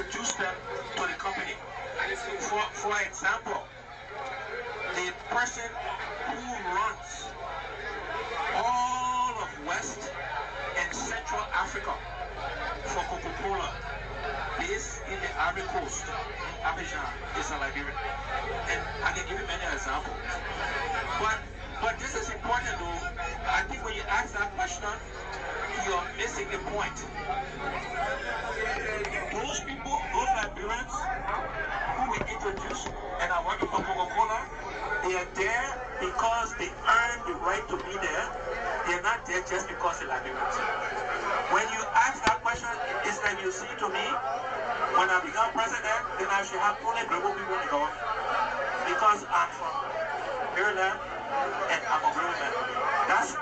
introduce them to the company. For example, the person who runs all of West and Central Africa for Coca-Cola based in the Ivory Coast, in Abidjan, is a Liberian. And I can give you many examples. But this is important though. I think when you ask that question, you're missing the point. Those people, those Liberians who we introduced and are working for Coca-Cola, they are there because they earned the right to be there. They are not there just because they're Liberians. When you ask that question, it's like you see to me, when I become president, then I should have only global people in government. Because I'm from Maryland and I'm a global man. That's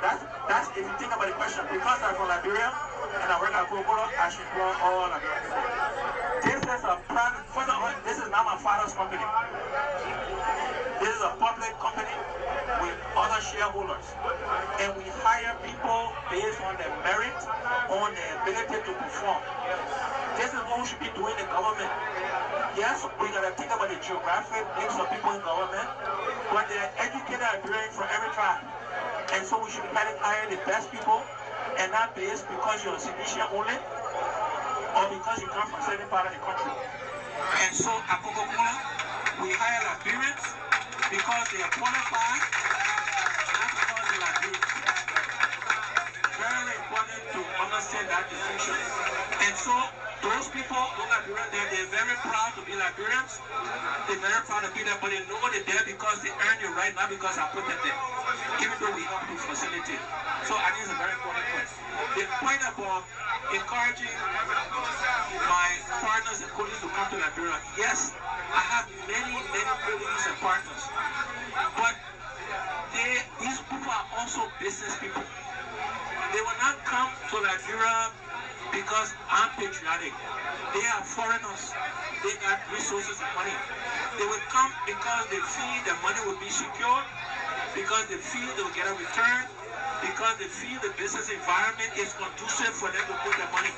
if you think about the question, because I'm from Liberia and I work at Coca-Cola, I should want all Liberian people. This is a plan. First of all, this is not my father's company. This is a public company with other shareholders. And we hire people based on their merit, on their ability to perform. This is what we should be doing in government. Yes, we gotta think about the geographic mix of people in government, but they're educated and brilliant from every tribe. And so we should be hire the best people, and not based because you're a Tunisian only, or because you come from a certain part of the country. And so at Coca-Cola, we hire Liberians because they are qualified, not because they're Liberians. Very important to understand that distinction. And so those people, those Liberians, they're very proud to be Liberians. They're very proud to be there, but they know they're there because they earn the right, not because I put them there. Even though we help to facilitate. So I think it's a very important point. The point about encouraging my partners and colleagues to come to Liberia, yes, I have many colleagues and partners. But these people are also business people. They will not come to Liberia because I'm patriotic. They are foreigners. They got resources and money. They will come because they feel the money will be secure, because they feel they will get a return, because they feel the business environment is conducive for them to put their money.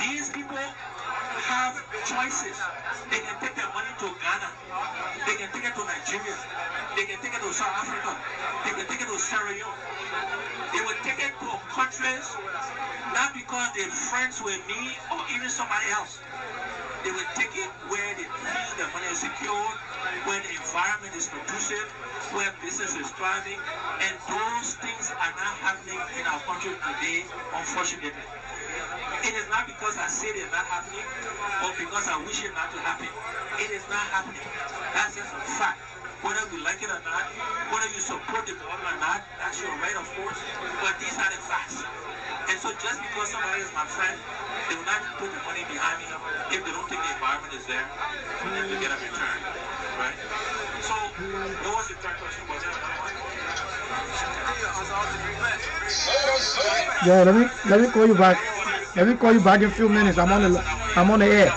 These people have choices. They can take their money to Ghana. They can take it to Nigeria. They can take it to South Africa. They can take it to Sierra Leone. They will take it to countries not because they're friends with me or even somebody else. They will take it where they feel the money is secured, where the environment is conducive, where business is thriving, and those things are not happening in our country today, unfortunately. It is not because I say they're not happening or because I wish it not to happen. It is not happening. That's just a fact. Whether you like it or not, whether you support the government or not, that's your right, of course. But these are the facts. And so just because somebody is my friend, they will not put the money behind me if they don't think the environment is there for them to get a return. Right? So, what was the third question? Was there another one? Yeah, let me call you back. Let me call you back in a few minutes. I'm on the air.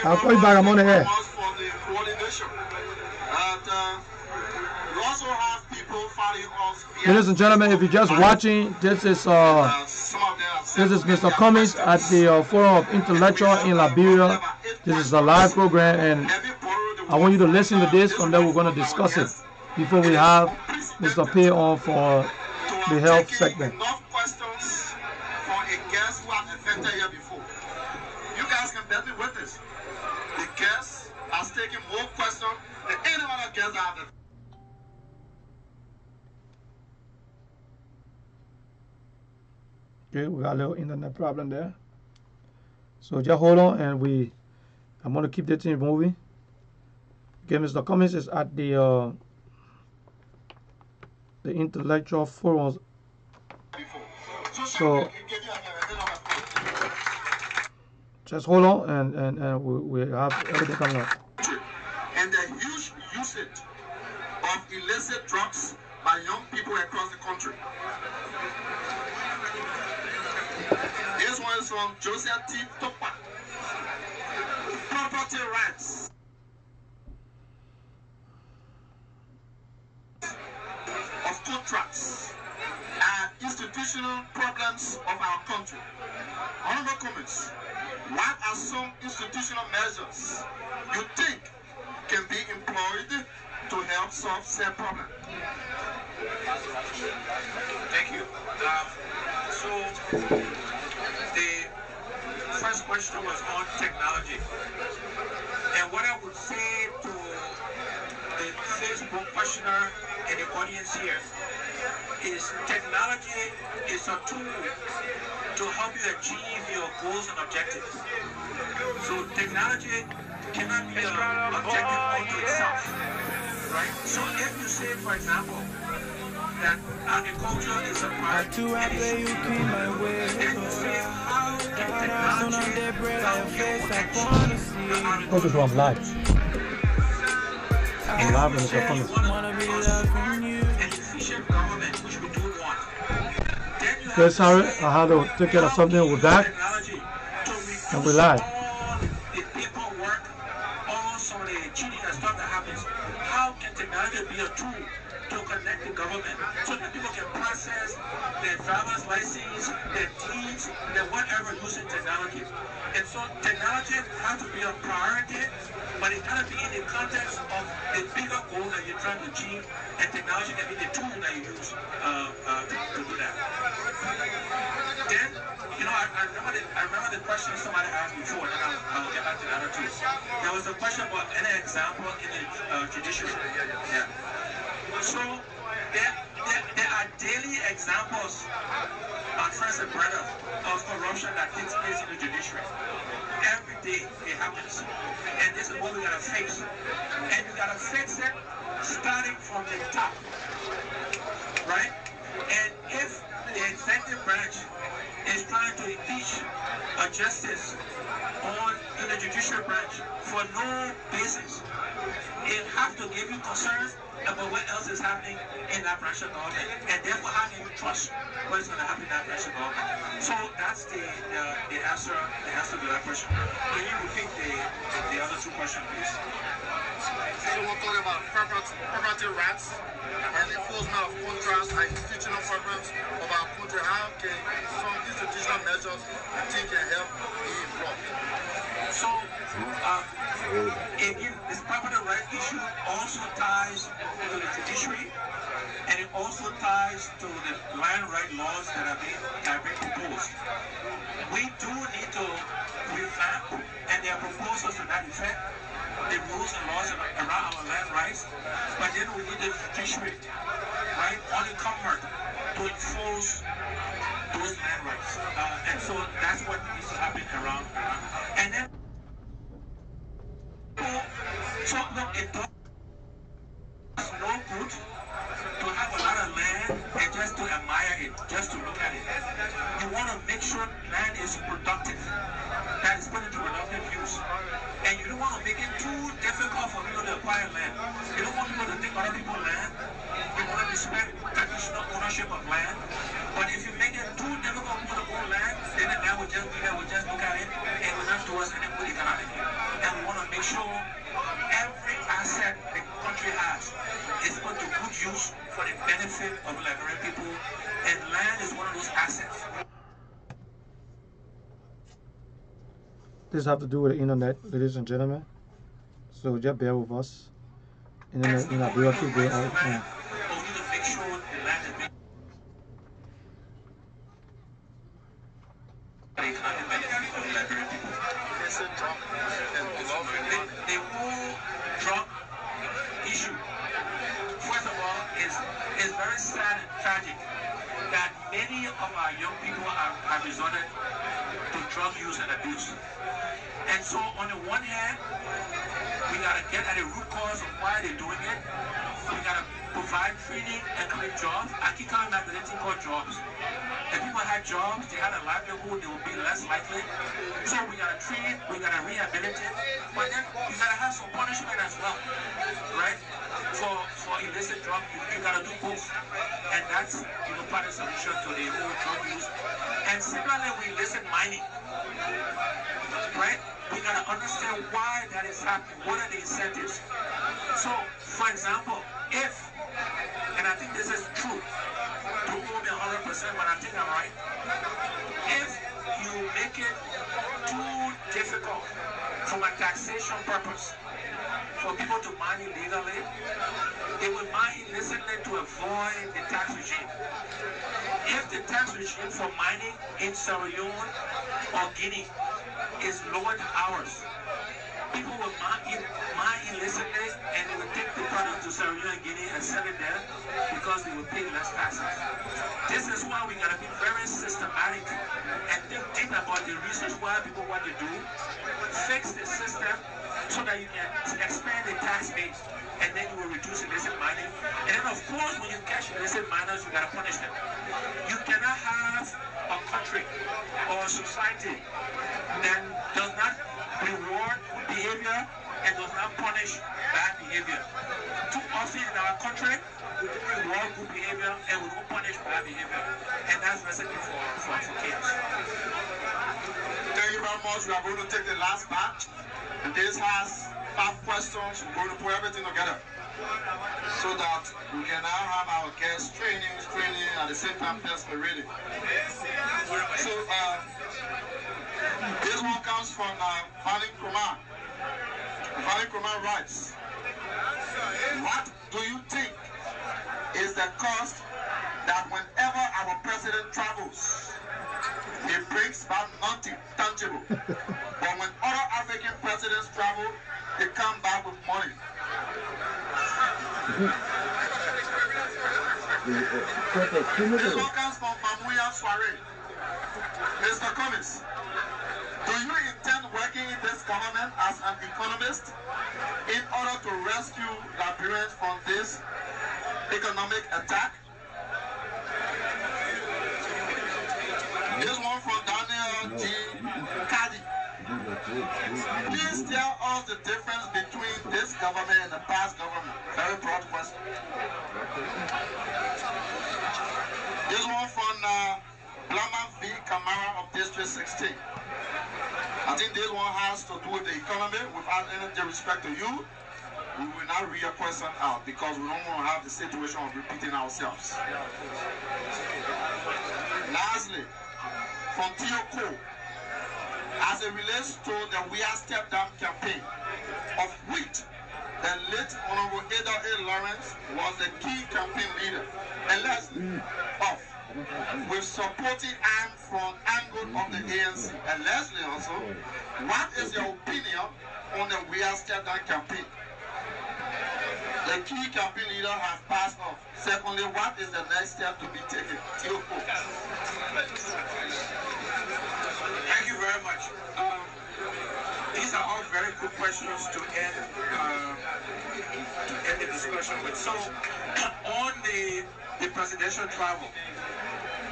I'll call you back. I'm on the air. Ladies and gentlemen, if you're just watching, this is Mr. Cummings at the Forum of Intellectual in Liberia. This is a live program, and I want you to listen to this, and then we're going to discuss it before we have Mr. Pay on for the health segment. Questions for a guest who have affected here before. You guys can bet me with this. The guest has taken more questions than any other guest I have. Okay, we got a little internet problem there. So just hold on, and I'm gonna keep the thing moving. Okay, Mr. Cummings is at the intellectual forums. So just hold on, and we have everything coming up. And the huge usage of illicit drugs by young people across the country. This one is from Joseph T. Topa. Property rights. contracts are institutional problems of our country. Honorable comments. What are some institutional measures you think can be employed to help solve said problem? Thank you. So the first question was on technology. And what I would say to the Facebook questioner and the audience here is technology is a tool to help you achieve your goals and objectives. So technology cannot be an objective unto itself, right? So if you say, for example, that agriculture is a priority, then you say, how can technology help you achieve your Focus agriculture? on live. I'm live in the comments. An efficient government, which we do want. Then you Okay, sorry, I had to take care of something with that. And we're live. all the paperwork, all some of the cheating and stuff that happens. How can technology be a tool to connect the government so that people can process their driver's license, their deeds, their whatever using technology? And so technology has to be a priority, but it got to be in the context of the bigger goal that you're trying to achieve, and technology can be the tool that you use to do that. Then, you know, I remember the question somebody asked before, and I'll get back to the other two. There was a question about any example in the judiciary. Yeah. So there are daily examples, my friends and brothers, of corruption that takes place in the judiciary. Every day it happens. And this is what we gotta fix. And we gotta fix it starting from the top. Right? And if the executive branch is trying to impeach a justice in the judicial branch for no basis, it has to give you concerns about what else is happening in that branch of government, and therefore how can you trust what's going to happen in that branch of government? So that's the answer to that question. Can you repeat the other two questions, please? So we're talking about property rights and enforcement of contracts and institutional programs of our country. How can some institutional measures you think can help be involved? So, again, this property rights issue also ties to the judiciary, and it also ties to the land right laws that are being proposed. We do need to revamp, and there are proposals to that effect, the rules and laws around our land rights, but then we need the judiciary, right, on the comfort to enforce those land rights. And so that's what needs to happen around. And then, so look, it does no good to have a lot of land and just to admire it, just to look at it. You want to make sure land is productive, that is put into productive use. And you don't want to make it too difficult for people to acquire land. You don't want people to take other people's land. You want to respect traditional ownership of land. But if you make it too difficult for people to own land, then the land will just be there, we'll just look at it, and will not do us any good economically. And we want to make sure every asset the country has is put to good use for the benefit of Liberian people. And land is one of those assets. This have to do with the internet, ladies and gentlemen. So just bear with us. Internet inability go all the time. The whole drug issue, first of all, is very sad and tragic that many of our young people have resorted to drug use and abuse. And so on the one hand, we gotta get at the root cause of why they're doing it. We gotta provide training and create jobs. I keep coming back to the thing called jobs. If people had jobs, they had a livelihood, they would be less likely. So we gotta train, we gotta rehabilitate, but then you gotta have some punishment as well, right? For illicit drug use, you gotta do both. And that's part of the solution to the whole drug use. And similarly with illicit mining, right? We gotta understand why that is happening. What are the incentives? So, for example, If, and I think this is true, don't hold me 100%, but I think I'm right. If you make it too difficult from a taxation purpose for people to mine illegally, they will mine illicitly to avoid the tax regime. If the tax regime for mining in Sierra Leone or Guinea is lower than ours, people will mine illicitly and they will take the product to Sierra Leone and Guinea and sell it there because they will pay less taxes. This is why we gotta be very systematic and think deep about the reasons why people want to do, fix the system so that you can expand the tax base, and then you will reduce illicit mining. And then of course when you catch illicit miners, you gotta punish them. You cannot have a country or a society that does not reward good behavior and does not punish bad behavior. Too often in our country, we do reward good behavior and we don't punish bad behavior. And that's recipe for chaos. Thank you very much. We are going to take the last batch. And this has 5 questions. We're going to put everything together so that we can now have our guests training at the same time perspiring. So this one comes from Vani Kumar. Vani Kumar writes, what do you think is the cost that whenever our president travels, he brings back nothing tangible, but when other African presidents travel, they come back with money? This one comes from Mamuya Soiree. Mr. Cummings, do you intend working in this government as an economist in order to rescue Liberians from this economic attack? This one from Daniel G. Kadi. Please tell us the difference between this government and the past government. Very broad question. This one from Blama V. Kamara of District 16. I think this one has to do with the economy. Without any disrespect to you, we will not read your question out because we don't want to have the situation of repeating ourselves. Lastly, from Tioko, as it relates to the We Are Step Down campaign, of which the late Honorable Ada A. Lawrence was the key campaign leader, and Leslie of, with supporting arm from angle of the ANC. And Leslie also, what is your opinion on the We Are Step Down campaign? The key campaign leader has passed off. Secondly, what is the next step to be taken? Tioko. Thank you very much. These are all very good questions to end the discussion with. So, on the presidential travel,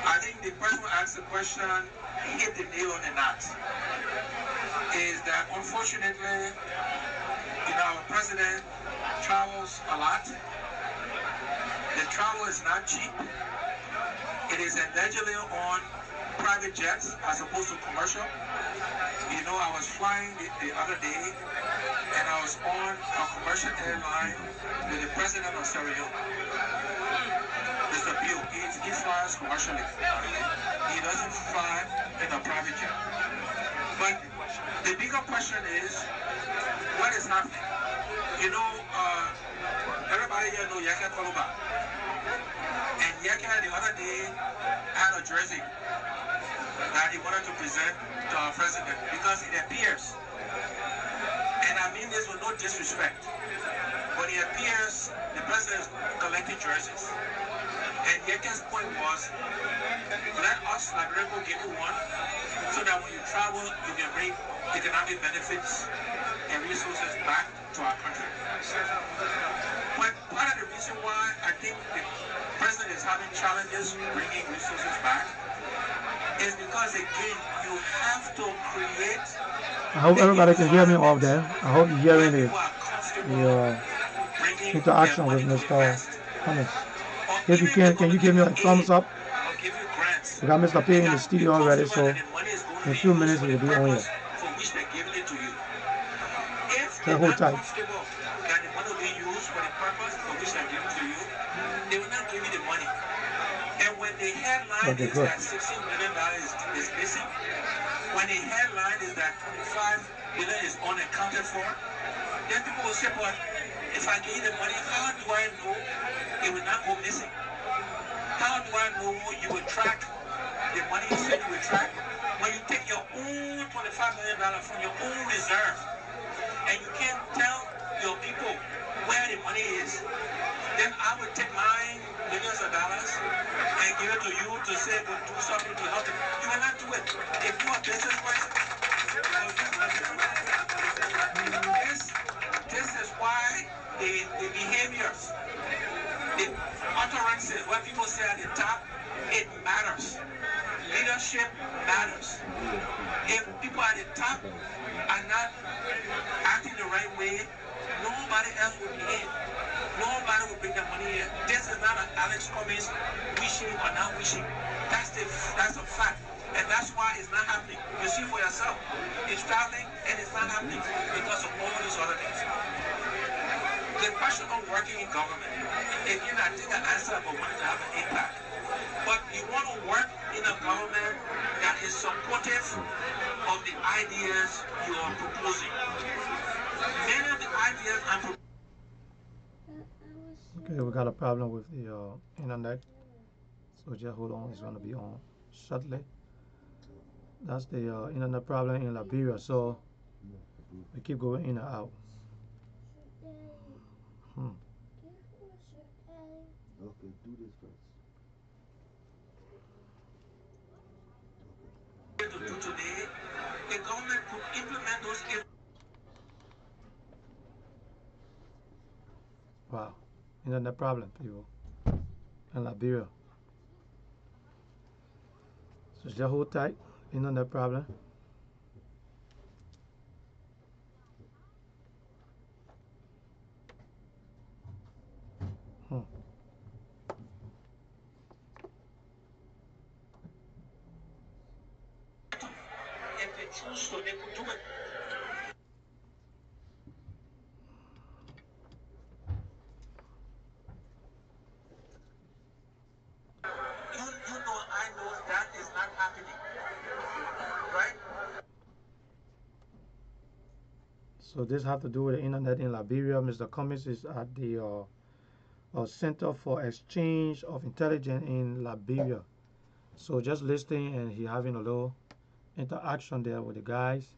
I think the person who asked the question hit the nail on the nut. Is that unfortunately, our president travels a lot. The travel is not cheap. It is allegedly on private jets as opposed to commercial. I was flying the other day and I was on a commercial airline with the president of Sierra Leone. Mr. Bill, he flies commercially. He doesn't fly in a private jet. But the bigger question is, what is happening? Everybody here knows Yaka Koluba. And Yaka the other day had a jersey that he wanted to present to our president because it appears, and I mean this with no disrespect, but it appears the president is collecting jerseys. And Yaka's point was, let us, Liberia, go give you one so that when you travel, you can bring economic benefits and resources back to our country. But part of the reason why I think the president is having challenges bringing resources back is because, again, you have to create... I hope everybody can hear me off there. I hope you're hearing the interaction with Mr. Cummings. If you can you give me a thumbs up? We got Mr. P in the studio already, so in a few minutes he will be on here. So hold tight. headline Okay, is good. that $16 million is missing, when the headline is that $25 billion is unaccounted for, then people will say, but if I give you the money, how do I know it will not go missing? How do I know you will track the money you said you will track? When you take your own $25 million from your own reserve and you can't tell your people where the money is, then I will take mine millions of dollars and give it to you to say, go do something to help it. You will not do it. If you are a business person, this is why the behaviors, the utterances, what people say at the top, it matters. Leadership matters. If people at the top are not acting the right way, nobody else will be in. Nobody will bring the money in. This is not an Alex Cummings wishing or not wishing. That's a fact. And that's why it's not happening. You see for yourself. It's traveling and it's not happening because of all these other things. The question of working in government, again, I think I answered about wanting to have an impact. But you want to work in a government that is supportive of the ideas you are proposing. Many of the ideas I'm proposing. Okay, we got a problem with the internet, so just hold on. It's going to be on shortly. That's the internet problem in Liberia, so we keep going in and out. Okay, do this first. To do today, the government could implement those. Wow, internet problem, people, in Liberia. So just hold tight. Internet problem. If they choose to, they could do it. You know, I know that is not happening, right? So this have to do with the internet in Liberia. Mr. Cummings is at the Center for Exchange of Intelligence in Liberia. So just listening, and he having a little interaction there with the guys,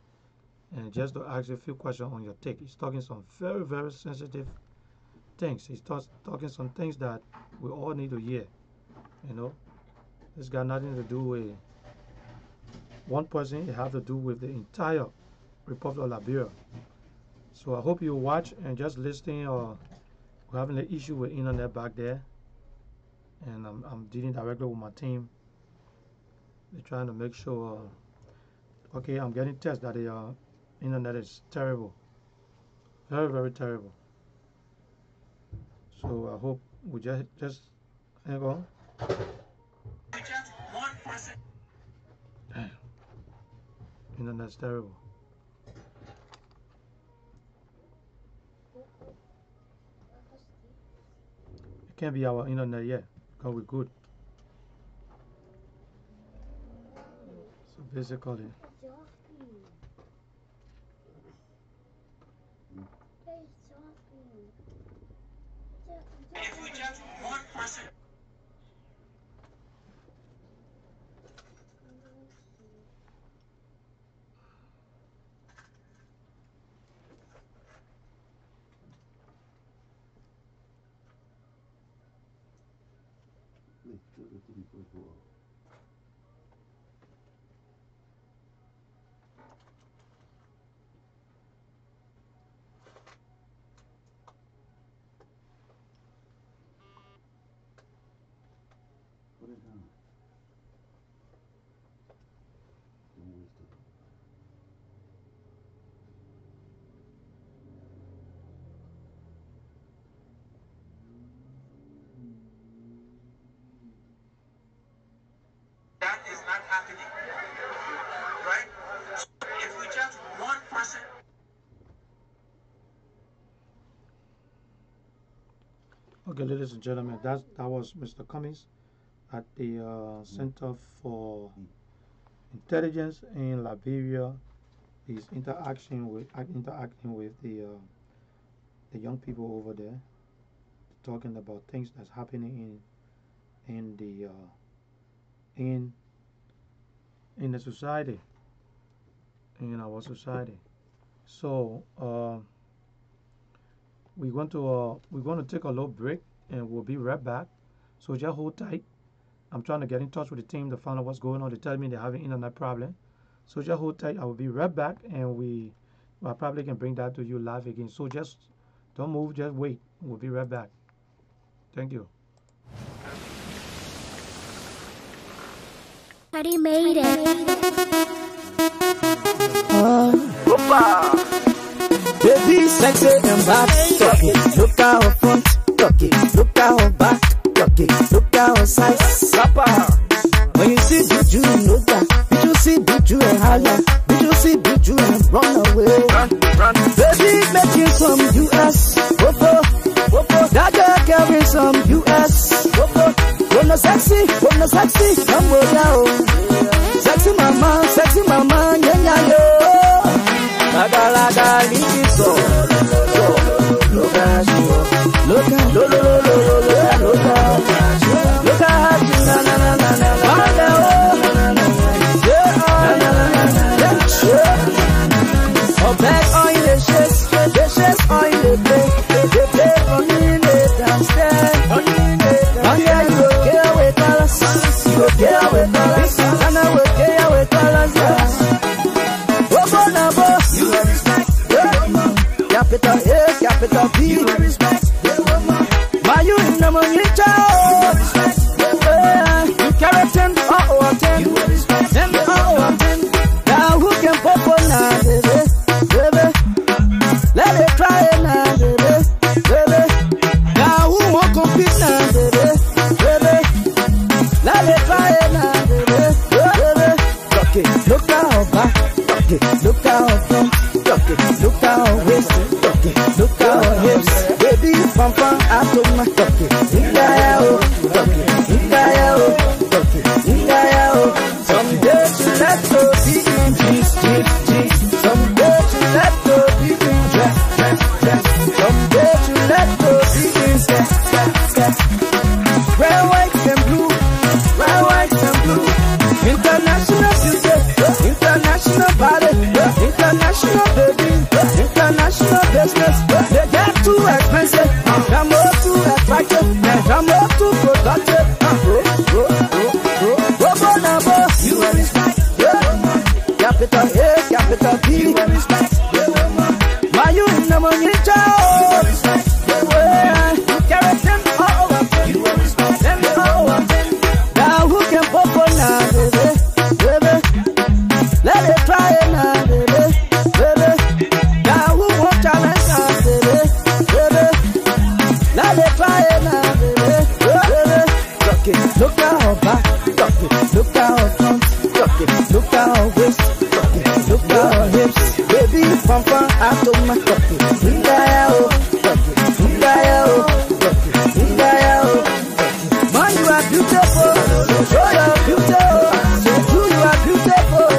and just to ask you a few questions on your take. He's talking some very, very sensitive things. He's talking some things that we all need to hear. You know, it's got nothing to do with one person. It have to do with the entire Republic of Liberia. So I hope you watch and just listening, or we're having an issue with internet back there, and I'm dealing directly with my team. They're trying to make sure. Okay, I'm getting tests that the internet is terrible, very, very terrible. So I hope we just hang on. Just one person. Internet's terrible. It can't be our internet yet because we're good. So basically, If we just one person. Wait, do the thing first of all. Put it down. Don't waste it. That is not happening, right? If we just one person. okay, ladies and gentlemen, that was Mr. Cummings at the Center for Intelligence in Liberia. He's interacting with the young people over there, talking about things that's happening in the in the society, in our society. So we're going to take a little break, and we'll be right back. So just hold tight. I'm trying to get in touch with the team to find out what's going on. They tell me they're having internet problem. So just hold tight. I will be right back, and I probably can bring that to you live again. So just don't move. Just wait. We'll be right back. Thank you. Patty made it. Baby, sexy and back, tuck it. Look at her front, tuck it. Look at her back, tuck it. Look at her side, slapper. When you see Buju, you know that. Did you see Buju and holla? Did you see Buju and run away? Run. Baby, making some US. Whoop. That girl carrying some US. Whoop. Wanna sexy, come over now. Sexy mama, yeah, yo. Laga, liso. Look at you. Look at you, oh, back on the chest on the play. They play on the downstairs. On the you go get away colors. You go get away colors. And I will get away colors. Oh, Bonabo. You will respect. Capital A, capital B. You will respect. My you in the money, child. You carry 10, oh, 10. You will respect. 10, oh, 10. Now who can pop on now, baby? Let it try it now, baby. Now who won't compete now, baby? Let it try it now, baby. Tuck it, look at her back. Tuck it, look at her front. Tuck it, look at her waist. Tuck it, look at her hips. Baby, pam, I told my tuck it. Tuck it. Someday to let go be in G. Someday to let go be in dress. Someday to let go be in step. Red, white and blue. International beauty, international body, international baby, international business. They get too expensive, I'm more too attractive, and I'm more too productive. You will respect. Capital A, capital B. You will respect. My you in the money, child. You carry them all over. You will respect them all over. Now who can pop on now, baby? Let it try it now, baby. Now who won't challenge now, baby? Let it try it now, baby. Tuck it, look at her back. Tuck it, look at her front. Tuck it, look at her waist. Tuck it, look at her hips. Baby, pam, I told my tuck it. Man, you are beautiful. Show your beauty. You are beautiful.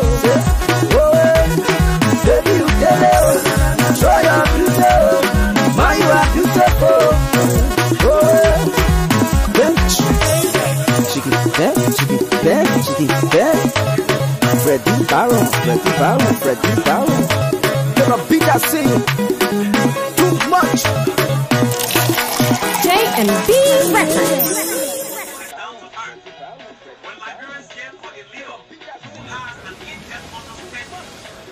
Baby, you tell it. Show your beauty. Man, you are beautiful. She keep there. Freddie Barrow. You're a beat that sing too much. J&B Records. When Liberians came for a leader who has an in-depth understanding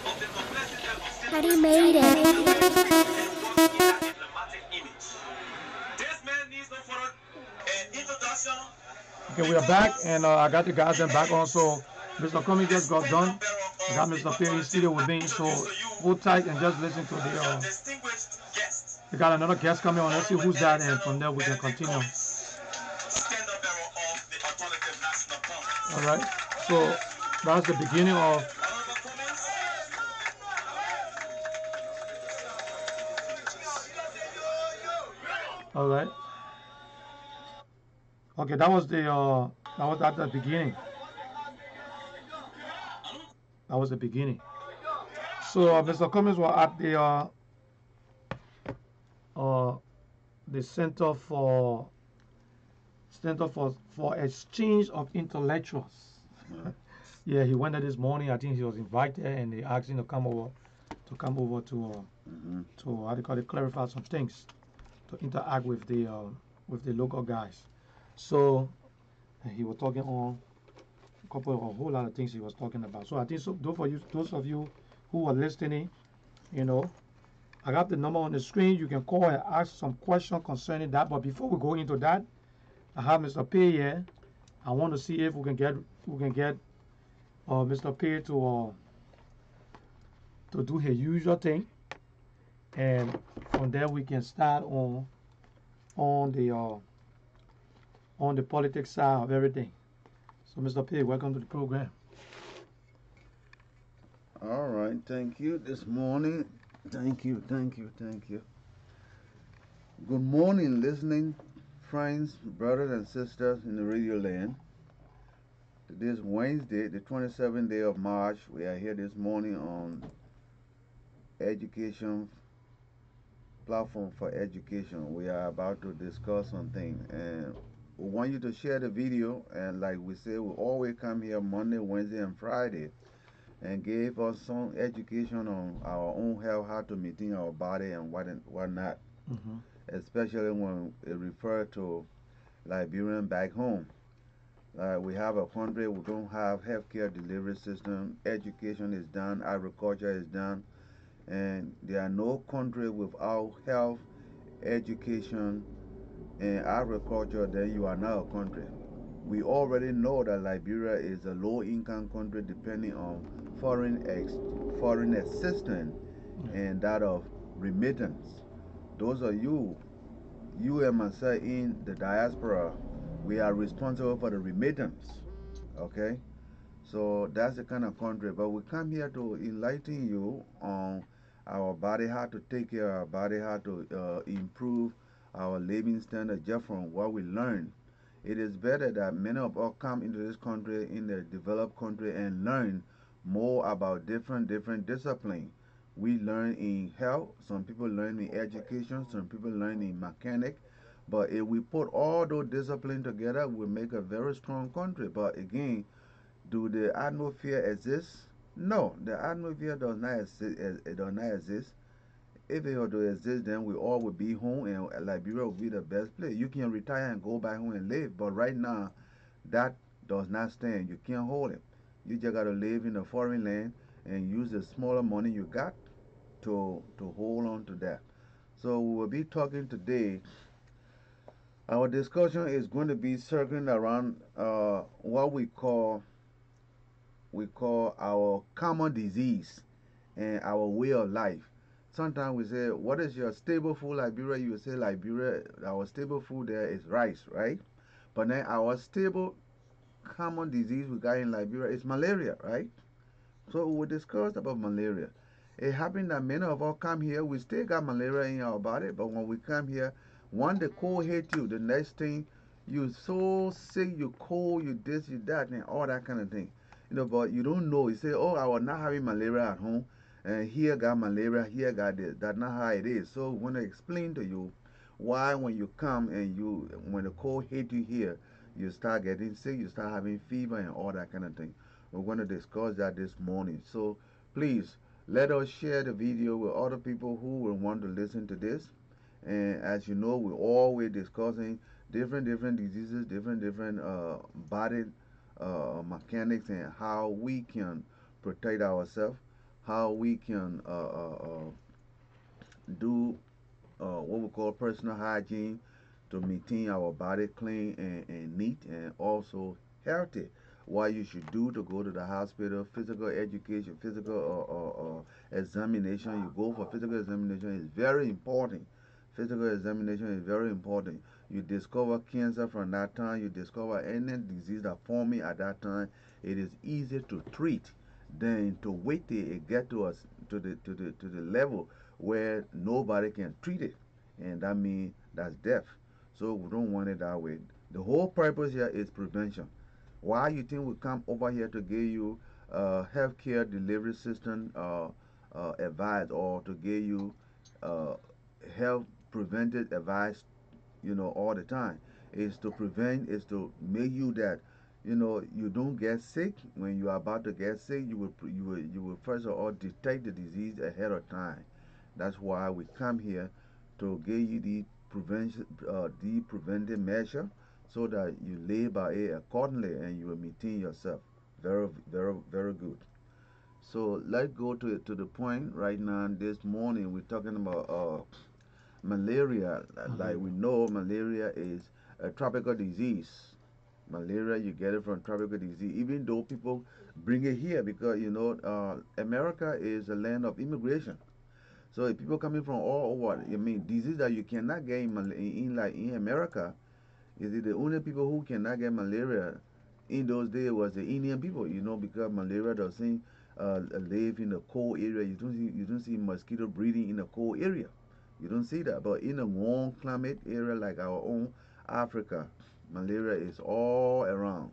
of the complexity of Patty made it. emblematic image. This man needs no further introduction. Okay, we are back, and I got the guys back on. So Mr. Comey just got done. I got Mr. Perry in the studio with me. So hold tight and just listen to the. Distinguished guest. We got another guest coming on. Let's see who's that, and from there we can continue. Standard bearer of the alternative national Congress. All right. So that's the beginning of. All right. Okay, that was at the beginning. That was the beginning. So Mr. Cummings was at uh, the Center for Exchange of Intellectuals. Yeah, he went there this morning. I think he was invited, and they asked him to come over to how do you call it, clarify some things, to interact with the local guys. So he was talking on a whole lot of things he was talking about. So I think so. Those of you who are listening, you know, I got the number on the screen. You can call and ask some question concerning that. But before we go into that, I have Mr. P here. I want to see if we can get Mr. P to do his usual thing, and from there we can start on the on the politics side of everything. So, Mr. P, welcome to the program. All right, thank you this morning. Thank you, thank you, thank you. Good morning, listening friends, brothers, and sisters in the radio land. Today is Wednesday, the 27th day of March. We are here this morning on education platform for education. We are about to discuss something, and we want you to share the video. And like we say, we always come here Monday, Wednesday, and Friday and give us some education on our own health, how to maintain our body and what not, Mm-hmm. especially when it refers to Liberian back home. We have a country we don't have healthcare delivery system. Education is done, agriculture is done, and there are no country without health, education, and agriculture. Then you are not a country. We already know that Liberia is a low-income country, depending on foreign assistance and that of remittance. Those are you and myself in the diaspora. We are responsible for the remittance. Okay, so that's the kind of country. But we come here to enlighten you on our body, how to take care of our body, how to improve our living standard just from what we learn. It is better that many of us come into this country, in the developed country, and learn more about different disciplines. We learn in health, some people learn in education, some people learn in mechanic. But if we put all those disciplines together, we make a very strong country. But again, do the atmosphere exist? No, the atmosphere does not exist. It does not exist. If it were to exist, then we all would be home, and Liberia would be the best place. You can retire and go back home and live, but right now, that does not stand. You can't hold it. You just got to live in a foreign land and use the smaller money you got to hold on to that. So we will be talking today. Our discussion is going to be circling around what we call our common disease and our way of life. Sometimes we say, what is your staple food, Liberia? You say Liberia, our staple food there is rice, right? But then our stable common disease we got in Liberia is malaria, right? So we discussed about malaria. It happened that many of us come here, we still got malaria in our body, but when we come here, one the cold hit you, the next thing you so sick, you cold, you this, you that, and all that kind of thing. But you don't know. You say, oh, I was not having malaria at home, and here got malaria, here got this. That's not how it is. So we want to explain to you why when you come and when the cold hit you here, you start getting sick, you start having fever and all that kind of thing. We're going to discuss that this morning. So please let us share the video with other people who will want to listen to this. And as you know, we're always discussing different diseases, different body mechanics, and how we can protect ourselves, how we can do what we call personal hygiene to maintain our body clean and neat and also healthy. What you should do to go to the hospital, physical education, physical examination. You go for physical examination is very important. Physical examination is very important. You discover cancer from that time. You discover any disease that forming at that time. It is easy to treat than to wait till it get to us to the level where nobody can treat it, and that means that's death. So we don't want it that way. The whole purpose here is prevention. Why you think we come over here to give you healthcare delivery system advice, or to give you uh, health preventive advice, all the time? Is to prevent, is to make you that you don't get sick. When you are about to get sick, you will first of all detect the disease ahead of time. That's why we come here to give you the preventive measure, so that you live by it accordingly and you will maintain yourself. Very, very, very good. So let's go to the point right now. This morning we're talking about malaria. Like we know, malaria is a tropical disease. Malaria, you get it from tropical disease. Even though people bring it here, because America is a land of immigration. So if people coming from all over, I mean, disease that you cannot get in America, is it the only people who cannot get malaria in those days was the Indian people, because malaria doesn't live in a cold area. You don't see mosquito breeding in a cold area. You don't see that. But in a warm climate area like our own Africa, malaria is all around.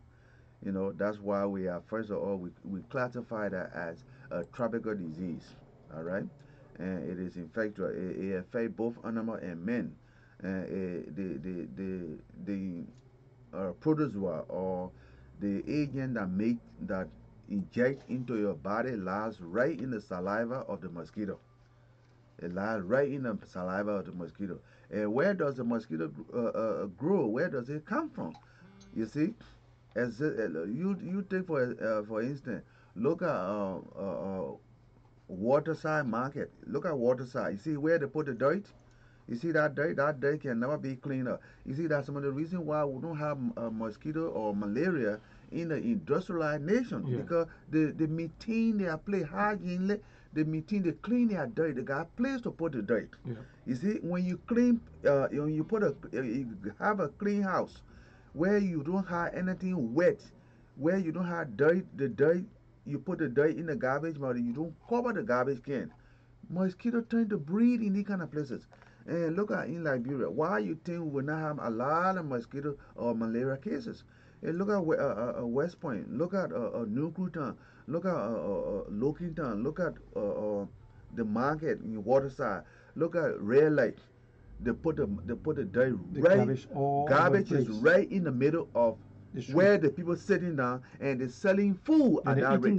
That's why we are, first of all, we classify that as a tropical disease. All right, and it is infectious. It affects both animal and men. The protozoa, or the agent that inject into your body, lies right in the saliva of the mosquito. It lies right in the saliva of the mosquito. And where does the mosquito grow? Where does it come from? You see, you take for instance, look at waterside market. Look at waterside. You see where they put the dirt? You see that dirt? That dirt can never be cleaned up. You see, that's some of the reason why we don't have mosquito or malaria in the industrialized nation. Yeah. Because they maintain their place hygiene. They maintain, they clean their dirt. They got a place to put the dirt. Yeah. You see, when you clean, when you have a clean house where you don't have anything wet, where you don't have dirt, you put the dirt in the garbage, but you don't cover the garbage can. Mosquitoes tend to breed in these kind of places. And look at in Liberia, why you think we will not have a lot of mosquito or malaria cases? And look at West Point, look at New Cruton, look at Lockington, look at the market in Waterside, look at Red Lake. They put the dirt right, garbage is right in the middle of where the people sitting down, and they're selling food at that rate.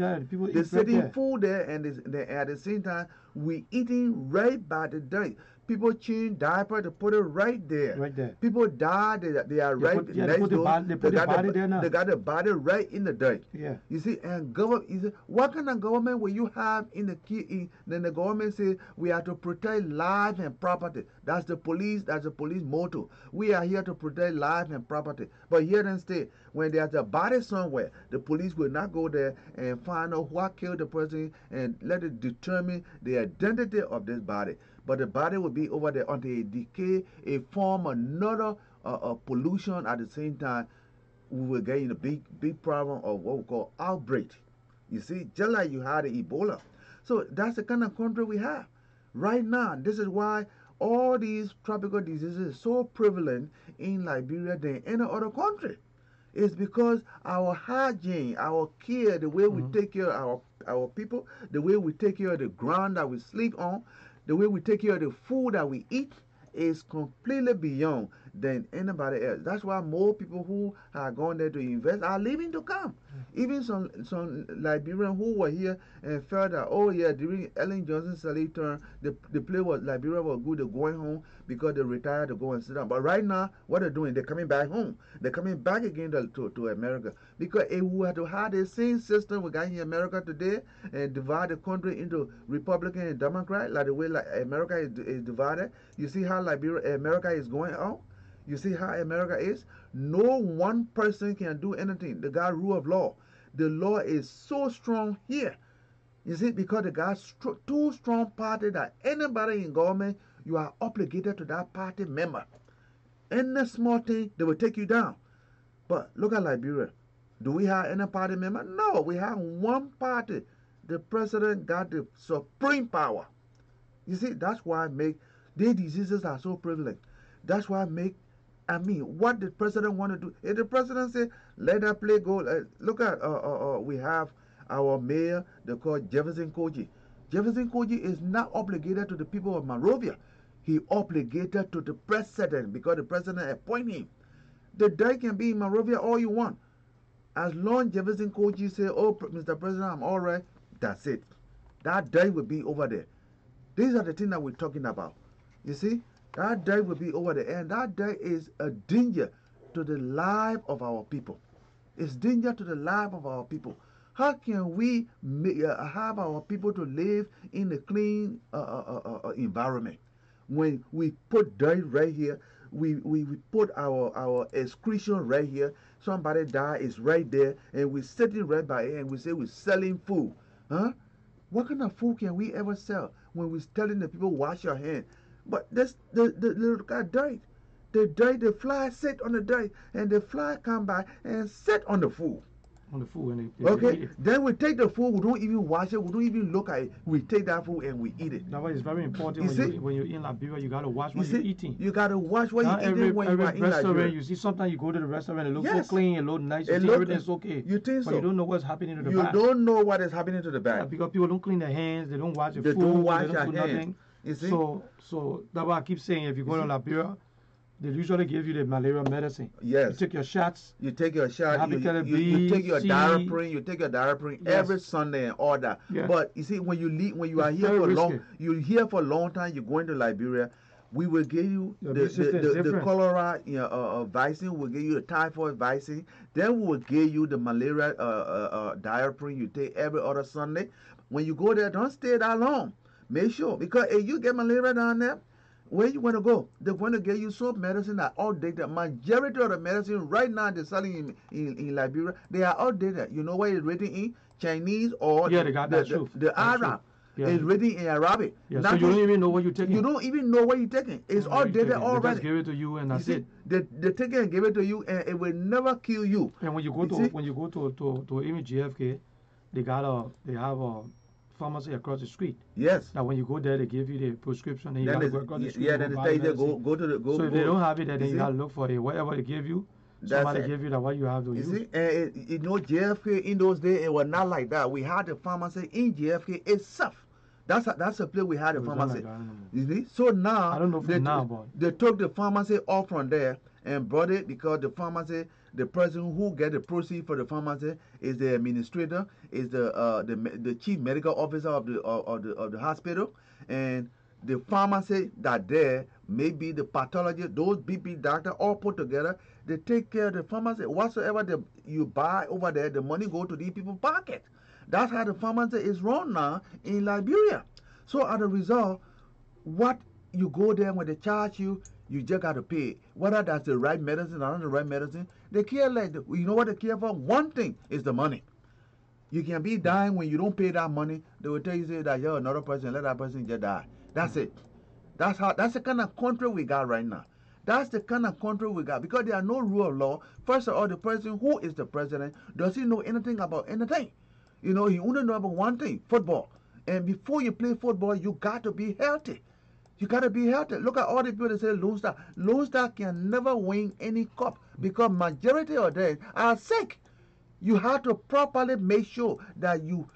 They're selling food there, and at the same time, we eating right by the dirt. People change diaper to put it right there. Right there. People die. They are right next door. They got the body right in the dirt. Yeah. You see, and government. What kind of government will you have in the key? Then the government says we have to protect life and property. That's the police. That's the police motto. We are here to protect life and property. But here in state, when there's a body somewhere, the police will not go there and find out what killed the person and let it determine the identity of this body. But the body will be over there until it decay, it form another pollution. At the same time, we will get in a big problem of what we call outbreak. You see, just like you had the Ebola. So that's the kind of country we have right now. This is why all these tropical diseases are so prevalent in Liberia than any other country. It's because our hygiene, our care, the way we take care of our people, the way we take care of the ground that we sleep on, the way we take care of the food that we eat is completely beyond than anybody else. That's why more people who are going there to invest are leaving to come. Even some Liberians who were here and felt that, oh yeah, during Ellen Johnson's salary term, the play was Liberia was good. They're going home because they retired to go and sit down. But right now, what they're doing, they're coming back home. They're coming back again to America. Because if we had to have the same system we got in America today and divide the country into Republican and Democrat, like the way America is divided, you see how America is going on? You see how America is? No one person can do anything. They got rule of law. The law is so strong here. You see, because they got two strong parties that anybody in government, you are obligated to that party member. Any small thing, they will take you down. But look at Liberia. Do we have any party member? No, we have one party. The president got the supreme power. You see, that's why these diseases are so prevalent. That's why I mean, what the president want to do? If the president say, let that play go, look at, we have our mayor, they call Jefferson Koji. Jefferson Koji is not obligated to the people of Monrovia. He obligated to the president because the president appoint him. The guy can be in Monrovia all you want. As long as Jefferson Koji say, oh, Mr. President, I'm all right, that's it. That day will be over there. These are the things that we're talking about. You see, that day will be over there. And that day is a danger to the life of our people. It's danger to the life of our people. How can we have our people to live in a clean environment? When we put dirt right here, we put our excretion right here, somebody die is right there, and we're sitting right by it, and we say we're selling food. Huh? What kind of food can we ever sell when we're telling the people wash your hands? But this the little guy dirt. The fly sit on the dirt, and the fly come by and sit on the food. On the food, and okay, then we take the food, we don't even wash it, we don't even look at it, we take that food and we eat it. That's why it's very important when you're in Liberia, you got to watch what you're eating. You got to watch what you're eating when you are in Liberia. You see, sometimes you go to the restaurant, it looks so clean, it looks nice, you think everything's okay. You think so. But you don't know what's happening to the back. You don't know what is happening to the back. Yeah, because people don't clean their hands, they don't wash the food, they don't do nothing. You see? So that's why I keep saying, if you go to Liberia, they usually give you the malaria medicine. Yes. You take your shots. You take your shot. You take your diaphragm. You take your diaphragm every Sunday and all that. Yes. But you see, when you are here for long, you're here for a long time. You're going to Liberia. We will give you the cholera vaccine. We'll give you the typhoid vaccine. Then we will give you the malaria diaphragm. You take every other Sunday. When you go there, don't stay that long. Make sure, because if you get malaria down there, where you want to go? They're going to get you soap medicine that are outdated. Majority of the medicine right now they're selling in Liberia, they are outdated. You know what it's written in? Chinese or they got the Arab. Yeah. It's written in Arabic. Yeah, so you don't even know what you're taking. You don't even know what you're taking. It's outdated already. They just give it to you and that's it. They take it and give it to you, and it will never kill you. And when you go to even GFK, they have a pharmacy across the street. Yes. Now when you go there, they give you the prescription, and you gotta go across the street. Yeah, then they tell you go to the So if they don't have it, then you gotta look for it. Whatever they give you, somebody give you that what you have to use. See, and you know, JFK in those days it was not like that. We had the pharmacy in JFK itself. That's a place we had a pharmacy. You see? So now I don't know but they took the pharmacy off from there and brought it because the pharmacy, the person who get the proceeds for the pharmacy is the administrator, is the chief medical officer of the hospital, and the pharmacy that there, maybe the pathologist, those BP doctor all put together, they take care of the pharmacy. Whatsoever you buy over there, the money go to these people's pocket. That's how the pharmacy is run now in Liberia. So as a result, what you go there when they charge you, you just got to pay. Whether that's the right medicine or not the right medicine, they care like, you know what they care for? One thing is the money. You can be dying when you don't pay that money. They will tell you say that you're another person, let that person just die. That's it. That's the kind of country we got right now. That's the kind of country we got because there are no rule of law. First of all, the person who is the president, does he know anything about anything? You know, he only know about one thing, football. And before you play football, you got to be healthy. You got to be healthy. Look at all the people that say Lone Star. Lone Star can never win any cup because majority of them are sick. You have to properly make sure that you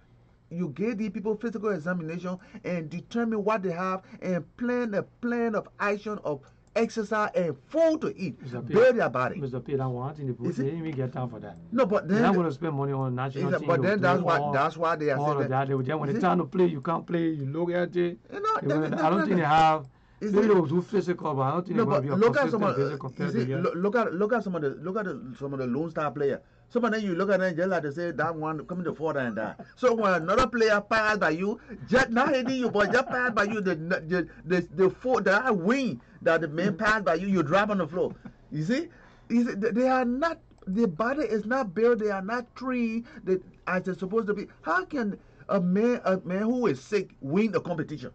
give these people physical examination and determine what they have and plan a plan of action of exercise and food to eat. Build their body. Mr. P, that one thing, they didn't even get time for that. No, but then they're not going to spend money on national team. But then that's why they are saying that. When it's time to play, you can't play. You look at it. I don't think they have. Maybe they will do physical, but I don't think they're going to be a consistent physical player. Look at some of the Lone Star players. Some of them you look at them just like they say that one coming to further and that. So when another player passed by you, just not hitting you, but just passed by you, the wing that the man passed by you, you drop on the floor. You see, they are not. The body is not built. They are not trained as they're supposed to be. How can a man who is sick win the competition?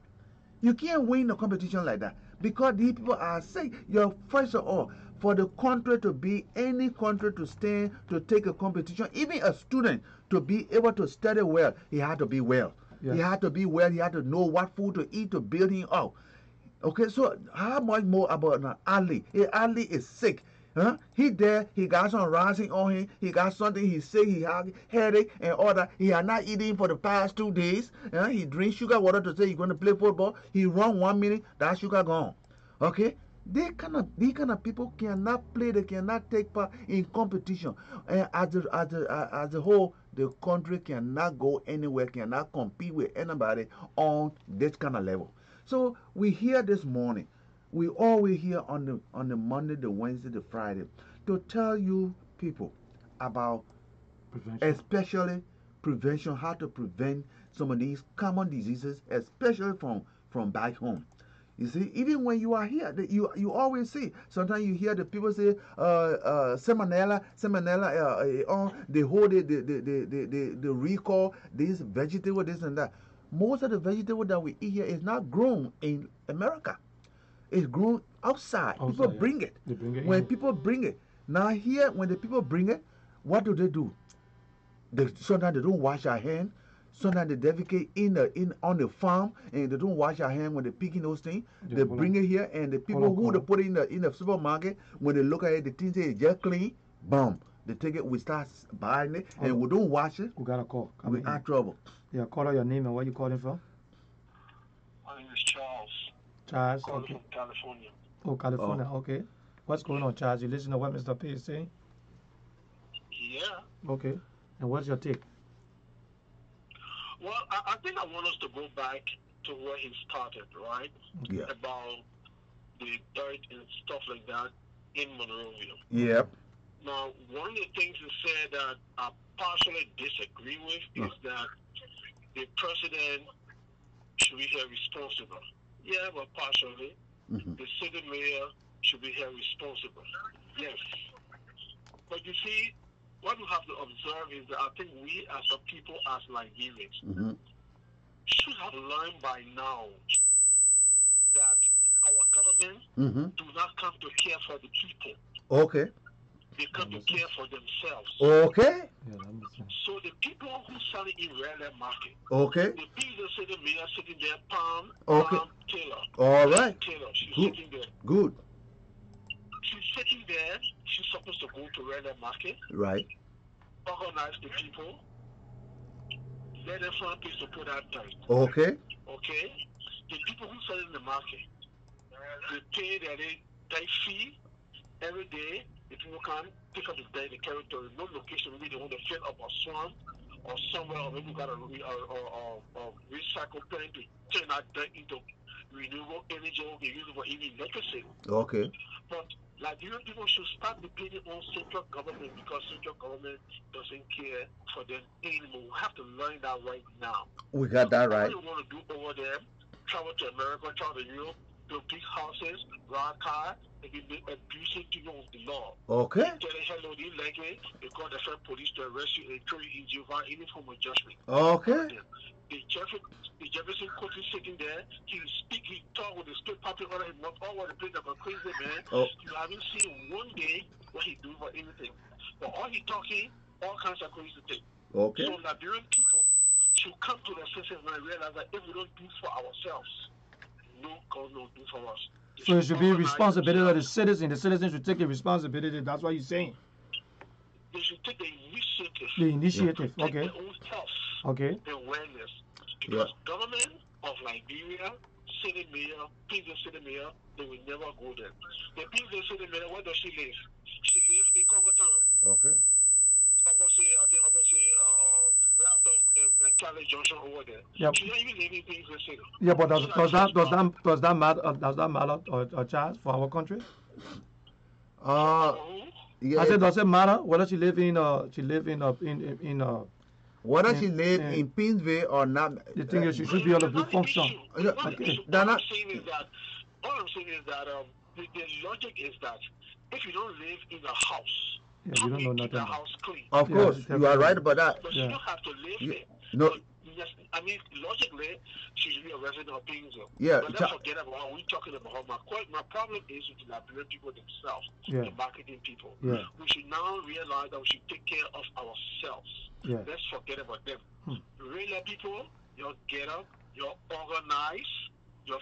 You can't win a competition like that because these people are sick. You're first of all, for the country to be any country to stand to take a competition, even a student to be able to study well, he had to be well. Yes. He had to be well. He had to know what food to eat to build him up. Okay, so how much more about an athlete? An athlete is sick. Huh? He there, he got some rising on him, he got something, he sick, he had headache and all that. He had not eaten for the past 2 days. He drink sugar water to say he's going to play football. He run 1 minute, that sugar gone. Okay? These kind of people cannot play, they cannot take part in competition. And as a whole, the country cannot go anywhere, cannot compete with anybody on this kind of level. So we hear this morning, we always hear on the Monday, the Wednesday, the Friday, to tell you people about Prevention. especially prevention, how to prevent some of these common diseases, especially from back home. You see, even when you are here, you always see. Sometimes you hear the people say, salmonella, they hold the recall this vegetable, this and that. Most of the vegetable that we eat here is not grown in America. It's grown outside. People bring it. They bring it When in. people bring it, now here, when the people bring it, what do? Sometimes they don't wash their hands. Sometimes they defecate on the farm and they don't wash their hands when they're picking those things. They bring it here, and the people who they put it in the supermarket, when they look at it, the things say it's just clean. Boom, they take it. We start buying it, and we don't wash it. We got a call. We are trouble. Yeah, call out your name and where you calling from. My name is Charles. Charles, Calling okay. from California. Oh, California, okay. What's going on, Charles? You listen to what Mr. P is saying? Yeah. Okay. And what's your take? Well, I think I want us to go back to where he started, right? Yeah. About the dirt and stuff like that in Monrovia. Yep. Now, one of the things he said that I partially disagree with is that the president should be held responsible. Yeah, but partially. Mm-hmm. The city mayor should be held responsible. Yes. But you see, what we have to observe is that I think we as a people, as Nigerians, Mm-hmm. should have learned by now that our government Mm-hmm. do not come to care for the people. Okay. They come to care for themselves. Okay. Yeah, that makes sense. So the people who sell it in Lrtn market, Okay. the people say the mayor sitting there, Palm Okay. Taylor. All right. Taylor, she's Good. sitting there. Good. She's sitting there. She's supposed to go to Lrtn market, Right. organize the people, let them find a place to put that dirt. Okay. Okay? The people who sell in the market, they pay their dirt fee every day. The people can pick up the dirt, the territory, no location, maybe they want to fill up a swamp or somewhere, or maybe got a recycle plant to turn that dirt into renewable energy or use it for even electricity. Okay. But Nigerian people should start depending on central government because central government doesn't care for them anymore. We have to learn that right now. We got that right. What you want to do over there, travel to America, travel to Europe, build big houses, ride cars, and be abusing people of the law. Okay. Tell them hello, they like it, they call the federal police to arrest you and throw you in jail without any form of judgment. Okay. The Jefferson court is sitting there. He speak, he talk with the state party order. He walk all over the place like a crazy man. Oh. You haven't seen one day what he do for anything. But all he talking, all kinds of crazy things. Okay. So Nigerian people should come to their senses and realize that if we don't do for ourselves, no God will do for us. They So it should be organize responsibility of the themselves. citizens. The citizens should take the responsibility. That's what you're saying. They should take the initiative. The initiative. Take Okay. their own health Okay. and awareness. Because government of Liberia, city mayor, Pinzo city mayor, they will never go there. The Pinzo city mayor, where does she live? She lives in Congotown. Okay. Right after Cali Junction over there. Yep. She don't even live in Pinzo city. Yeah, but does that matter or Charles for our country? Yeah. I said, does it matter whether she live in Whether she live in- in Pinsville or not. the thing is she should be able to function. Yeah, okay. they're All not- I'm saying is that the logic is that if you don't live in a house, Yeah, how you don't do know you keep nothing the about house clean? Of Yeah, course, you are definitely. right about that. But Yeah. you don't have to live Yeah. there. No. But yes, I mean, logically, she should be a resident of Pinzo. Yeah, But let's forget about what we're talking about. My problem is with the Liberian people themselves, Yeah. the marketing people. Yeah. We should now realize that we should take care of ourselves. Yeah. Let's forget about them. Hmm. Regular people, you get up, you organize, you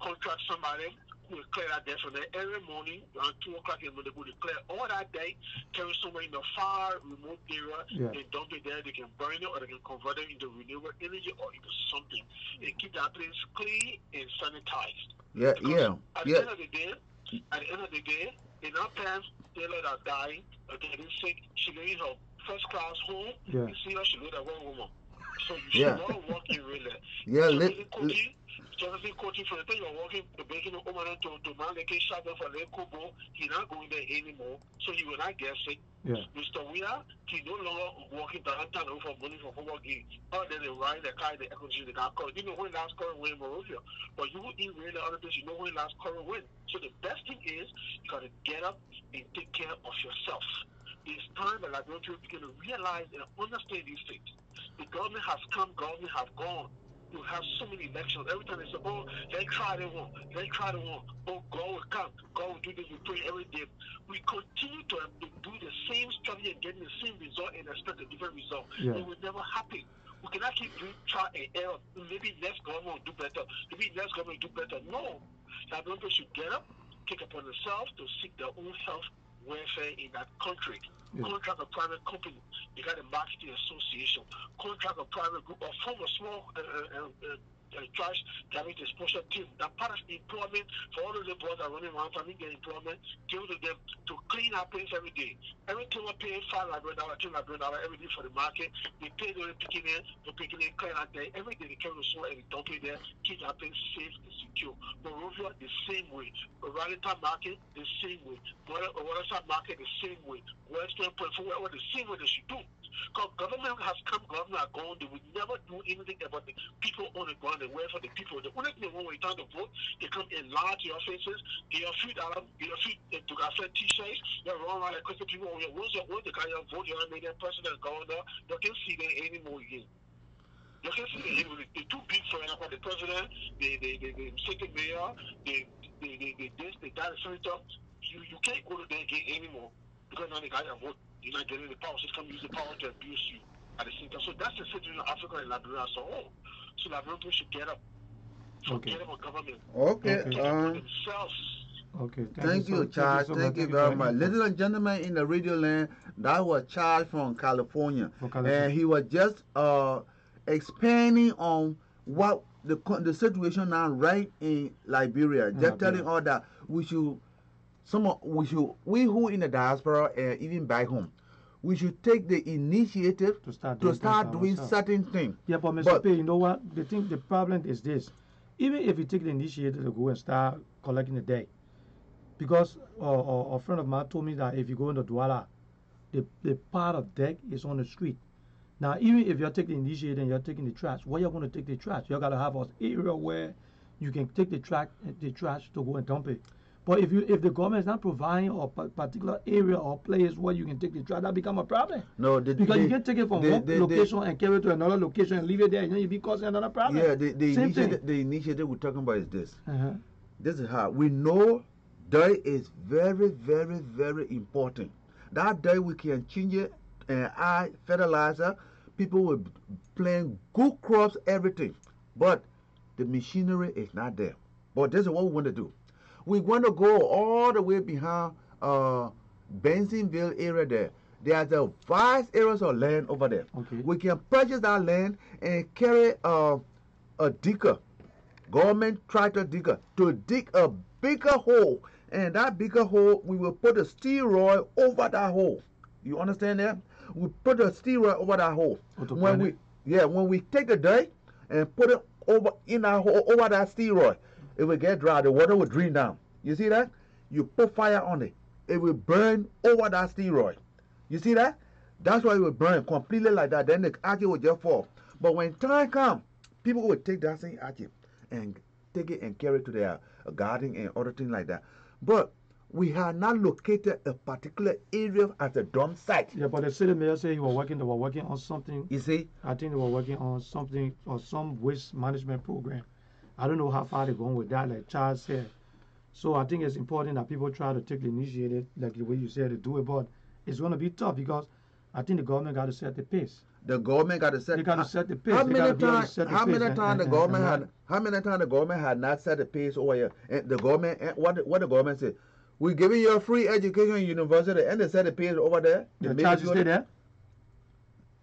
contract somebody who will clear that day from there every morning around 2 o'clock in the morning. They will clear all that day, carry somewhere in a far remote area, and dump it there. They can burn it or they can convert it into renewable energy or into something and keep that place clean and sanitized. Because at the end of the day, in our parents, they let her die, getting sick. She lives in her first class home. You see her, she lives at one woman. So you should not work in really. Jonathan coaching for the thing you're working, the baking of Oman to Maleke Shadow for Lake Kubo, he's not going there anymore, so he will not get sick. Mr. Weir, he's no longer working downtown for money for football game. Other than ride the car, the acquisition, the car. You know when last current win Morovia, but you would even really other things, you know when last current win. So the best thing is you got to get up and take care of yourself. It's time that Liberian people begin to realize and understand these things. The government has come, government have gone. You have so many elections. Every time they say, oh, they try to win. Oh, God will come. God will do this. We pray every day. We continue to do the same strategy and getting the same result and expect a different result. It will never happen. We cannot keep doing try and error. Maybe next government will do better. Maybe next government will do better. No. That people should get up, take upon themselves to seek their own health welfare in that country. Contract a private company. You got a marketing association. Contract a private group or form a small trash damage disposal team. That part of employment for all of the boys that are running around trying to get employment, give to them to clean our place every day. Every time we pay $5 every day for the market, they pay the picking in, clean out there. Every day they carry the soil and they dump it there, keep our place safe and secure. Moreover, the same way. Ralita market, the same way. Waterside market, the same way. Western Point, the same way they should do. Because government has come, government are gone, they would never do anything about the people on the ground, they work for the people. The only thing when we time to vote, they come in large your faces, they are feet out, they are feet to get t-shirts, they run around like crazy people. Once the guy vote, you're made a president governor, you can see them anymore again. You can see them, they're too big for the president, the second mayor, the senator. You can't go to their game anymore because now the guy that vote. You're not getting the power, so come use the power to abuse you at the same time. So that's the situation of Africa and Liberia as a whole. So Liberian people should get up. Forget about government. Themselves. Okay, thank you, Charles. Thank you very much. Ladies and gentlemen, in the radio land, that was Charles from California. And he was just expanding on what the situation now right in Liberia. Just telling all that we who in the diaspora and even back home, we should take the initiative to start doing certain things. Yeah, but Mr. P, you know what? The problem is this. Even if you take the initiative to go and start collecting the debt, because a friend of mine told me that if you go into Douala, the part of deck is on the street. Now, even if you're taking the initiative and you're taking the trash, where you're going to take the trash? You got to have an area where you can take the trash to go and dump it. But if the government is not providing a particular area or place where you can take the trash, that become a problem. No, because you can take it from one location and carry it to another location and leave it there, and then you be causing another problem. Yeah, the initiative we're talking about is this. This is how we know dirt is very, very, very important. That dirt we can change it and add fertilizer. People will plant good crops, everything, but the machinery is not there. But this is what we want to do. We want to go all the way behind Bensonville area there. There's a vast areas of land over there. Okay. We can purchase that land and carry a digger, government tractor digger, to dig a bigger hole. And that bigger hole, we will put a steroid over that hole. You understand that? We put a steroid over that hole. When we take the dirt and put it over in that hole, over that steroid, it will get dry. The water will drain down. You see that? You put fire on it. It will burn over that steroid. You see that? That's why it will burn completely like that. Then the achi will just fall. But when time comes, people will take that same achi and take it and carry it to their garden and other things like that. But we have not located a particular area as a dump site. Yeah, but the city mayor said they were working on something. You see? I think they were working on something or some waste management program. I don't know how far they're going with that, like Charles said. So I think it's important that people try to take the initiative, like the way you said, to do it. But it's going to be tough because I think the government got to set the pace. The government got to set. They got to set the pace. How They gotta many be able to times? set the How pace many and- times the and- government and had? How many times the government had not set the pace over here? And the government, what the government said, we giving you a free education in university, and they set the pace over there. They The made charges it go stay there.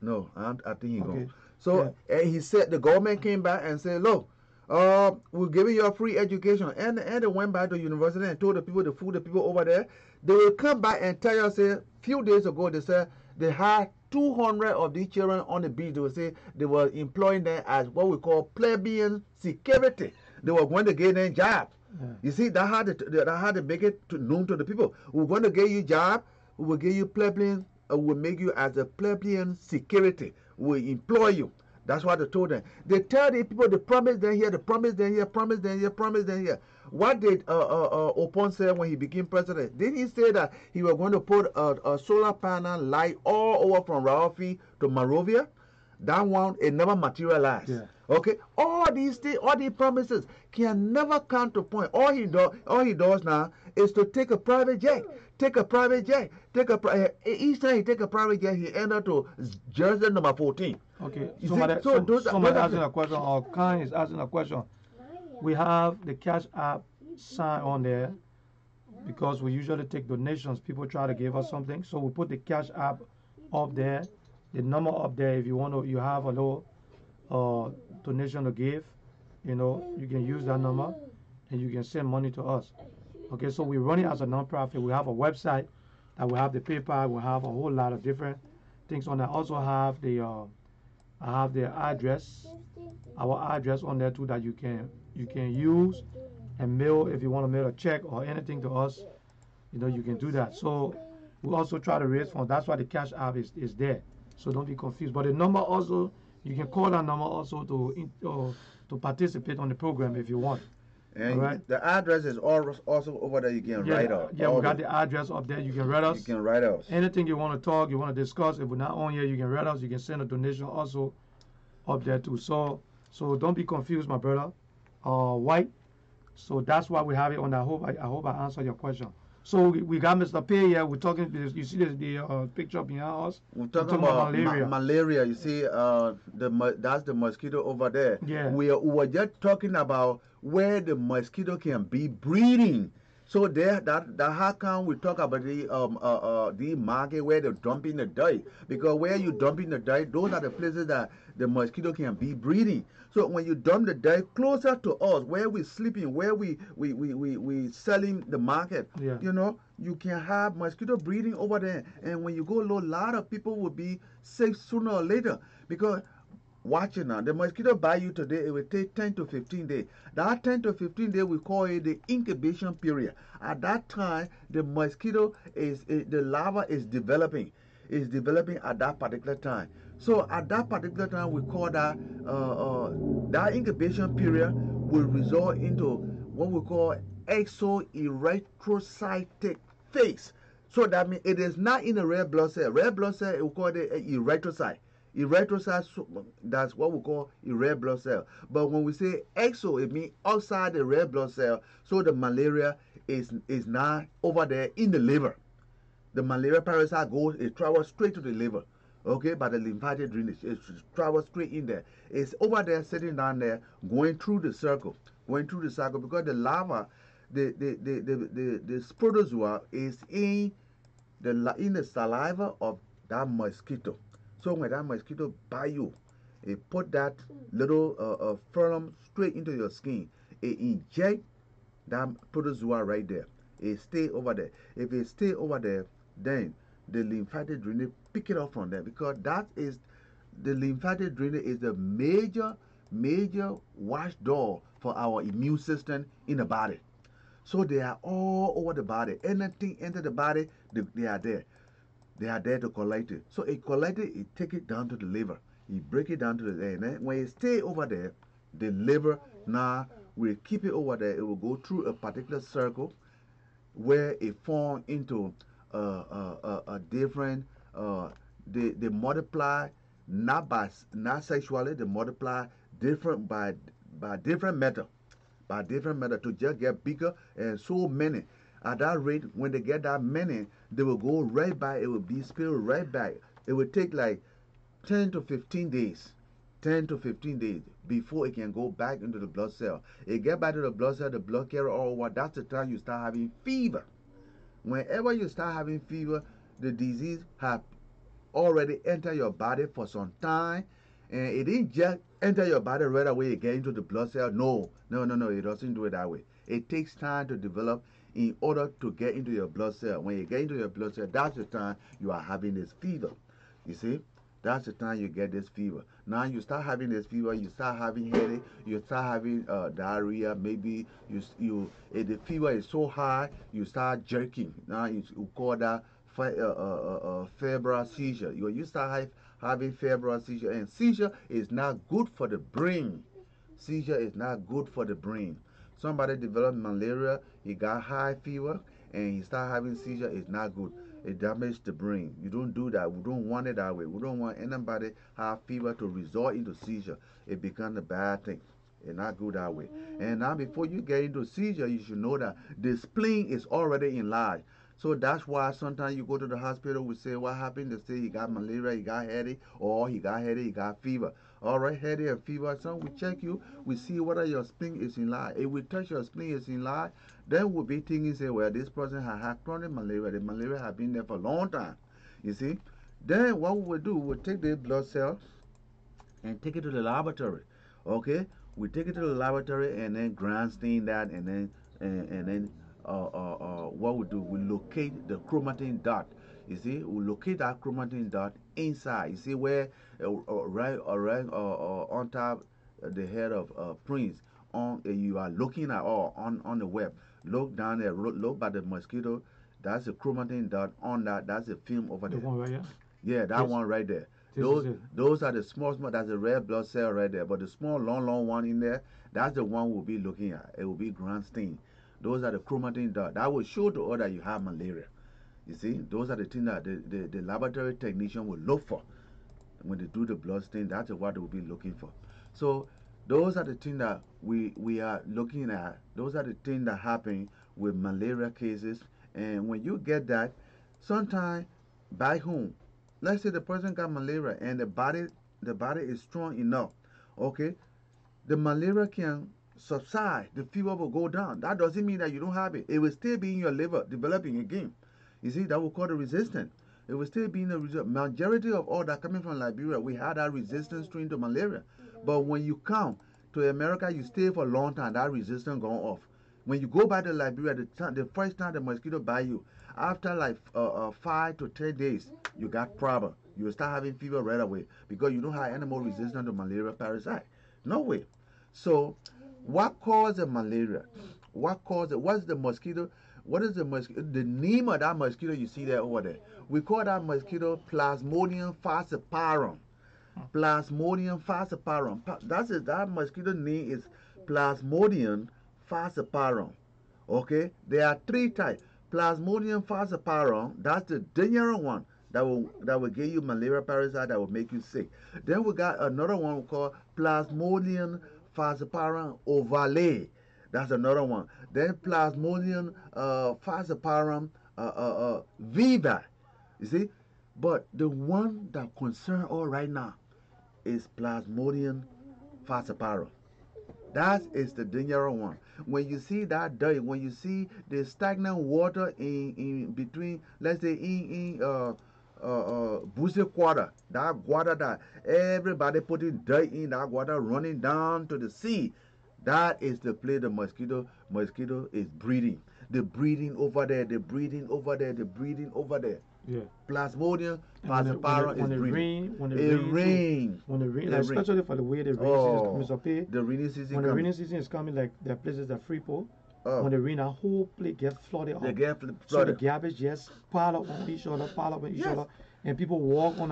there? No, I think he Okay. gone. So and he said the government came back and said, look, we're giving you a free education, and they went back to university and told the people, the people over there, they will come back and tell us. Say, few days ago they said they had 200 of these children on the beach. They will say they were employing them as what we call plebeian security. They were going to get them job. Yeah. You see, that had to make it known to the people. We're going to get you job. We will give you plebeian. We'll make you as a plebeian security. We'll employ you. That's what they told them. They tell the people, they promise them here, they promise them here, promise them here, promise them here. What did Opon say when he became president? Didn't he say that he was going to put a solar panel light all over from Ralphie to Monrovia? That one, it never materialized. Yeah. Okay, all these things, all these promises can never come to point. All he does now is to take a private jet. Take a private jet. Each time he take a private jet, he enter to Jersey number 14. Okay. You Somebody, see, so those are- somebody those are asking the- a question, or Khan is asking a question. We have the Cash App sign on there because we usually take donations. People try to give us something, so we put the Cash App up there, the number up there. If you want to, you have a little donation to give, you can use that number and you can send money to us. Okay, so we run it as a nonprofit. We have a website that we have the PayPal. We have a whole lot of different things on there. Also have I have the address, our address on there too, that you can use and mail if you want to mail a check or anything to us. You can do that. So we also try to raise funds. That's why the Cash App is there. So don't be confused. But the number also, you can call that number also to participate on the program if you want. And Alright. the address is also over there. You can write us. Yeah, we got the address up there. You can write us. You can write us. Anything you want to talk, you want to discuss, if we're not on here, you can write us. You can send a donation also up there too. So don't be confused, my brother. White. So that's why we have it on. I hope I answered your question. So we got Mr. Pay here. We're talking. You see the picture behind us. We're talking about malaria. Malaria. You see, that's the mosquito over there. Yeah. We were just talking about where the mosquito can be breeding. So that how come we talk about the market where they're dumping the dirt? Because where you dumping the dirt, those are the places that the mosquito can be breeding. So when you dump the dirt closer to us, where we sleeping, where we selling the market, Yeah. You can have mosquito breeding over there. And when you go low, a lot of people will be sick sooner or later. Because watch it now, the mosquito bite you today, it will take 10 to 15 days. That 10 to 15 days, we call it the incubation period. At that time, the mosquito the larva is developing. It's developing at that particular time. So at that particular time, we call that that incubation period will result into what we call exoerythrocytic phase. So that means it is not in the red blood cell. Red blood cell, we call it erythrocyte. Erythrocyte, that's what we call a red blood cell. But when we say exo, it means outside the red blood cell. So the malaria is not over there in the liver. The malaria parasite it travels straight to the liver. Okay, by the lymphatic drainage, it travels straight in there. It's over there, sitting down there, going through the circle, because the larva, the protozoa is in the saliva of that mosquito. So when that mosquito bite you, it put that little phloem straight into your skin. It inject that protozoa right there. It stay over there. If it stay over there, then the lymphatic drainage pick it up from there, because the lymphatic drainage is the major watchdog for our immune system in the body. So they are all over the body. Anything enter the body, they are there. They are there to collect it. So it collect it, it take it down to the liver. It break it down to the liver. And when it stay over there, the liver now will keep it over there. It will go through a particular circle where it form into a different. They multiply not sexually. They multiply different by different method. By different method to just get bigger, and so many. At that rate, when they get that many, they will go right back. It will be spilled right back It will take like 10 to 15 days. 10 to 15 days before it can go back into the blood cell. It get back to the blood cell, the blood carrier all over. That's the time you start having fever. Whenever you start having fever, the disease have already entered your body for some time, and it didn't just enter your body right away. It get into the blood cell. No. It doesn't do it that way. It takes time to develop in order to get into your blood cell. When you get into your blood cell, that's the time you are having this fever. You see? That's the time you get this fever. Now you start having this fever, you start having headache, you start having diarrhea. Maybe if the fever is so high, you start jerking. Now you call that febrile seizure. You start having febrile seizure, and seizure is not good for the brain. Seizure is not good for the brain. Somebody developed malaria, he got high fever, and he start having seizure. It's not good. It damages the brain. You don't do that. We don't want it that way. We don't want anybody have fever to resort into seizure. It becomes a bad thing. It's not good that way. And now before you get into seizure, you should know that the spleen is already enlarged. So that's why sometimes you go to the hospital, we say, what happened? They say he got malaria, he got headache, or he got headache, he got fever. All right, headache and fever. So we check you, we see whether your spleen is enlarged. If we touch your spleen is enlarged, then we'll be thinking, say, well, this person has had chronic malaria. The malaria has been there for a long time. You see? Then what we will do, we'll take the blood cell and take it to the laboratory. Okay? We take it to the laboratory and then ground stain that, and then what we do, we locate the chromatin dot. You see, we locate that chromatin dot inside. You see where right on top the head of Prince on you are looking at all on the web. Look down there, look by the mosquito. That's the chromatin dot on that. That's the film over there. The one right here? Yeah, that one right there. Those are the small. That's the red blood cell right there. But the small, long one in there, that's the one we'll be looking at. It will be ground stain. Those are the chromatin dot. That will show to all that you have malaria. You see, those are the things that the laboratory technician will look for when they do the blood stain. That's what they will be looking for. So those are the things that we are looking at. Those are the things that happen with malaria cases. And when you get that, sometimes back home, let's say the person got malaria and the body is strong enough, okay, the malaria can subside, the fever will go down. That doesn't mean that you don't have it. It will still be in your liver developing again. You see, that will call the resistance. It will still be in the majority of all that coming from Liberia. We had that resistance strain to malaria. But when you come to America, you stay for a long time, that resistance gone off. When you go back to Liberia, the first time the mosquito bite you, after like 5 to 10 days, you got problem. You will start having fever right away because you don't have any more resistance to malaria parasite. No way. So what causes malaria? What causes it? What's the mosquito? What is the mosquito? The name of that mosquito you see there over there. We call that mosquito Plasmodium falciparum. Plasmodium falciparum. That mosquito name is Plasmodium falciparum. Okay? There are 3 types. Plasmodium falciparum, that's the dangerous one that will give you malaria parasite that will make you sick. Then we got another one called Plasmodium falciparum ovale. That's another one. Then Plasmodium falciparum viva. You see? But the one that concerns all right now is Plasmodium falciparum. That is the dangerous one. When you see that dirt, when you see the stagnant water in between, let's say in Busse Quarter, that water that everybody putting dirt in, that water running down to the sea, that is the place the mosquito is breeding. The breeding over there, the breeding over there, the breeding over there. Yeah. Plasmodium falciparum is breeding. When it rains, especially for the way the rain season is coming up here. The rainy season. When the rainy season is coming, like there are places that free pour. When the rain, a whole place gets flooded up. They get flooded. So the garbage just pile up on each other, and people walk in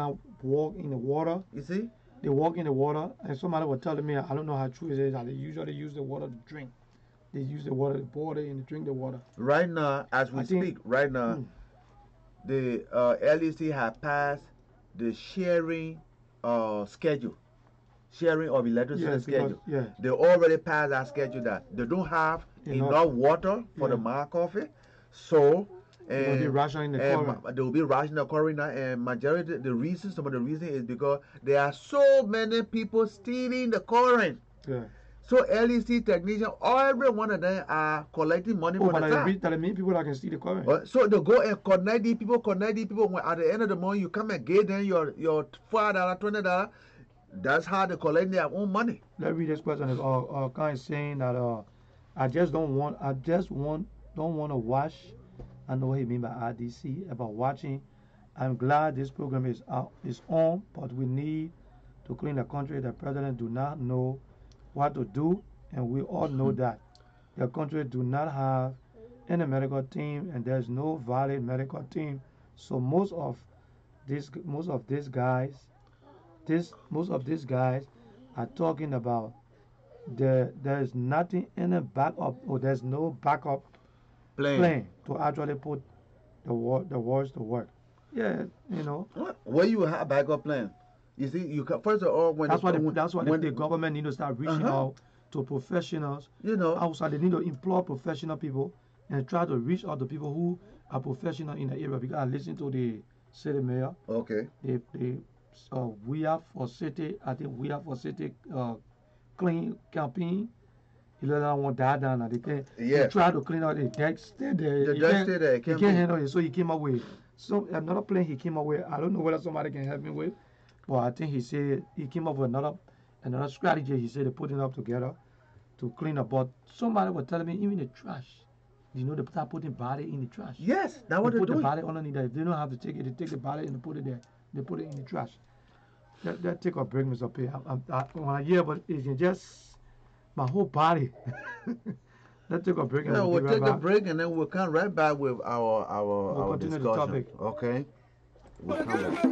the water. You see? They walk in the water, and somebody was telling me, I don't know how true it is, that they usually use the water to drink. They use the water to boil it and drink the water. Right now, as we speak, right now, the LEC have passed the sharing schedule, sharing of electricity schedule. They already passed that schedule that they don't have enough water for the Mar coffee, so Because they rationing the current. They will be rationing the current now, and majority some of the reason is because there are so many people stealing the current. Yeah. So LEC technician, every one of them are collecting money from the time. That mean people that can see the current. So they go and connect these people. When at the end of the month you come and get them your $5, $20. That's how they collect their own money. Let's read this question. Is kind of saying that I just don't want to watch. I know what he mean by RDC about watching. I'm glad this program is on, but we need to clean the country. The president do not know what to do, and we all know that the country do not have any medical team, and there's no valid medical team. So most of these guys are talking about there's nothing in a backup, or there's no backup plan to actually put the wars to work. Yeah, you know. Where you have backup plan? You see, first of all, that's why the government need to start reaching out to professionals. You know, outside they need to employ professional people and try to reach out to people who are professional in the area. Because I listen to the city mayor. Okay. We are for city. I think we are for city clean campaign. He let that one die down. They try to clean out the deck. Stay there. The deck stay there. He can't handle it, so he came up with another plan. He came up with. I don't know whether somebody can help me with, but I think he said he came up with another strategy. He said they put it up together to clean up. But somebody was telling me even the trash. You know, they start putting body in the trash. Yes, that's what they put the body underneath there. If they don't have to take it, they take the body and they put it there. They put it in the trash. That take a break, Mr. P. When I hear, but it's just my whole body. Let's take a break. Yeah, we'll take a break and then we'll come right back with our continue discussion. The topic. Okay. We'll come back.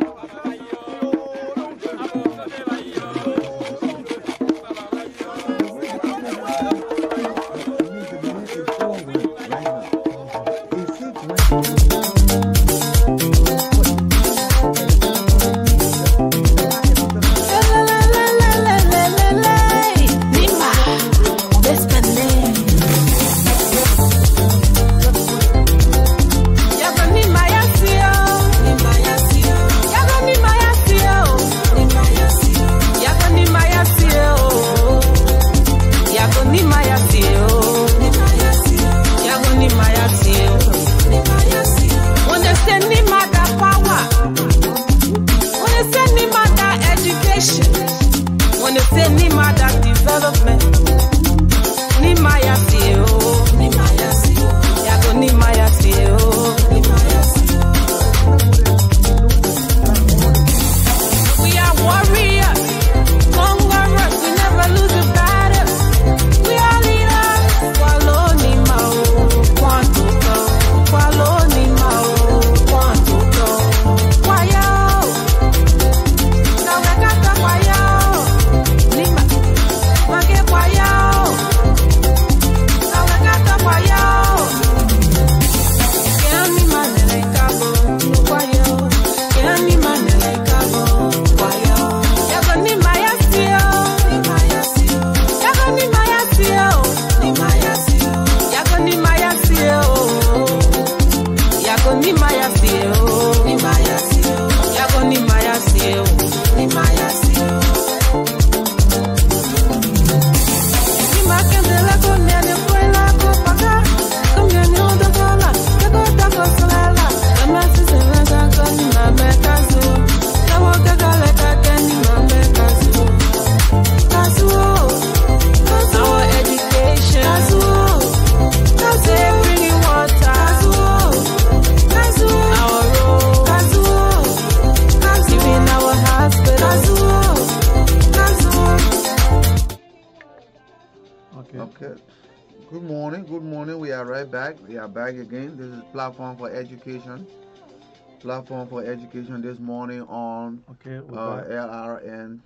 Platform for education this morning on Lrtn,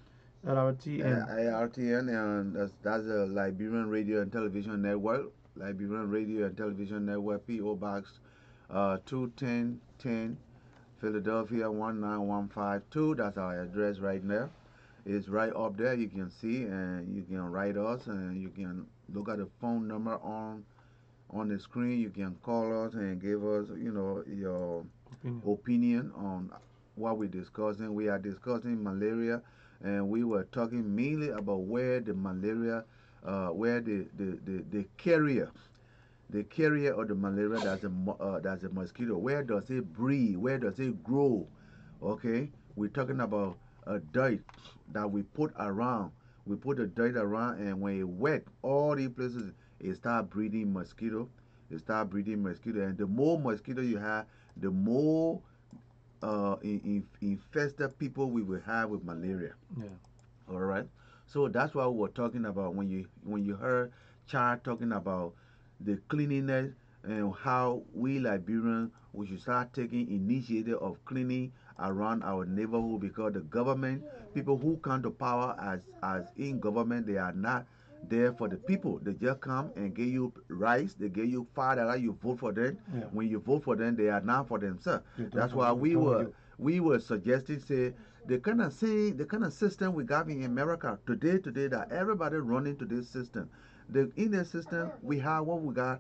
and that's the Liberian Radio and Television Network. P.O. Box 21010, Philadelphia 19152. That's our address right there. It's right up there. You can see, and you can write us, and you can look at the phone number on on the screen. You can call us and give us, your opinion on what we're discussing. We are discussing malaria, and we were talking mainly about where the malaria, where the carrier of the malaria, that's a mosquito. Where does it breed? Where does it grow? Okay, we're talking about a dirt that we put around. We put the dirt around, and when it wet, all these places it start breeding mosquito. And the more mosquito you have, the more infested people we will have with malaria. Yeah. All right. So that's what we were talking about when you heard Chad talking about the cleanliness and how we Liberians we should start taking initiative of cleaning around our neighborhood, because the government, people who come to power as in government, they are not there for the people. They just come and give you rice, they give you $5, you vote for them. Yeah. When you vote for them, they are not for themselves. That's why we were suggesting, say, the kind of system we got in America today that everybody running to this system. In this system we have what we got: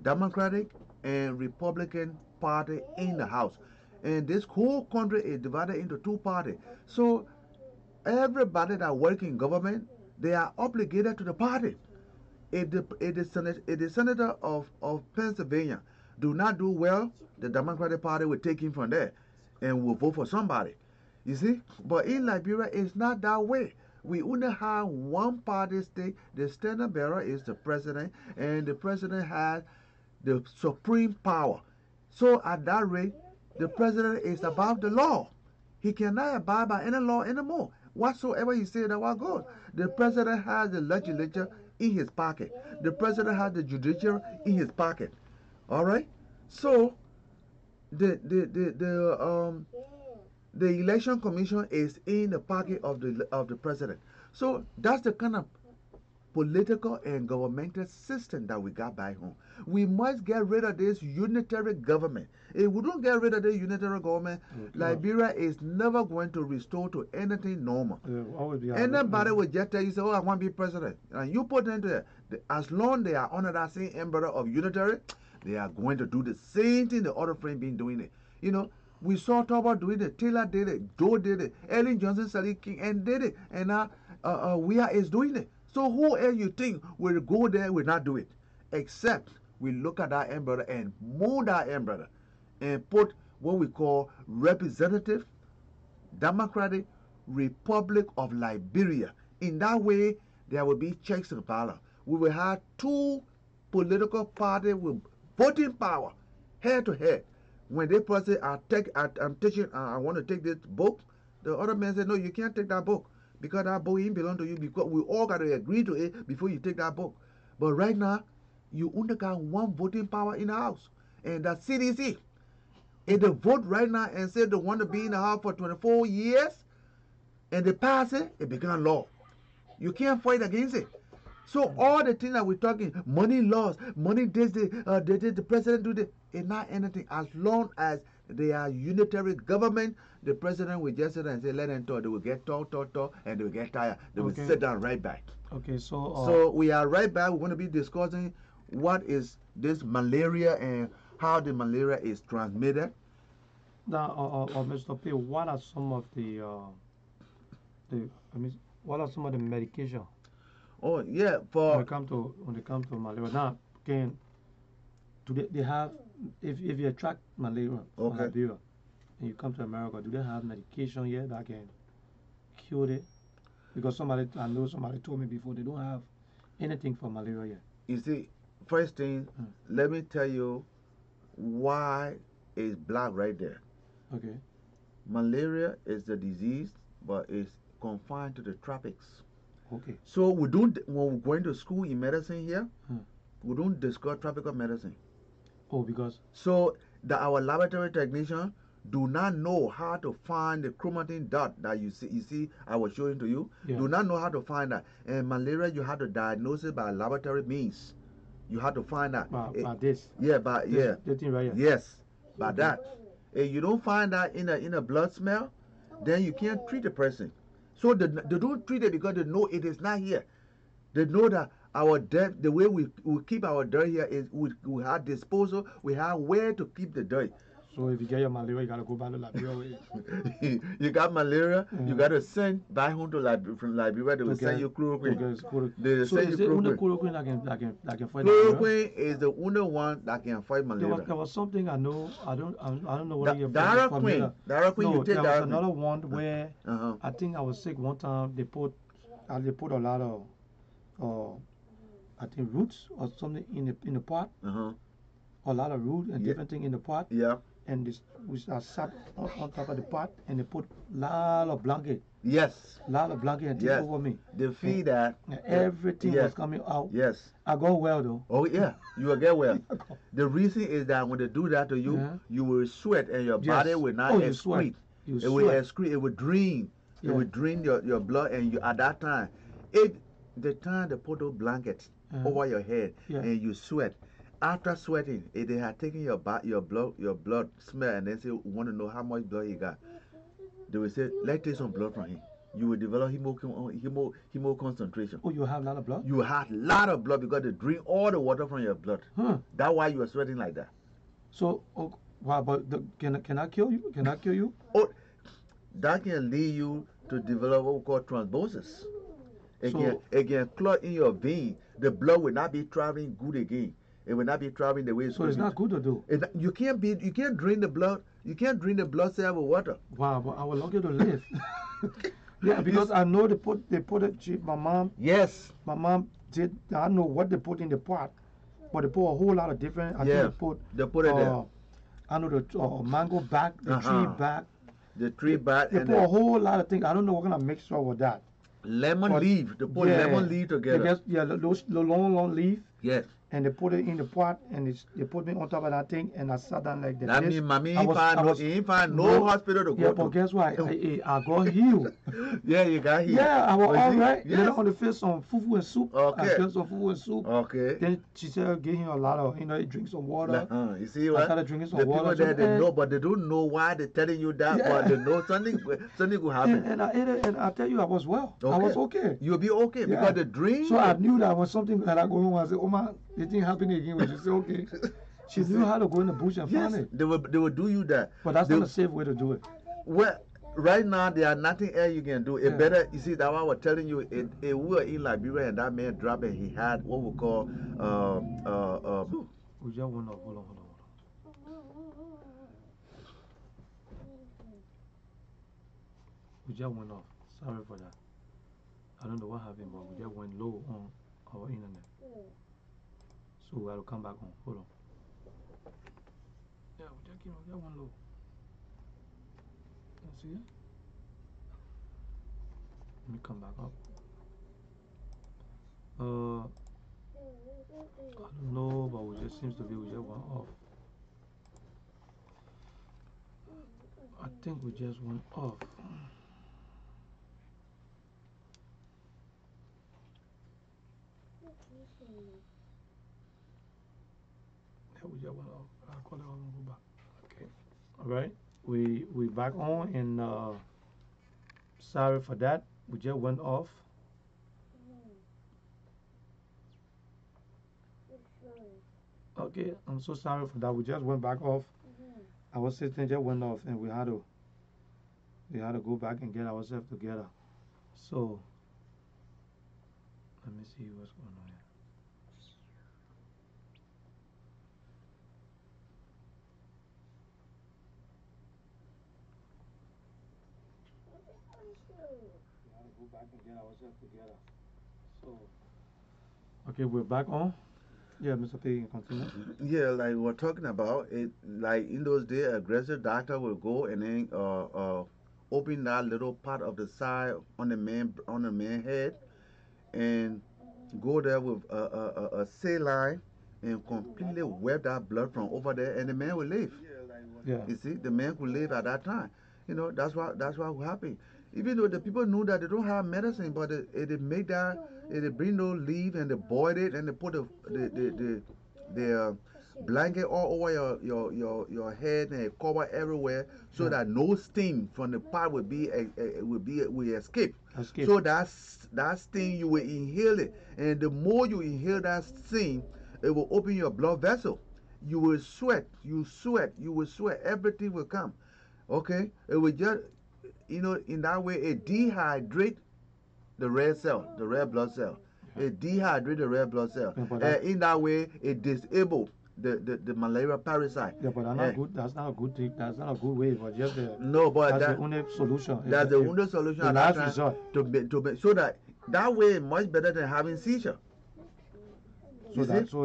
Democratic and Republican party in the House, and this whole country is divided into two parties. So everybody that work in government, they are obligated to the party. If the senator of Pennsylvania do not do well, the Democratic Party will take him from there and will vote for somebody. You see? But in Liberia, it's not that way. We only have one party state. The standard bearer is the president, and the president has the supreme power. So at that rate, the president is above the law. He cannot abide by any law anymore. Whatsoever he said, that was good. The president has the legislature in his pocket. The president has the judiciary in his pocket. All right. So the election commission is in the pocket of the president. So that's the kind of political and governmental system that we got back home. We must get rid of this unitary government. If we don't get rid of this unitary government, Liberia is never going to restore to anything normal. Anybody will just tell you, say, oh, I want to be president. And you put them there. As long they are under that same umbrella of unitary, they are going to do the same thing the other friend been doing it. You know, we saw Toba doing it, Taylor did it, Joe did it, Ellen Johnson, Sally King, and did it. And now we is doing it. So who else you think will go there will not do it? Except we look at that umbrella and move that umbrella and put what we call Representative Democratic Republic of Liberia. In that way, there will be checks and balance. We will have two political parties with voting power, head to head. When they say, I want to take this book, the other man said, no, you can't take that book, because that book ain't belong to you, because we all got to agree to it before you take that book. But right now, you only got one voting power in the house, and that's CDC. If they vote right now and say they want to be in the house for 24 years, and they pass it, it becomes law. You can't fight against it. So all the things that we're talking, money laws, money this, the president do this, it's not anything. As long as they are unitary government, the president will just sit and say, let them talk. They will get talk, and they will get tired. They will sit down right back. Okay, so we are right back. We're going to be discussing what is this malaria and how the malaria is transmitted. Now, Mr. P, what are some of what are some of the medication? Oh yeah, for when it comes to malaria. Now, do they have, if you attract malaria from Liberia and you come to America, do they have medication here that can cure it? Because I know somebody told me before, they don't have anything for malaria yet. You see, first thing, let me tell you why is black right there. Okay. Malaria is the disease, but it's confined to the tropics. Okay. So we don't, when we're going to school in medicine here, we don't discuss tropical medicine. Oh, because? So our laboratory technician do not know how to find the chromatin dot that you see I was showing to you. Yeah. Do not know how to find that. And malaria, you have to diagnose it by laboratory means. You have to find that. By this? Yeah, by this, the thing right here. Yes, by that. If you don't find that in a blood smell, then you can't treat the person. So they don't treat it because they know it is not here. They know that our dirt, the way we keep our dirt here is we have disposal. We have where to keep the dirt. So if you get your malaria, you gotta go back to Liberia. You got malaria, you gotta send back home to from Liberia. They will send you chloroquine. They So send is you it only chloroquine. that can fight malaria? Chloroquine is the only one that can fight malaria. There was something I know. I don't know what you're Daraquine. Daraquine, you take there was Daraquine. another one where I think I was sick one time. They put a lot of I think roots or something in the pot. A lot of roots and different things in the pot. Yeah. And we sat on top of the pot and they put lot of blanket. Yes. Lot of blanket and take over me. They feed that. And everything was coming out. Yes. I got well though. Oh yeah, you will get well. The reason is that when they do that to you, you will sweat and your body will not excrete. It will excrete. It will drain. It will drain your blood, and you at that time, the time they put those blankets over your head and you sweat. After sweating, if they had taken your blood smell and then say, want to know how much blood he got, they will say, let's take some blood from him. You will develop hemo concentration. Oh, you have a lot of blood? You have a lot of blood because they drink all the water from your blood. That's why you are sweating like that. So, wow, but can I kill you? Can I kill you? Oh, that can lead you to develop what we call thrombosis. It can clot in your vein. The blood will not be traveling good again. It will not be traveling the way it's supposed to. So it's not good to do. You can't drain the blood. You can't drain the blood cell with water. Wow, but I was lucky to live. Yeah, because I know they put it. My mom. Yes. My mom did. I know what they put in the pot, but they put a whole lot of different. I think they put it there. I know the mango back, the tree back. The tree back. They put a whole lot of things. I don't know what kind of mixture with that. Lemon leaf. They put lemon leaf together. Those long leaf. Yes. And they put it in the pot, and they put me on top of that thing, and I sat down like that. That means, mommy, you find no hospital to go to. Yeah, but guess what? I got healed. Yeah, you got healed. Yeah, I was all right. Yes. Then on the face some fufu and soup. Okay. I felt some fufu and soup. Okay. Then she said, give him a lot of, drink some water. You see what? I started drinking some water. The people there, they know, but they don't know why they're telling you that, but they know something will happen. And I ate it, and I tell you, I was well. Okay. I was okay. You'll be okay because the dream. So I knew that when something like that going on, I said, oh my, it didn't happen again. She said, okay. She knew how to go in the bush and find it. They will do you that. But that's not a safe way to do it. Well, right now, there are nothing else you can do. It better, you see, that's why I was telling you, we were in Liberia and that man dropped and he had what we call, we just went off. Hold on. We just went off. Sorry for that. I don't know what happened, but we just went low on our internet. So we got to come back on. Hold on. Yeah, we just went low. You see it? Let me come back up. I don't know, but we just seems to be we just went off. I think we just went off. Yeah, we just went off. I'll call it off and go back. Okay. All right. We back on, and sorry for that. We just went off. Okay, I'm so sorry for that. We just went back off. Our system just went off, and we had to go back and get ourselves together. So let me see what's going on here. We had to go back and get ourselves together. So okay, we're back on. Yeah, Mr. P, continue. Yeah, like we're talking about it. Like in those days, aggressive doctor will go and then open that little part of the side on the man head, and go there with a saline and completely wipe that blood from over there, and the man will live. Yeah. You see, the man could live at that time. That's what will happen. Even though the people knew that they don't have medicine, but they make that, they bring those leaves and they boil it and they put blanket all over your head and cover everywhere, so that no steam from the pot will escape. So that steam you will inhale it, and the more you inhale that steam, it will open your blood vessel. You will sweat. You will sweat. Everything will come. Okay, it will just, in that way it dehydrate the red cell, the red blood cell. It dehydrate the red blood cell. In that way, it disable the malaria parasite. Yeah, but that's not good. That's not a good thing. That's not a good way. But just no, but that's the only solution. That's the only solution. The last resort. So that way much better than having seizure. So that's the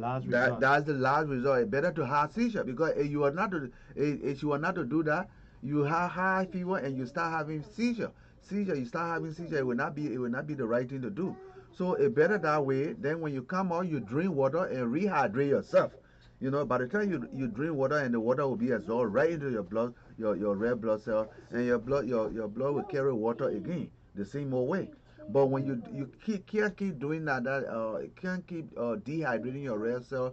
last resort. That's the last resort. It's better to have seizure, because if you are not to do that, you have high fever and you start having seizure. You start having seizure. It will not be the right thing to do. So it's better that way. Then when you come out, you drink water and rehydrate yourself. By the time you drink water, and the water will be absorbed right into your blood, your red blood cell, and your blood will carry water again the same old way. But when you can't keep doing that, can't keep dehydrating your red cell,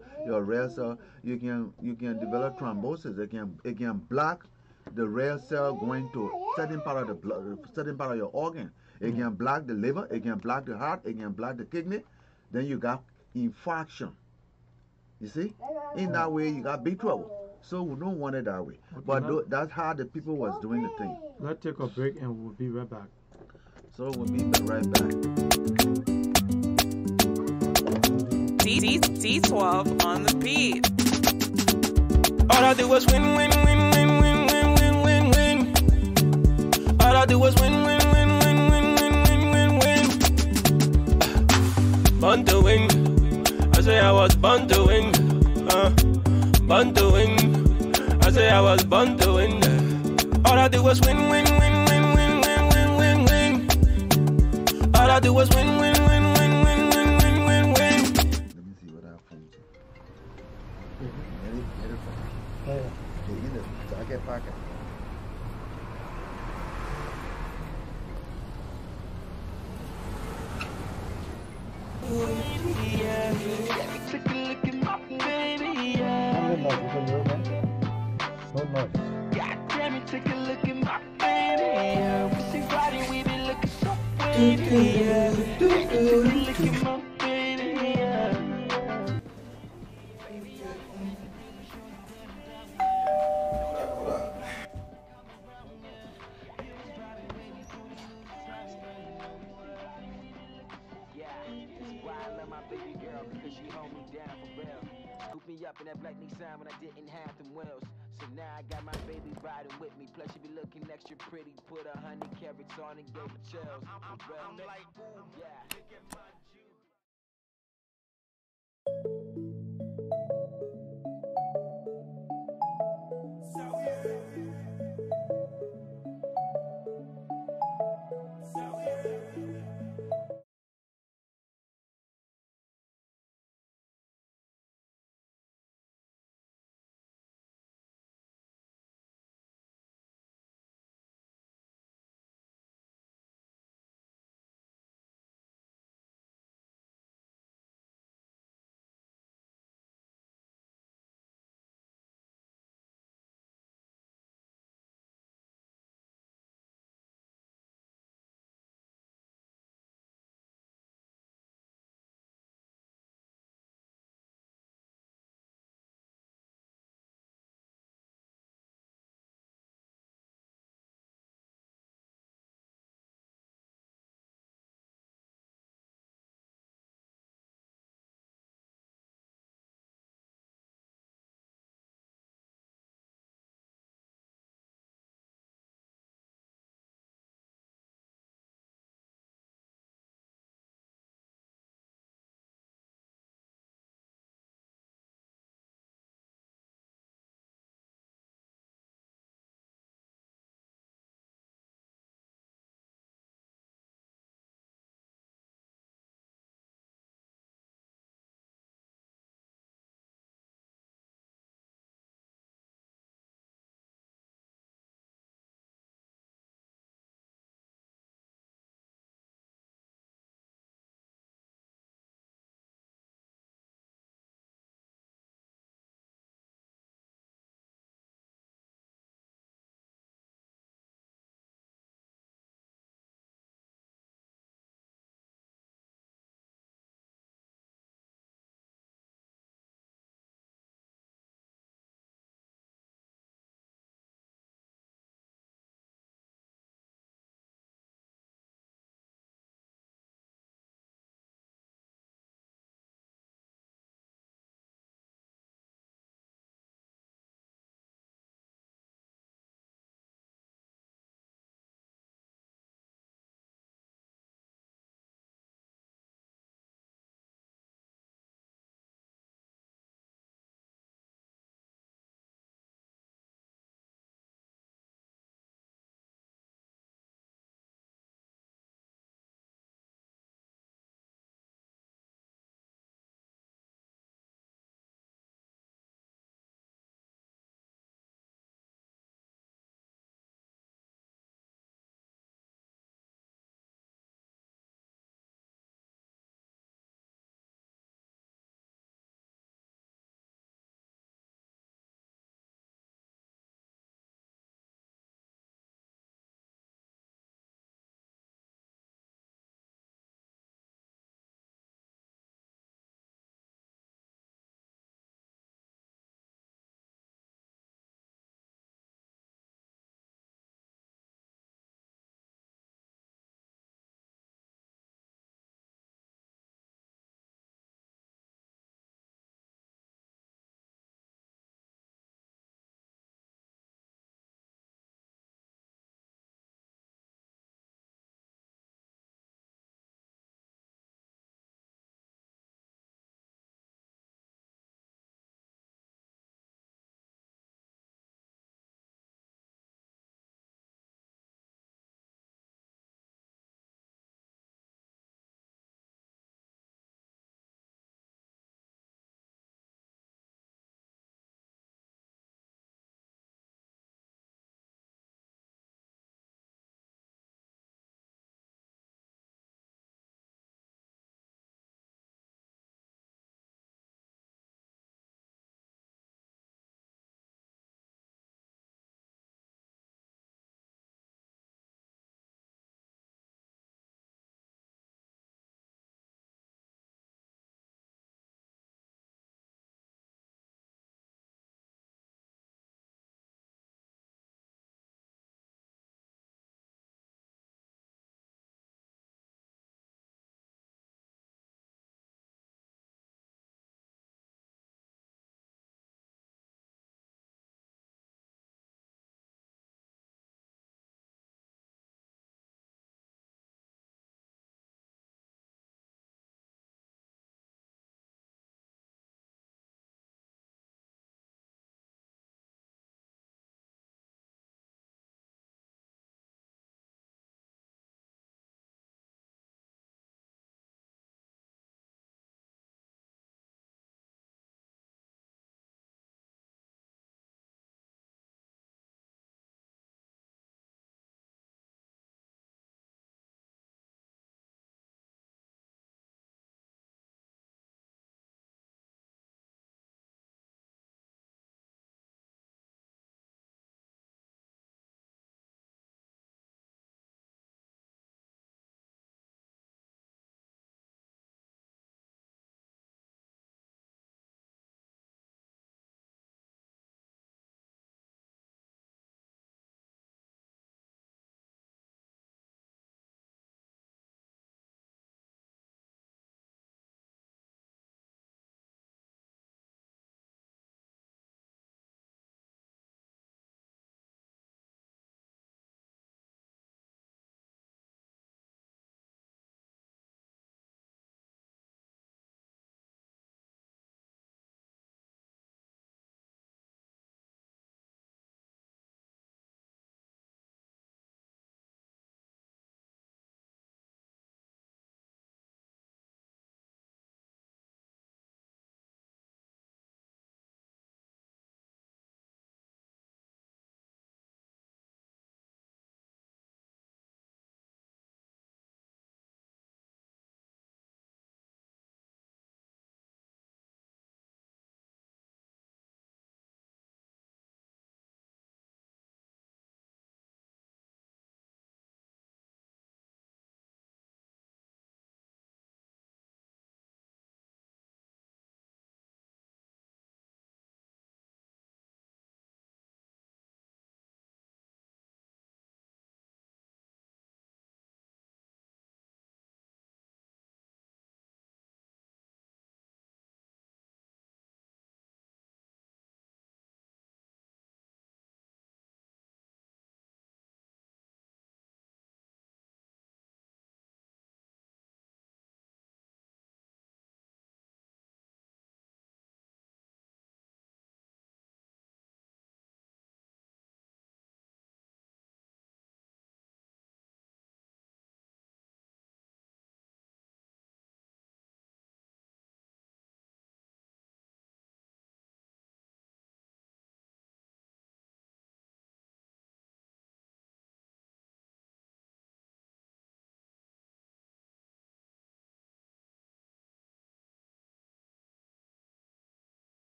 you can develop thrombosis. It can block the red cell going to certain part of the blood, certain part of your organ. It can block the liver, it can block the heart, it can block the kidney. Then you got infarction. You see, in that way you got big trouble. So we don't want it that way. Okay, but that's how the people was doing the thing. Let's take a break and we'll be right back. So we'll be right back. D12 on the beat. All I do was win, win, win, win, win, win, win, win, win. All I do was win, win, win, win, win, win, win, win, win. Born to win. I say I was born to win. Born to win. I say I was born to win. All I do was win, win, win, win, win, win, win, win, win. All I do was win, win, win, win, win, win, win, win, win. Let me see what I found. Get it from. Yeah. Get it. So I get pocket. Take a look at my baby, yeah. We see riding, we be looking so pretty, yeah. Take a look at my baby, yeah. Me up in that black Nissan when I didn't have them wheels. So now I got my baby riding with me. Plus she be looking extra pretty. Put 100 carats on and gave her chills. I'm like, ooh, yeah. Look at my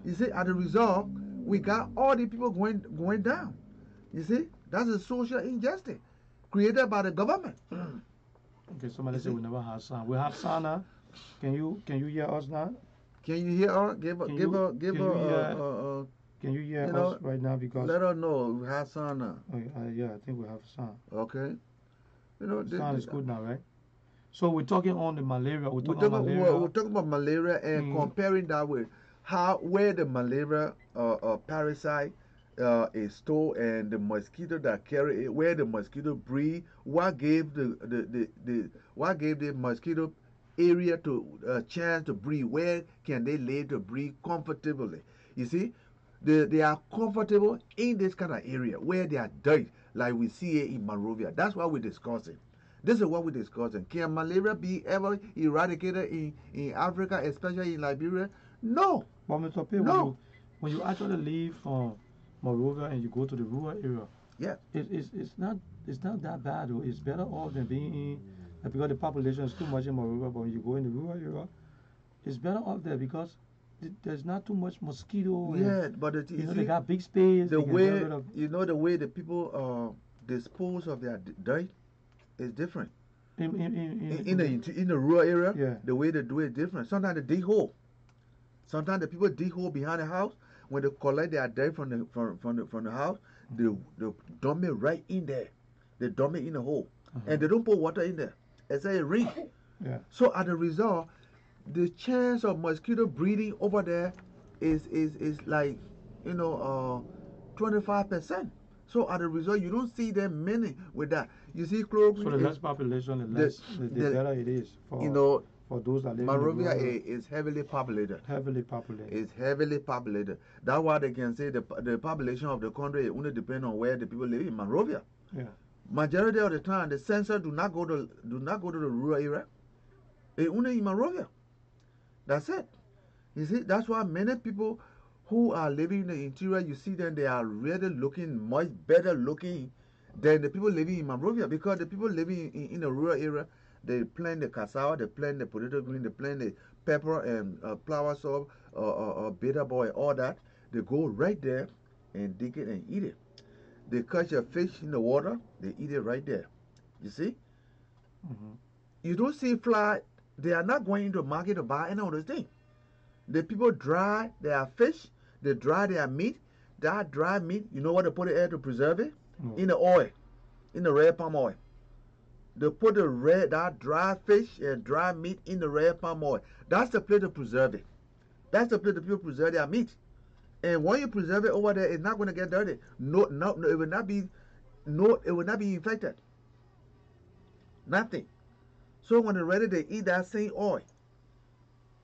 You see, as a result, we got all the people going down. You see, that's a social injustice created by the government. Okay, somebody said we never have sound. We have sound now. Can you hear us now? Can you hear us? Can you hear you us right now? Because let us know we have sound now. Yeah, I think we have sound. Okay. Sound is good now, right? So we're talking on the malaria. We're talking about malaria and comparing that with where the malaria parasite is stored and the mosquito that carry it, where the mosquito breed, what gave the mosquito area to chance to breed, where can they live to breed comfortably. You see, they are comfortable in this kind of area where they are dirt, like we see it in Monrovia. That's what we're discussing. This is what we're discussing. Can malaria be ever eradicated in Africa, especially in Liberia? No. But Mr. P, no. When you actually leave from Monrovia and you go to the rural area, yeah, it's not that bad. Though. It's better off than being in, because the population is too much in Monrovia. But when you go in the rural area, it's better off there because there's not too much mosquito. Yeah, but they got big space. The way the way the people dispose of their dirt is different. In the rural area, yeah, the way they do it is different. Sometimes they dig hole. Sometimes the people dig hole behind the house. When they collect their dirt from the house, they dump it right in there. They dump it in the hole, and they don't put water in there. It's a ring. Yeah. So as a result, the chance of mosquito breeding over there is like 25%. So as a result, you don't see them many with that. You see chloroquine. So the less population, the better it is for those that live Monrovia is heavily populated. It's heavily populated. That's why they can say the population of the country only depends on where the people live in Monrovia. Yeah. Majority of the time, the census do not go to the rural area. It's only in Monrovia. That's it. You see, that's why many people who are living in the interior, you see them, they are really looking much better looking than the people living in Monrovia, because the people living in the rural area, they plant the cassava, they plant the potato green, they plant the pepper and flower salt, bitter boy, all that. They go right there and dig it and eat it. They catch a fish in the water, they eat it right there. You see? You don't see fly. They are not going into the market to buy any of those things. The people dry their fish, they dry their meat. That dry meat, you know what they put in there to preserve it? In the oil, in the red palm oil. They put that dry fish and dry meat in the red palm oil. That's the place to preserve it. That's the place the people preserve their meat. And when you preserve it over there, it's not going to get dirty. No, it will not be infected. Nothing. So when they're ready, they eat that same oil.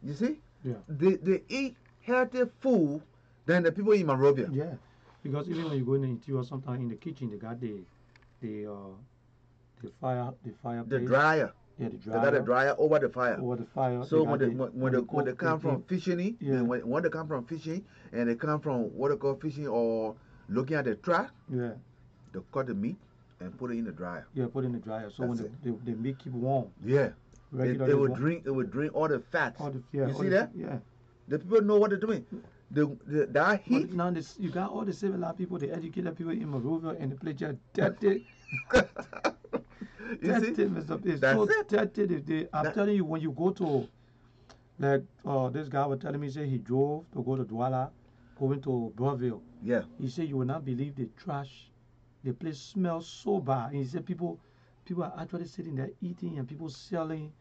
You see? Yeah. They eat healthy food than the people in Monrovia. Yeah. Because even when you go in the interior, sometimes in the kitchen they got the fire. The dryer. Yeah, the dryer. They got a dryer over the fire. Over the fire. So when they come from fishing, when they come from fishing and they come from what they call fishing or looking at the track, yeah, they cut the meat and put it in the dryer. Yeah, put it in the dryer. So that's when the meat keep warm. Yeah. It would drink all the fat. You see that? Yeah. The people know what they're doing. That heat. But now you got all the civilized people, the educated people in Monrovia, and the place just dirty. Dirty, Mr. P. So dirty. I'm telling you, when you go to, like, this guy was telling me, say he drove to go to Douala, going to Broadville. Yeah. He said you will not believe the trash. The place smells so bad. And he said people are actually sitting there eating and people selling.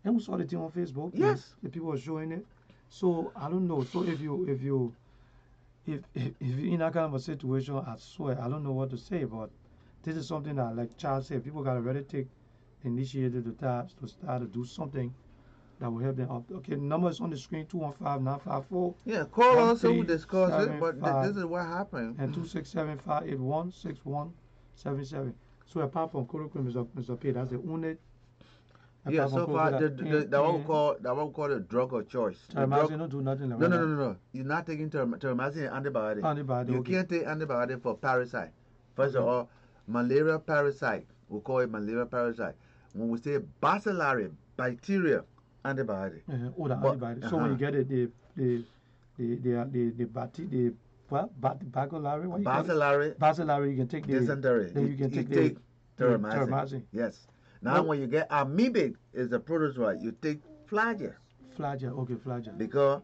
And we saw the thing on Facebook. Yes. The people are showing it. So I don't know. So if you're in that kind of a situation, I swear I don't know what to say. But this is something that, like Charles said, people gotta really take initiative to start to do something that will help them up. Okay, the number is on the screen: 215-954. Yeah, call us and we discuss it. But this is what happened. And 267-581-6177. So apart from chloroquine, Mr. P, that's the only. Yeah, so far that one we call the drug of choice. Terramycin don't do nothing like that. No. You're not taking terramycin antibiotic. You can't take antibiotic for parasite. First of all, malaria parasite, we call it malaria parasite. When we say bacillary bacteria antibiotic. Antibiotic. So when you get it, the bacillary, what you call it? Bacillary, Bacillary, you can take the dysentery. Then you can take terramycin. terramycin. Yes. Now, Well- when you get amoebic, is the protozoa, you take flagyl. Flagyl, okay, flagyl. Because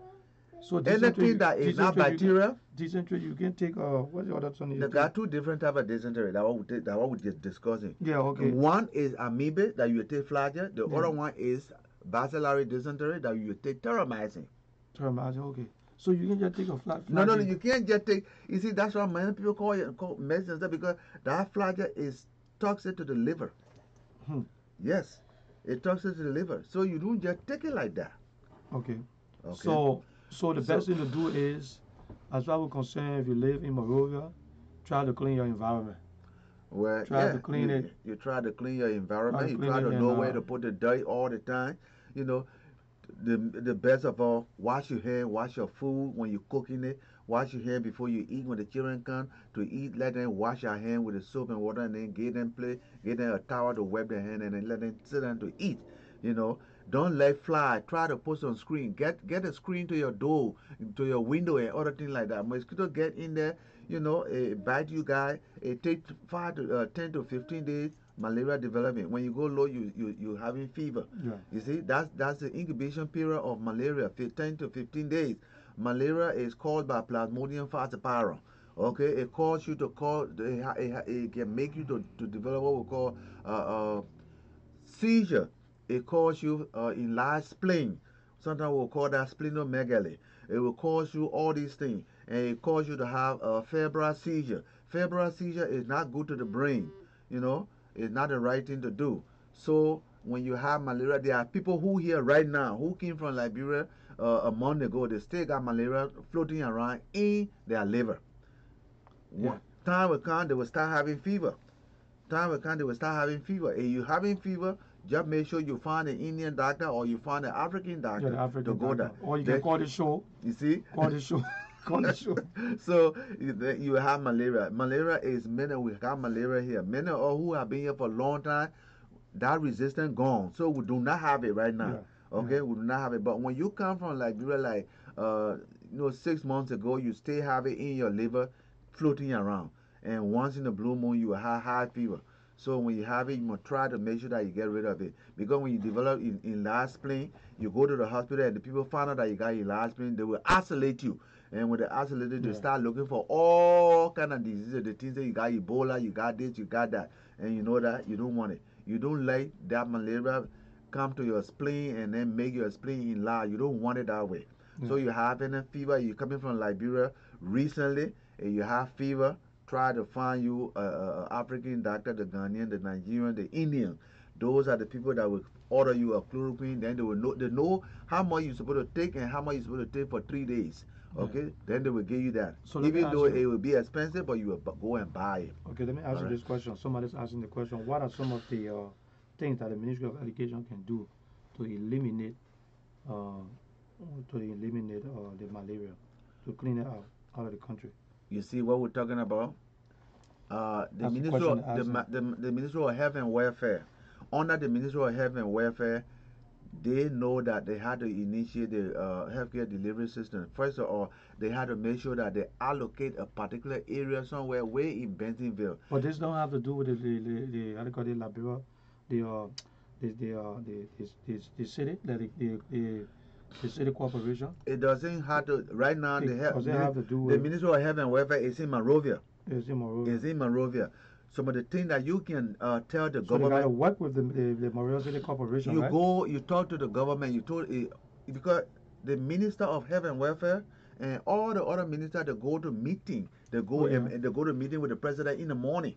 So dysentery, anything that is not dysentery, bacteria, dysentery, you can take what's the other one you they take? got two different type of dysentery. That what we just discussing. Yeah, okay. One is amoebic that you take flagyl. The Yeah. other one is bacillary dysentery that you take terramycin. Terramycin, okay. So you can just take a No, flagyl. you can't just take. You see, that's why many people call medicine because that flagyl is toxic to the liver. Hmm. Yes, it's toxic to the liver. So you don't just take it like that. Okay. Okay. So the best thing to do is, as far as we're concerned, if you live in Monrovia, try to clean your environment. Well, Try to clean it. You try to clean your environment. You clean try it to and, know where to put the dirt all the time. You know, the best of all, wash your hand, wash your food when you're cooking it. Wash your hand before you eat. When the children come to eat, let them wash your hand with the soap and water, and then get them a towel to wipe their hand, and then let them sit down to eat. You know, don't let fly. Try to put some screen. Get a screen to your door, to your window, and other things like that. Mosquito get in there, you know, bite you guys. It takes 10 to 15 days. Malaria development. When you go low, you having fever. Yeah. You see, that's the incubation period of malaria, 10 to 15 days. Malaria is caused by Plasmodium falciparum. Okay, it causes you to it can make you to develop what we call seizure. It causes you enlarged spleen. Sometimes we'll call that splenomegaly. It will cause you all these things, and it causes you to have a febrile seizure. Febrile seizure is not good to the brain. You know, it's not the right thing to do. So when you have malaria, there are people who here right now who came from Liberia a month ago. They still got malaria floating around in their liver. Yeah. Time will come, they will start having fever. Time will come, they will start having fever. If you having fever, just make sure you find an Indian doctor or you find an African doctor to go there. Or you can call the show. You see? Call the show. Call the show. So you have malaria. Malaria is many. We got malaria here. Many of who have been here for a long time, that resistance gone. So we do not have it right now. Yeah. Okay, we do not have it. But when you come from Liberia, like 6 months ago, you still have it in your liver, floating around. And once in a blue moon, you will have high fever. So when you have it, you must try to make sure that you get rid of it. Because when you develop enlarged spleen, you go to the hospital and the people find out that you got enlarged spleen, they will isolate you. And when they isolate you, they start looking for all kind of diseases. The things that you got Ebola, you got this, you got that. And you know that you don't want it. You don't let that malaria come to your spleen and then make your spleen enlarge. You don't want it that way. So you having a fever, you're coming from Liberia recently, and you have fever. Try to find you a African doctor, the Ghanaian, the Nigerian, the Indian. Those are the people that will order you a chloroquine. Then they know how much you're supposed to take and how much you're supposed to take for 3 days. Okay, then they will give you that. So even though it will be expensive, but you will go and buy it. Okay, let me ask you this question. Somebody's asking the question: what are some of the things that the Ministry of Education can do to eliminate the malaria, to clean it out of the country? You see what we're talking about? The Ministry of Health and Welfare. Under the Ministry of Health and Welfare, they know that they had to initiate the healthcare delivery system. First of all, they had to make sure that they allocate a particular area somewhere way in Bentonville. But this don't have to do with the how do you call it, Liberia, the city, the city corporation. It doesn't have to. Right now, Have to do the with Ministry of Health and Welfare is in Monrovia. It's in Monrovia. It's in Monrovia. Some of the things that you can tell the So government. they gotta work with the Monrovia City Corporation, You right? go, you talk to the government. You told because the Minister of Health and Welfare and all the other ministers, they go to meeting. They go and they go to meeting with the president in the morning.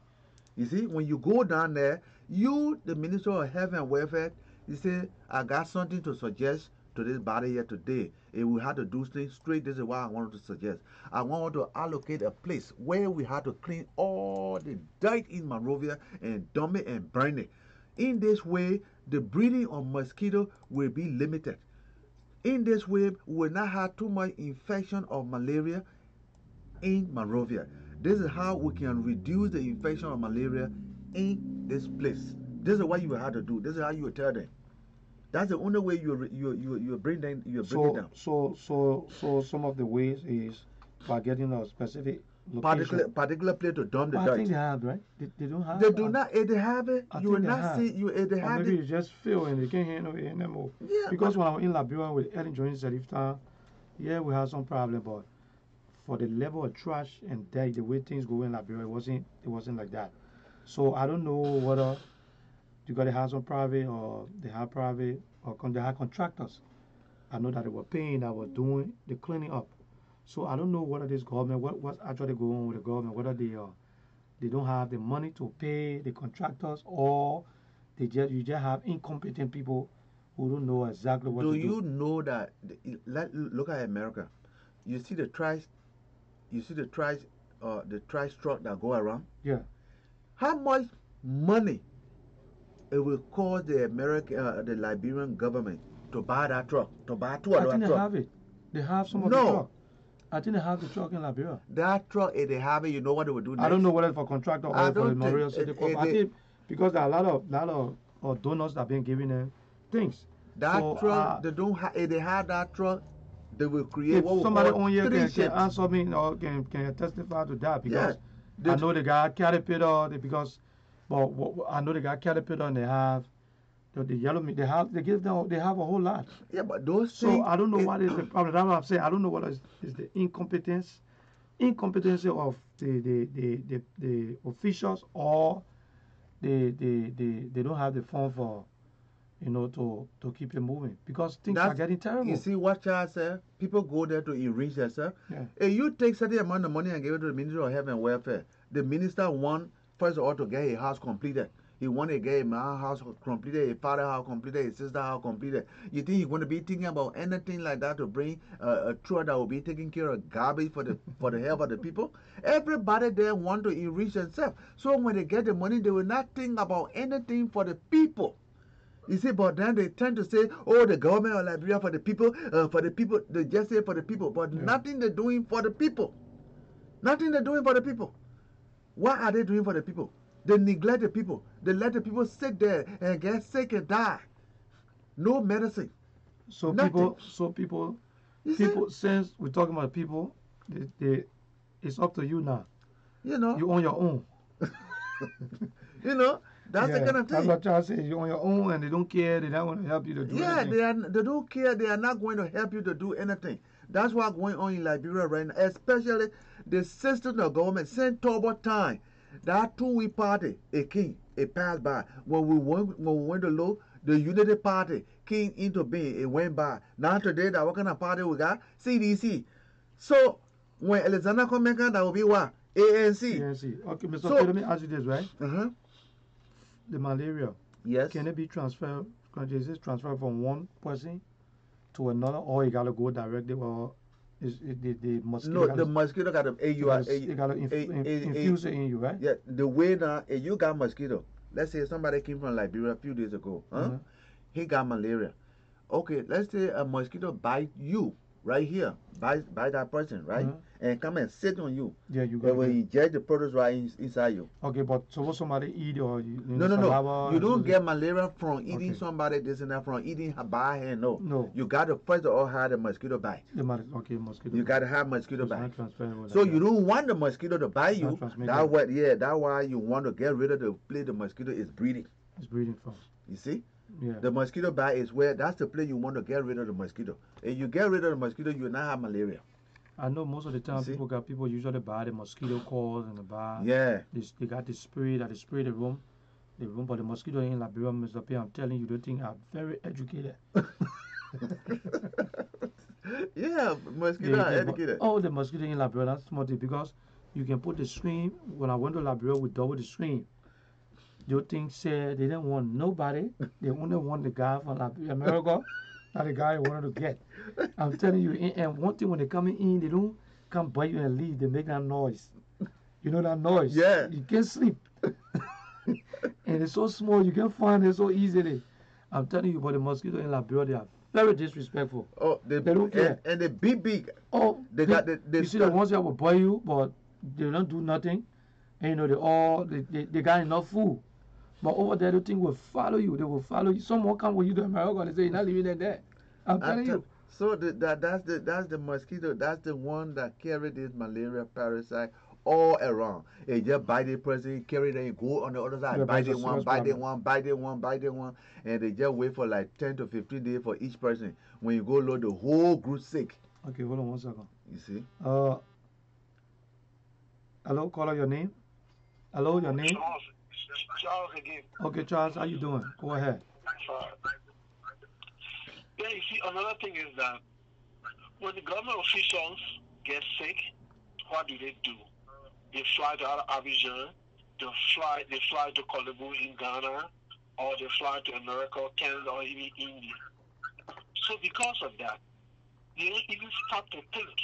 You see, when you go down there, the Minister of Health and Welfare, you say, I got something to suggest to this body here today. If we had to do things straight, this is what I wanted to suggest. I want to allocate a place where we have to clean all the dirt in Monrovia and dump it and burn it. In this way, the breeding of mosquito will be limited. In this way, we will not have too much infection of malaria in Monrovia. This is how we can reduce the infection of malaria in this place. This is what you will have to do. This is how you will tell them. That's the only way you bring them, you break it down. So some of the ways is by getting a specific location. Particular place to dump the But dirt. I think they have, right? They don't have. They do not. If they have it, I you will think they not have. see. If they Or have maybe it, it's just fill and they can't handle it anymore. Yeah, Because when I was in Liberia with Lrtn joining Serif Town, yeah, we had some problem, but for the level of trash and dirt, the way things go in Liberia, it wasn't like that. So I don't know whether you got to have some private or they have private or they have contractors. I know that they were paying, that were doing the cleaning up. So I don't know whether this government, what's actually going on with the government, whether they don't have the money to pay the contractors, or you just have incompetent people who don't know exactly what do to do. you know that? Look at America. You see the trash. You see the trash truck that go around. Yeah. How much money it will cost the the Liberian government to buy that truck, to buy two of I that think they truck? have it. They have some of No. the truck. I think they have the truck in Liberia. That truck, if they have it, you know what they will do next? I don't know whether it's for contractor I or for the don't think Memorial City Corp. I think because there are a lot of donors that have been giving them things. That So, truck, they don't have. If they have that truck, they will create if what we somebody call on here 3 can shifts. answer me or can testify to that, because Yeah. I know they got Caterpillar, I know they got Caterpillar and they have the yellow meat. They have a whole lot. Yeah, but those So things. I don't know what is the problem. That's what I'm saying. I don't know what is the incompetency of the officials, or they don't have the fund for to keep it moving, because things are getting terrible. You see what Charles said? People go there to enrich themselves. Yeah. If you take certain amount of money and give it to the Ministry of Health and Welfare, the minister want first of all to get his house completed. He want to get my house completed, his father house completed, his sister house completed. You think he's going to be thinking about anything like that to bring a truck that will be taking care of garbage for the help of the people? Everybody there want to enrich themselves. So when they get the money, they will not think about anything for the people. You see, but then they tend to say, oh, the government of Liberia for the people, they just say for the people, but nothing they're doing for the people. Nothing they're doing for the people. What are they doing for the people? They neglect the people. They let the people sit there and get sick and die. No medicine. So Nothing. people, You see? since we're talking about people, it's up to you now. You know. You on your own. You know. That's the kind of That's thing. what Charles says. You're on your own, and they don't care. They don't want to help you to do anything. They don't care. They are not going to help you to do anything. That's what's going on in Liberia right now, especially the system of government. Since Turbo time, that 2-week party, it passed by. When we went to low, the Unity Party came into being. It went by. Now today, what kind of party we got? CDC. So when Alexander come back, that will be what? ANC. ANC. Okay, Mr. So- Okay, let me ask you this, right? Uh-huh. The malaria, Yes. can it be transferred? Is it transferred from one person to another, or you gotta go directly, or is it the mosquito? No, the mosquito got you gotta infuse it in you, right? Yeah, the way now, if you got mosquito, let's say somebody came from Liberia a few days ago, Mhm. he got malaria. Okay, let's say a mosquito bite you right here, bite that person, right? Mhm. And come and sit on you. Yeah, you And got when you inject the product right inside you. Okay, but suppose somebody eat or No. saliva, You don't get malaria from eating Okay. somebody this and that, from eating a by hand. No. No. You got to first of all have the mosquito bite. mosquito. You got to have mosquito It's bite. not transferable So like you that. don't want the mosquito to bite It's not you. transmitted. That's why you want to get rid of the place the mosquito is breeding. It's breeding from. You see, Yeah. the mosquito bite is where that's the place you want to get rid of the mosquito. If you get rid of the mosquito, you will not have malaria. I know most of the time see? people usually buy the mosquito coils and they buy. Yeah. They got the spray that they spray the room, but the mosquito in Liberia, Mr. P, I'm telling you, the thing are very educated. Yeah, mosquito are educated. Oh, the mosquito in Liberia, that's smart because you can put the screen. When I went to Liberia, we double the screen. The thing said they didn't want nobody. They only want the guy from America. That the guy wanted to get. I'm telling you, and one thing when they coming in, they don't come bite you and leave. They make that noise. You know that noise? Yeah. You can't sleep. And it's so small, you can find it so easily. I'm telling you, but the mosquito in Liberia, they are very disrespectful. Oh, They don't care. and they big. Oh, They got the you see the ones that will bite you, but they don't do nothing. And you know, they got enough food. But over there, the thing will follow you. They will follow you. Someone come with you to America and say you're not living there. I'm telling you. So that's the mosquito. That's the one that carry this malaria parasite all around. It just bite the person, carry them, go on the other side, Yeah, bite that's a it one, serious bite it problem. one, bite it one, bite it one, and they just wait for like 10 to 15 days for each person. When you go load, the whole group sick. Okay, hold on 1 second. You see? Hello, caller, your name? Hello, your name? Charles again. Okay, Charles, how you doing? Go ahead. Yeah, you see, another thing is that when the government officials get sick, what do? They fly to Abidjan, they fly to Colombo in Ghana, or they fly to America, Canada, or even India. So because of that, they don't even start to think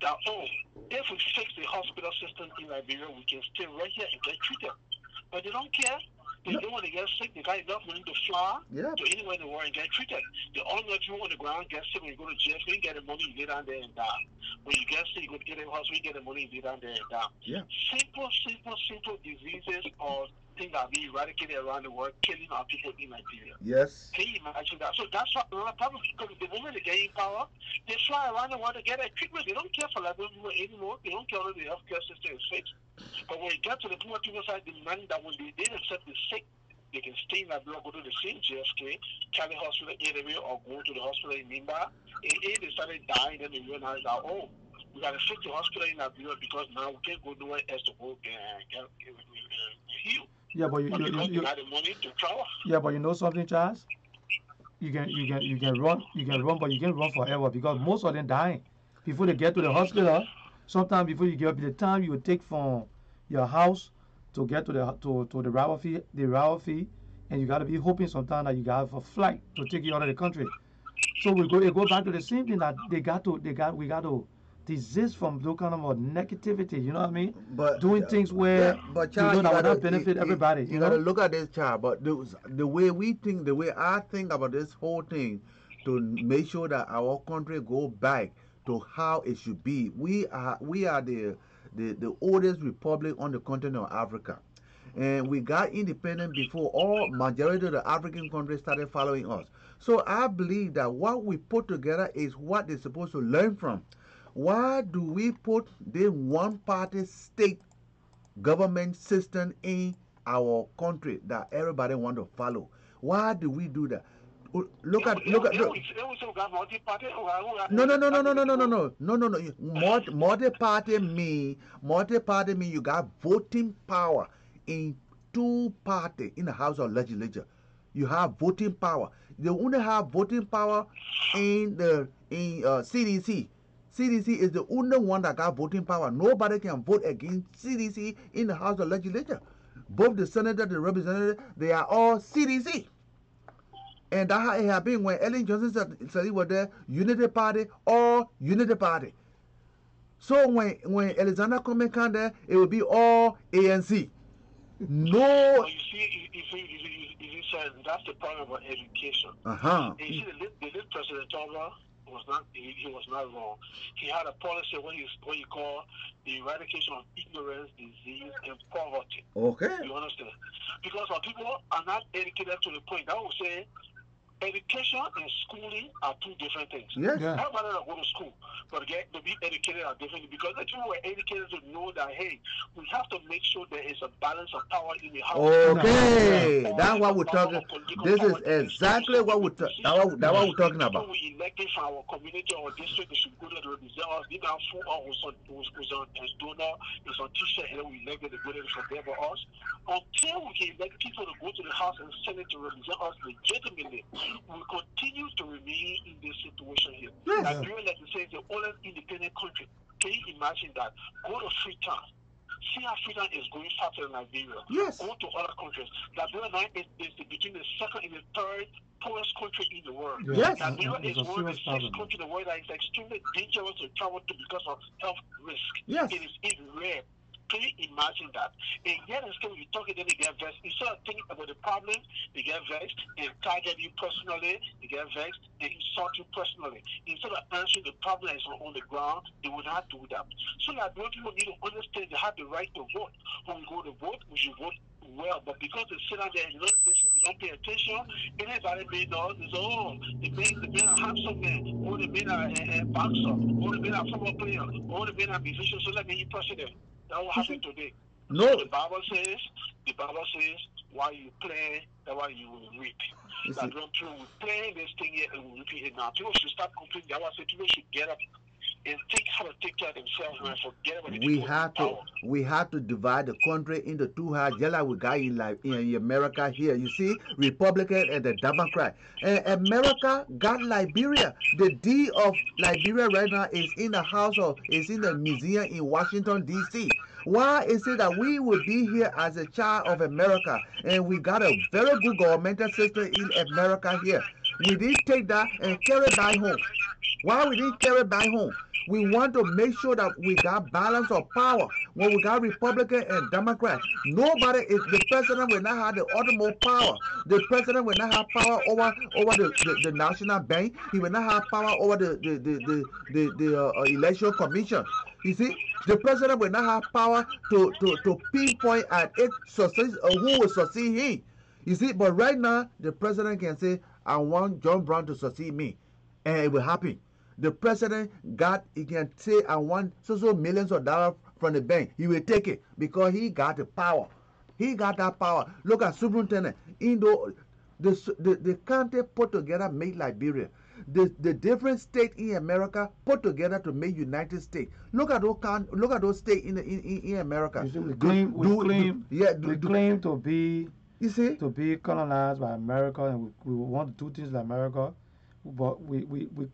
that, oh, if we fix the hospital system in Liberia, we can stay right here and get treated. But they don't care. They don't want to get sick. They got enough money to fly to anywhere in the world and get treated. They all know if you on the ground, get sick, when you go to jail, you get the money, you get down there and die. When you get sick, you go to get in the hospital, you get the money, you get down there and die. Yeah. Simple diseases or things that are being eradicated around the world, killing our people in Nigeria. Yes. Can you imagine that? So that's what another problem, because the moment they get in power, they fly around the world to get a treatment. They don't care for Liberian people anymore. They don't care whether the healthcare system is fixed. But when you get to the point people start demanding that when they themselves is sick, they can stay in Liberia, go to the same JFK, Cali Hospital area, or go to the hospital in Nimba. And if they started dying, then they realized that, oh, we got to fix the hospital in Liberia because now we can't go nowhere else to go and get healed. Yeah, but you got the money to travel. Yeah, but you know something, Charles? You can run, but you can't run forever because most of them dying before they get to the hospital. Sometimes before you get up, the time you will take from your house to get to the railway fee, and you got to be hoping sometimes that you got a flight to take you out of the country. So it go back to the same thing that we got to desist from those kind of negativity. You know what I mean? But doing things where but you know child, that will not benefit everybody. You gotta look at this, child. But the way we think, the way I think about this whole thing, to make sure that our country go back to how it should be. We are the oldest republic on the continent of Africa, and we got independent before all majority of the African countries started following us. So I believe that what we put together is what they're supposed to learn from. Why do we put the one-party state government system in our country that everybody want to follow? Why do we do that? Look at no. Multi-party mean you got voting power in two party in the House of Legislature. You have voting power. They only have voting power in CDC. CDC is the only one that got voting power. Nobody can vote against CDC in the House of Legislature. Both the senator, the representative, they are all CDC. And that's how it has been when Ellen Johnson said he was there, Unity Party, all Unity Party. So when Alexander Cummings come there, it will be all ANC. No. Well, you see, that's the problem about education. You see, the late President Obama he was not wrong. He had a policy what you call the eradication of ignorance, disease, and poverty. Okay. You understand? Because when people are not educated to the point, I would say education and schooling are two different things. Yes. Yeah. Everybody that go to school, but to be educated are different, because if you were educated to know that, hey, we have to make sure there is a balance of power in the house. Okay, that's what we're talking. This is exactly what we're talking about. We elected from our community or district, they should go there to represent us. They now full was on donor, it's on T-shirt, and we elected to go there for them for us. Until we can elect people to go to the House and Senate to represent us legitimately, we continue to remain in this situation here. Yes. Nigeria, like you say, is the oldest independent country. Can you imagine that? Go to Freetown. See how Freetown is going faster than Nigeria. Yes. Go to other countries. Nigeria now is between the second and the third poorest country in the world. Yes. Nigeria is one of the 6 countries in the world that is extremely dangerous to travel to because of health risk. Yes. It is rare. Can you imagine that? And yet, instead of you talking, then they get vexed. Instead of thinking about the problem, they get vexed and target you personally. They get vexed and insult you personally. Instead of answering the problem that's on the ground, they would not do that. So that people need to understand they have the right to vote. When we go to vote, we should vote well, but because they sit down there and they don't listen, they don't pay attention, anybody may know, they say, oh, the men are handsome men, or the men are a boxer, or the men are football player, or the men are musicians, so let me be president. That's what happened today. No. So the Bible says, while you play, that's why you will reap. That when people will play this thing here and will repeat it now. People should start complaining. That's why I say people should get up and think how to take care of themselves and forget about the people. We have to divide the country into two halves, just like we got in America here. You see, Republican and the Democrat. America got Liberia. The D of Liberia right now is in the museum in Washington, D.C. Why is it that we would be here as a child of America and we got a very good governmental system in America here? We didn't take that and carry it back home. Why we didn't carry it back home? We want to make sure that we got balance of power. When we got Republican and Democrat, the president will not have the ultimate power. The president will not have power over the National Bank. He will not have power over the election commission. You see, the president will not have power to pinpoint at it success or who will succeed him. You see, but right now the president can say, I want John Brown to succeed me, and it will happen. The president he can say, I want so millions of dollars from the bank. He will take it because he got the power. He got that power. Look at superintendent. The county put together make Liberia. The different states in America put together to make United States. Look at those states in America. You see, we claim to be. You see, to be colonized by America, and we want to do things like America. But we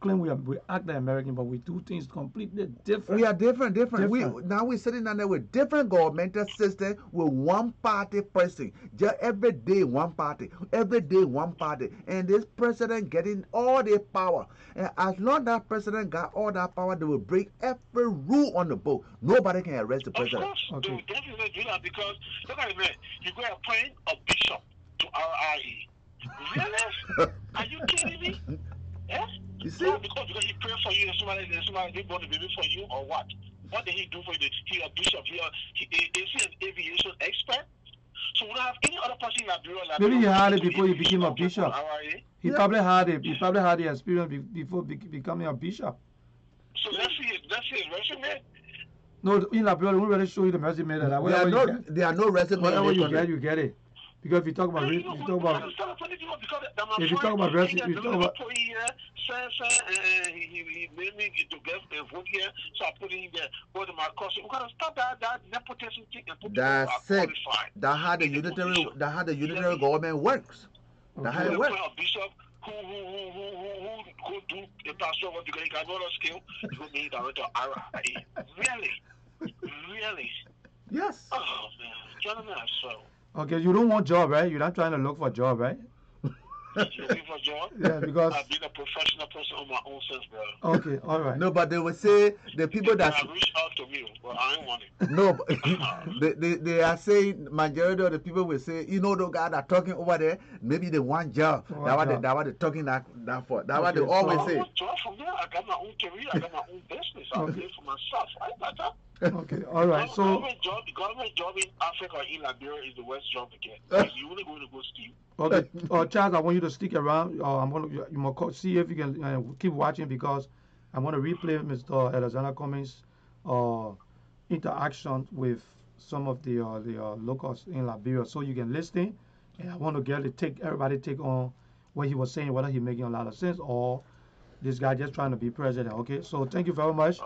claim we act like American, but we do things completely different. We are different. Now we're sitting down there with different governmental system with one party person. Just every day one party. And this president getting all the power. And as long as that president got all that power, they will break every rule on the book. Nobody can arrest the president. Of course, okay. They will definitely do that because look at it, man. You go appoint a bishop to RIE. Really? Are you kidding me? Yeah? You see? No, because he prayed for you and somebody they bought a baby for you or what? What did he do for you? He a bishop. Is he an aviation expert? So we don't have any other person in Liberia. Maybe he had it before he became a bishop. He probably had it. He probably had the experience before becoming a bishop. So let's see his resume. No, in Liberia, we really show you the resume. There are no resume. Whatever you get it. Because if you talk about resume, he made me to get a vote here, so I put it in there. Go to my course. We gotta stop that nepotism thing and put that's it. That's how the unitary government works. That's how it works. A bishop who could do a pastor work because he got no skill. He could be director of RIE. Really? Yes. Oh man, gentlemen, so. Okay, you don't want job, right? You're not trying to look for a job, right? Looking for a job? Yeah, because I've been a professional person on my own sense, bro. Okay, all right. No, but they will say the people that reach out to me, but I ain't want it. No, but they are saying majority of the people will say, you know, the guy that talking over there, maybe they want job. That's what they're talking that for. That's what they always say. I want job from there. I got my own career. I got my own business. I live for myself. I got that. Okay, all right. So government job in Africa or in Liberia is the worst job to get. You only going to go steal. Okay, Charles, I want you to stick around. You must see if you can keep watching because I want to replay Mr. Alexander Cummings' interaction with some of the locals in Liberia, so you can listen. And I want to everybody take on what he was saying, whether he's making a lot of sense or this guy just trying to be president. Okay, so thank you very much,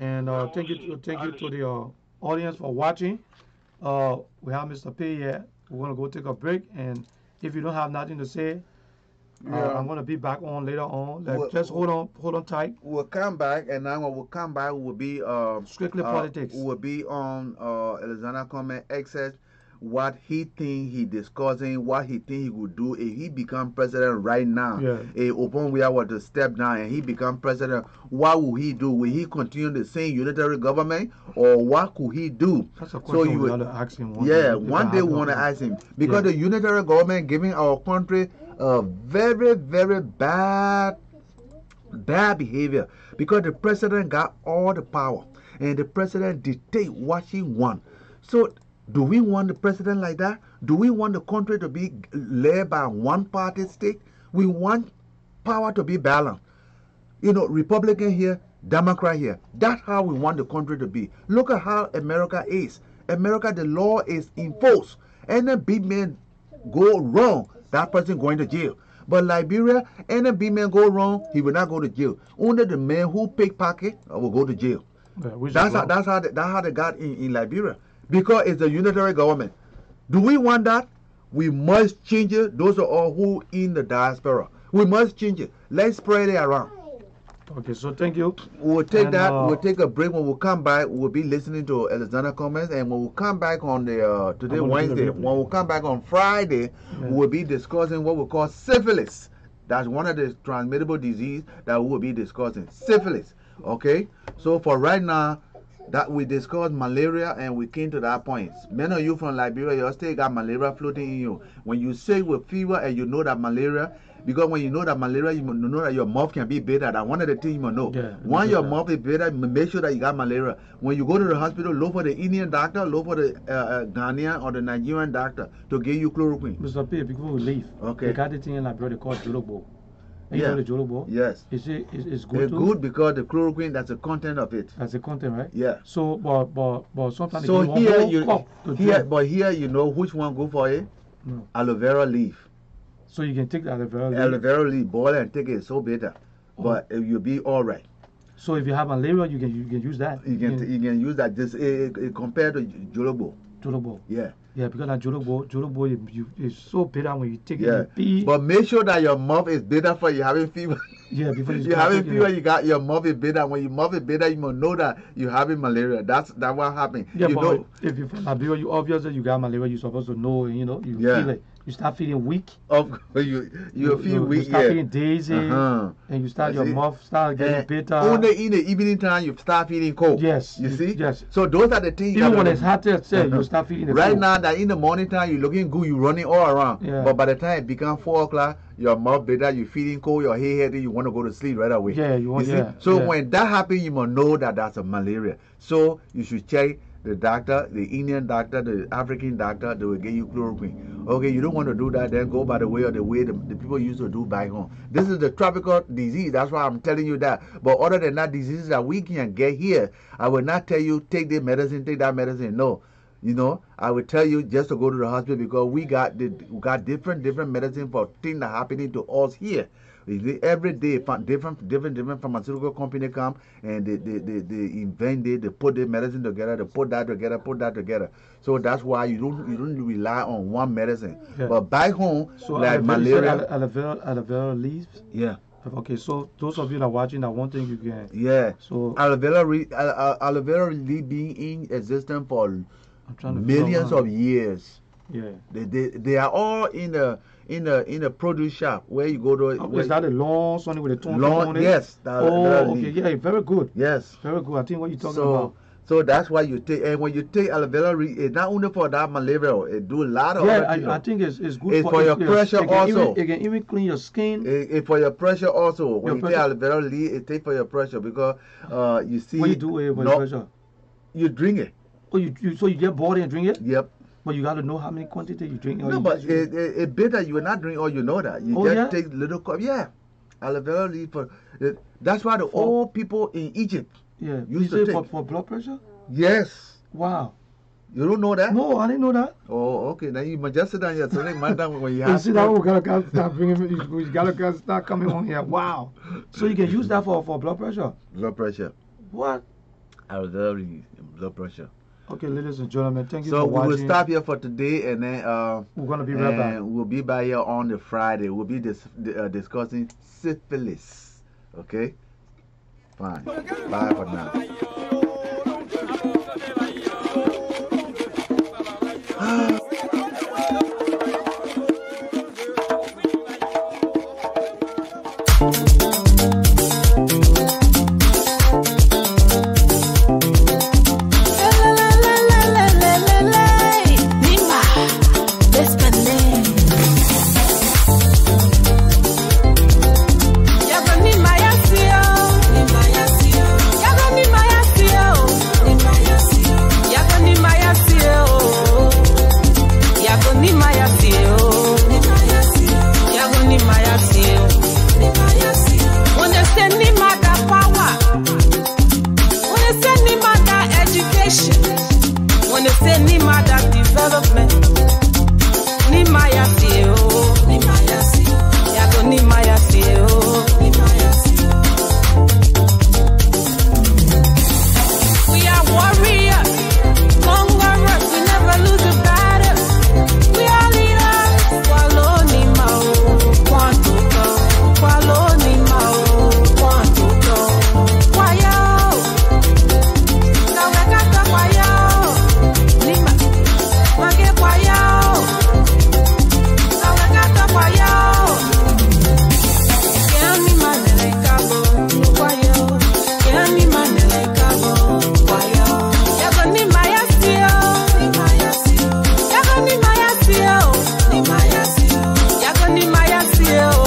and thank you to the audience for watching. We have Mr. P here. We're gonna go take a break, and if you don't have nothing to say, I'm gonna be back on later on. Just hold on tight. We'll come back, and now when we'll come back, we'll be strictly politics. We'll be on Alexander Cummings excess. What he think he discussing, what he think he would do if he become president right now. Yeah. Upon we are to step down and he become president, what will he do? Will he continue the same unitary government, or what could he do? That's a question we want to ask him. One day we want to ask him because the unitary government giving our country a very, very bad behavior because the president got all the power and the president dictate what he want. So Do we want the president like that? Do we want the country to be led by one party state? We want power to be balanced. You know, Republican here, Democrat here. That's how we want the country to be. Look at how America is. America, the law is enforced. Any big man go wrong, that person going to jail. But Liberia, any big man go wrong, he will not go to jail. Only the man who pickpocket will go to jail. That's how they got in Liberia. Because it's a unitary government. Do we want that? We must change it. Those are all who in the diaspora. We must change it. Let's spread it around. Okay, so thank you. We'll take that. We'll take a break. When we come back, we'll be listening to Alexander comments. And when we come back on the today Wednesday, when we come back on Friday, we'll be discussing what we call syphilis. That's one of the transmittable diseases that we'll be discussing. Syphilis. Okay. So for right now, that we discussed malaria and we came to that point. Many of you from Liberia, you still got malaria floating in you. When you sick with fever and you know that malaria, because when you know that malaria, you know that your mouth can be better. That's one of the things you must know. Once your mouth is better, make sure that you got malaria. When you go to the hospital, look for the Indian doctor, look for the Ghanaian or the Nigerian doctor to give you chloroquine. Mr. P, before we leave, they got the thing in Liberia called Jolobo. You know the Jolobo? Yes. Is it good it's too? Good because the chloroquine, that's the content of it. That's the content, right? Yeah. So, but sometimes so here you here you know which one go for it? No. Aloe vera leaf. So you can take the aloe vera leaf. Aloe vera leaf, boil and take it. So better, but you'll be all right. So if you have malaria, you can use that. You can use that. Just compared to Jolobo. Jolobo. Yeah. Yeah, because that Jolobo is so bitter when you take it. But make sure that your mouth is bitter for you having fever. Yeah, before you having fever, you got your mouth is bitter. When your mouth is bitter, you must know that you having malaria. That's what happened. Yeah, you but know, if you from Liberia, you obviously you got malaria. You're supposed to know. You know, you feel it. You start feeling weak. You feel weak. You start feeling dizzy, and you start your mouth start getting bitter. Only in the evening time you start feeling cold. Yes, you see. Yes. So those are the things. Even when it's hot, you start feeling it. Right now, that in the morning time you're looking good, you're running all around. Yeah. But by the time it becomes 4 o'clock, your mouth bitter, you're feeling cold, your head heavy, you want to go to sleep right away. Yeah, you see. So when that happens, you must know that that's a malaria. So you should check the doctor, the Indian doctor, the African doctor. They will give you chloroquine. Okay, you don't want to do that, then go by the way the people used to do back home. This is the tropical disease. That's why I'm telling you that. But other than that, diseases that we can get here, I will not tell you take this medicine, take that medicine. No. You know, I will tell you just to go to the hospital because we got different medicine for things that are happening to us here. Every day, different pharmaceutical company come and they invent it, they put the medicine together, they put that together. So that's why you don't rely on one medicine. Yeah. But back home, so like malaria, aloe vera leaves. Yeah. Okay, so those of you that are watching, that one thing you can. Yeah. So aloe vera leaf being in existence for millions of years. Yeah. They are all in the produce shop where you go to. Is that a long something with a tongue? Long, yes. Okay, yeah, very good. Yes. Very good. I think what you're talking about. So that's why you take, and when you take aloe vera, it's not only for that malaria, it do a lot of other things. I think it's good it's for your pressure also. It can even clean your skin. It's for your pressure also. When you take aloe vera, it take for your pressure because you see. What you do with your pressure? You drink it. Oh, so you get bored and drink it? Yep. But you got to know how many quantity you drink. No, but it's better you will not drink all, you know that. You just take little cup. Yeah. Aloe vera leaf. That's why the old people in Egypt used to take. For blood pressure? Yes. Wow. You don't know that? No, I didn't know that. Oh, okay. Now you must just sit down here. So next time when you have. You see that we gotta start bringing. We gotta start coming on here. Wow. So you can use that for blood pressure. Blood pressure. What? Aloe vera leaf, blood pressure. Okay, ladies and gentlemen, thank you for watching. So we will stop here for today, and then we're gonna be right back. We'll be back here on the Friday. We'll be discussing syphilis. Okay. Fine. Bye for now. Maya education. When they say Nima, that development. Nima ya CEO, Nima ya CEO, Yago Nima ya CEO, Nima ya CEO. We are warriors, conquerors, we never lose a battle. We are leaders. Kwalo Nima o, kwanto to. Kwalo Nima o, kwanto to. Kwayo, kawekata kwayo. Nima, mage kwayo. Kawekata kwayo. Kiani manele kabo, kwayo. Kiani manele kabo, kwayo. Yago Nima ya CEO, Nima ya CEO. Yago Nima ya CEO, Nima ya CEO. Yago Nima ya CEO.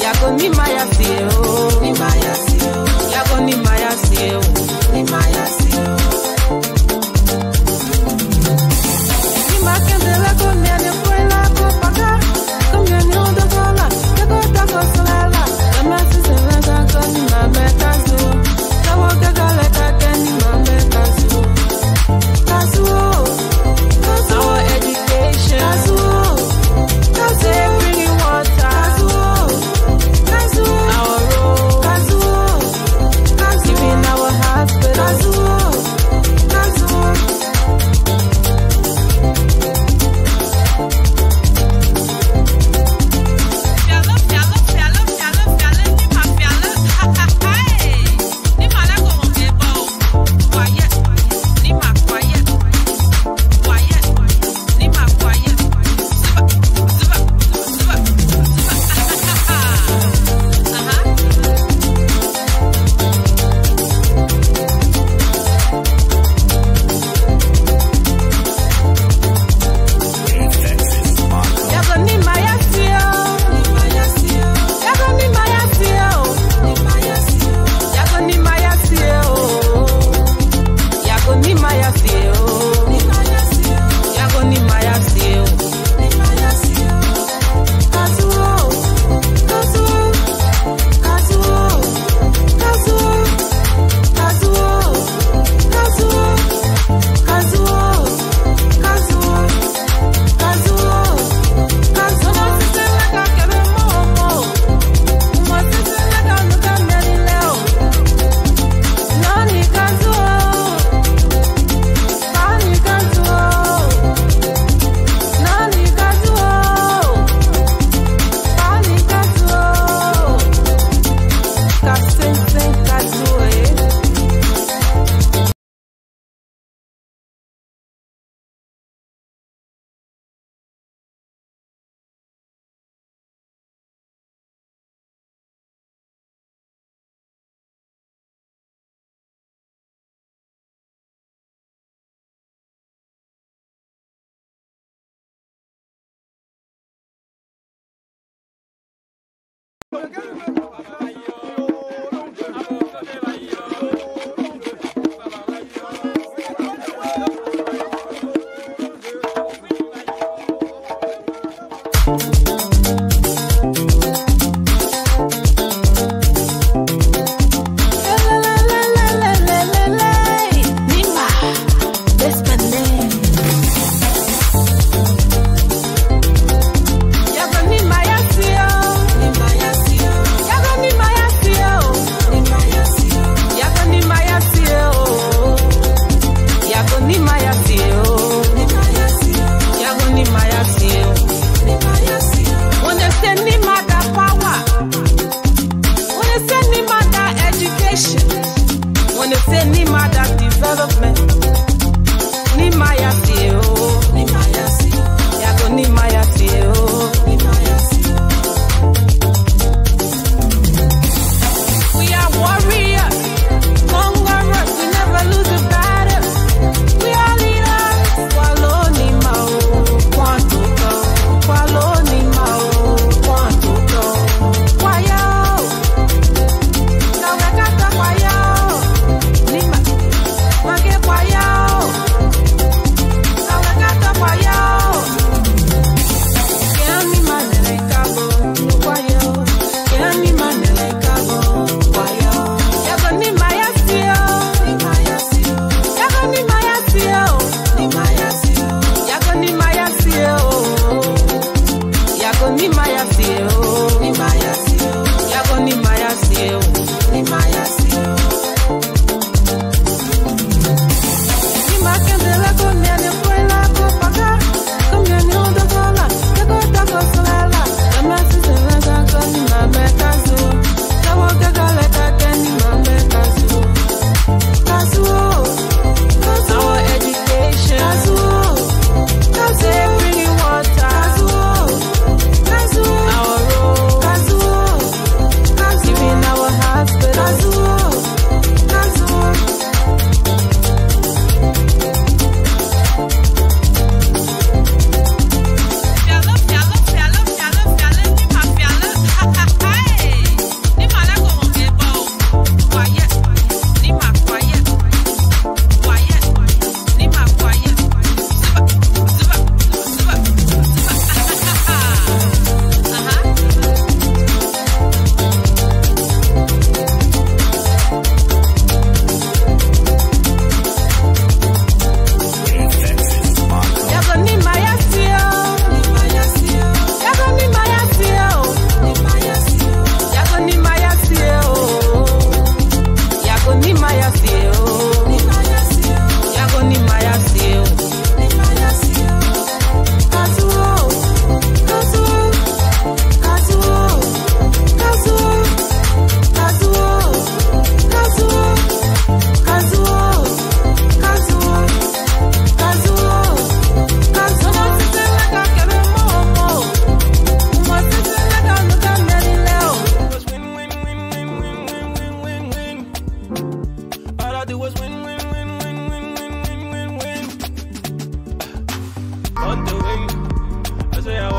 Yago Nima ya CEO, Nima ya CEO. Yago Nima ya CEO, Nima ya CEO. Nima kendele komiane kwela kopaka. Komiane ondo kola, yago tako solela. Kamasi seleza koni mamekazu. Kawo kagale kake Nima mekazu. Kazuo, our education. Kazuo, kazuo, bringing water. Kazuo, our road. Kazuo, giving our hospital. Kazuo. Yago Nima ya CEO, Nima ya CEO. Yago Nima ya CEO, Nima ya CEO. Yago Nima ya CEO. Yago Nima ya CEO, Nima ya CEO. Yago Nima ya CEO, Nima ya CEO. Kazuo, kazuo, kazuo, kazuo, kazuo, kazuo, kazuo, kazuo, kazuo. Nima, that's my name. Yago Nima ya CEO, Nima ya CEO.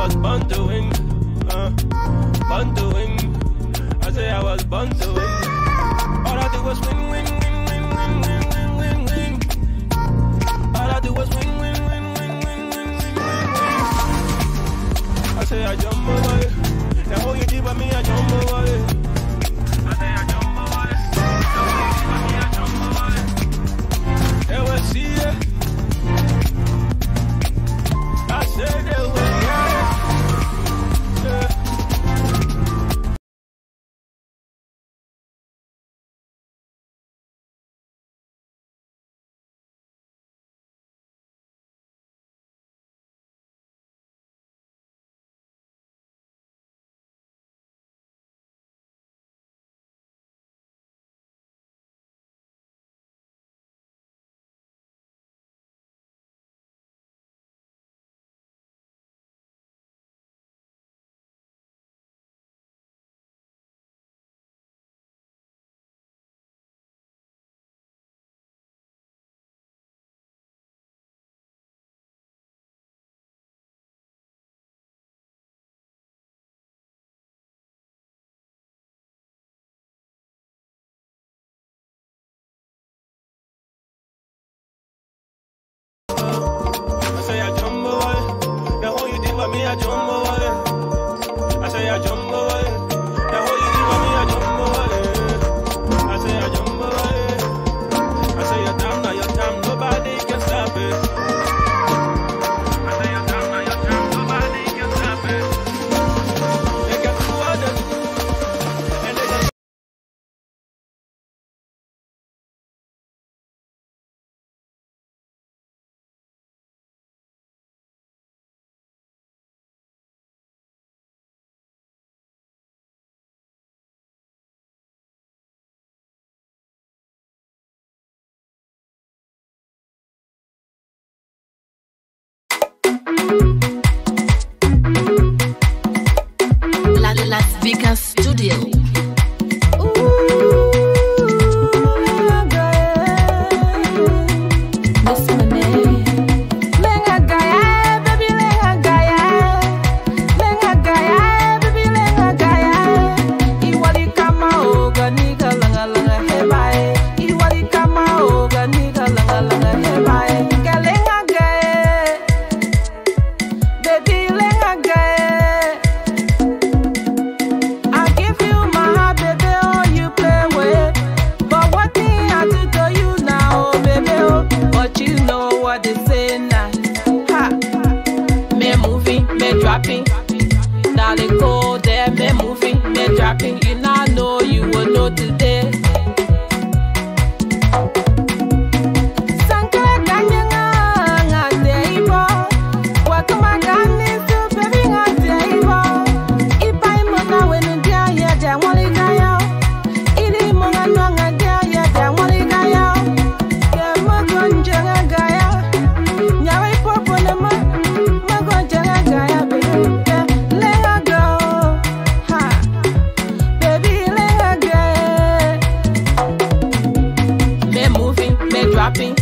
was born to win. Born to win. I say I was born to win. All I do was win, win, win, win, win, win, win, win, win. All I do was win, win, win, win, win, win, win, win, win. I say I jump away. Now all you give me, I jump away. I say I jump away. Now all you give me, I jump away. They will see it. I said they will hear it. Yeah. I say I jump away. The whole you did for me, I jump away. I say I jump away. The whole you did for me, I jump away. I say I jump away. I say you're down, now you're down, nobody can stop it. I say you're down, now you're down, nobody can stop it. They got two others, and they got Las Vegas Studio. Darling, go there, me moving, me dropping. You now know, you will know today. Sankara ganyanga ngateibo, wakuma gani tu baby ngateibo. Ipai mona wenu dia ya dia wali gaya, ili monga nonga dia ya dia wali gaya. Ke magonjanga gaya, nyawa ipopo nama, magonjanga gaya baby. Dropping,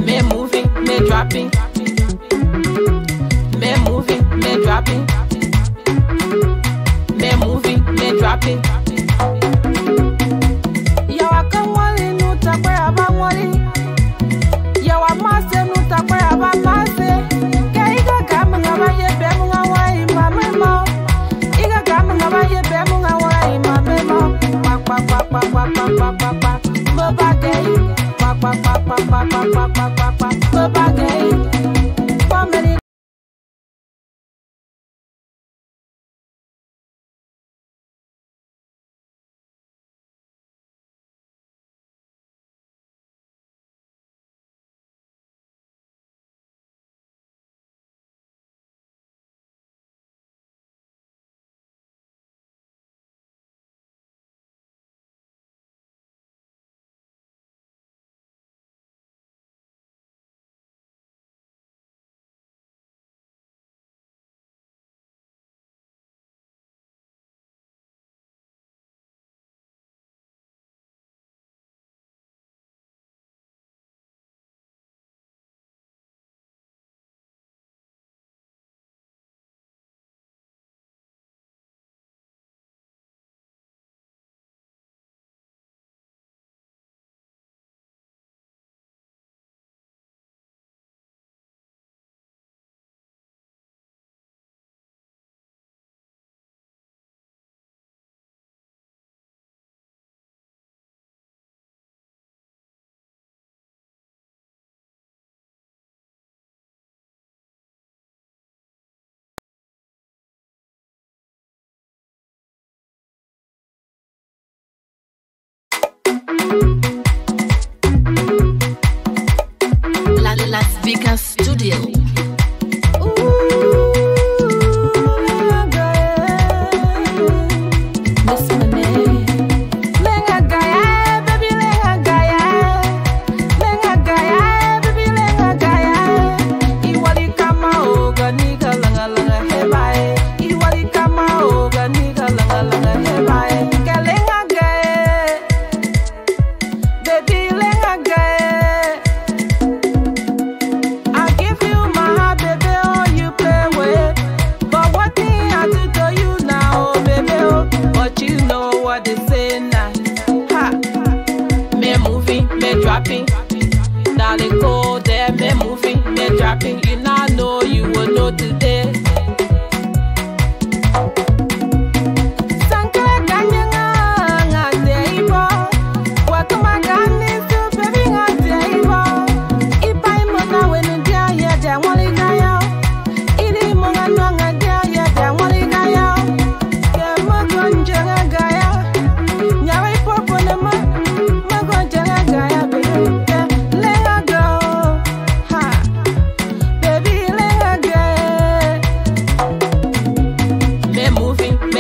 me moving, me dropping, me moving, me dropping, me moving, me dropping. Yawa kamwali nuta kwe abamwali, yawa mase nuta kwe abamase. Ke iga kama ngaba yebe munga wa imamemo, iga kama ngaba yebe munga wa imamemo. Kwa kwa kwa kwa kwa kwa kwa kwa kwa. Bagay, pa pa pa pa pa pa pa pa pa pa bagay. Las Vegas Studio. Darling, go there, me moving, me dropping. You now know you will know today.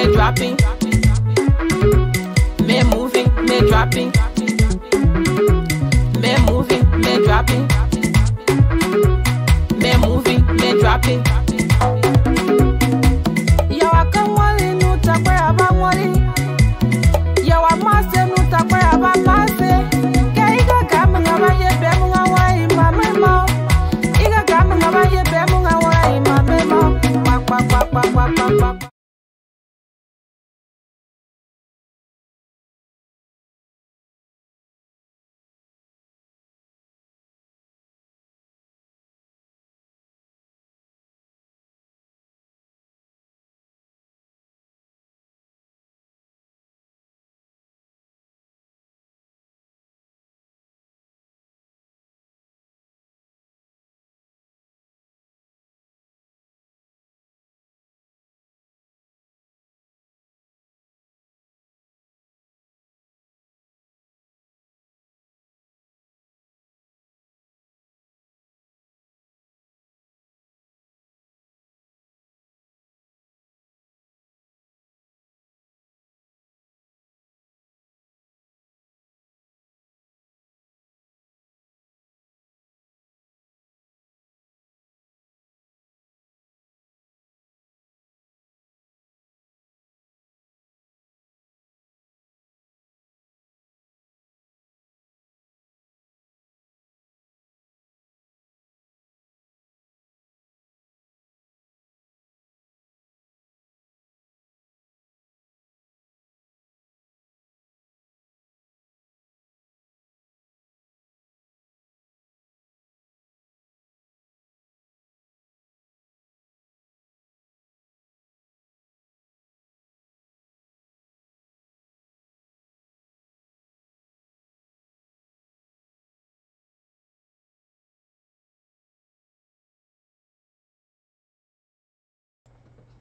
Dropping, me moving, me dropping, me moving, me dropping. Yo, I come wali nuta kwe abangwali. Yo, I master nuta kwe abamase. Ke iga kama ngaba ye be munga wai mamemo. Iga kama ngaba ye be munga wai mamemo. Kwa.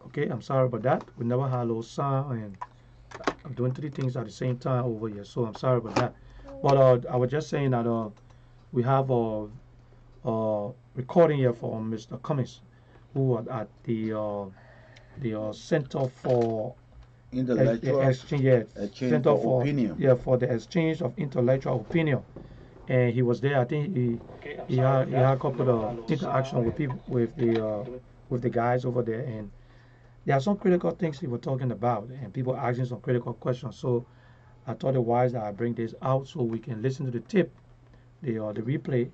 Okay, I'm sorry about that. We never had a little sound, and I'm doing three things at the same time over here, so I'm sorry about that. But I was just saying that we have a recording here from Mr. Cummings, who was at the Center for Intellectual Exchange, yeah, exchange Center for opinion. Yeah, for the exchange of intellectual opinion, and he was there. I think he had a couple of interaction with people with the guys over there, and there are some critical things he was talking about, and people asking some critical questions. So I thought it wise that I bring this out so we can listen to the tip, the replay,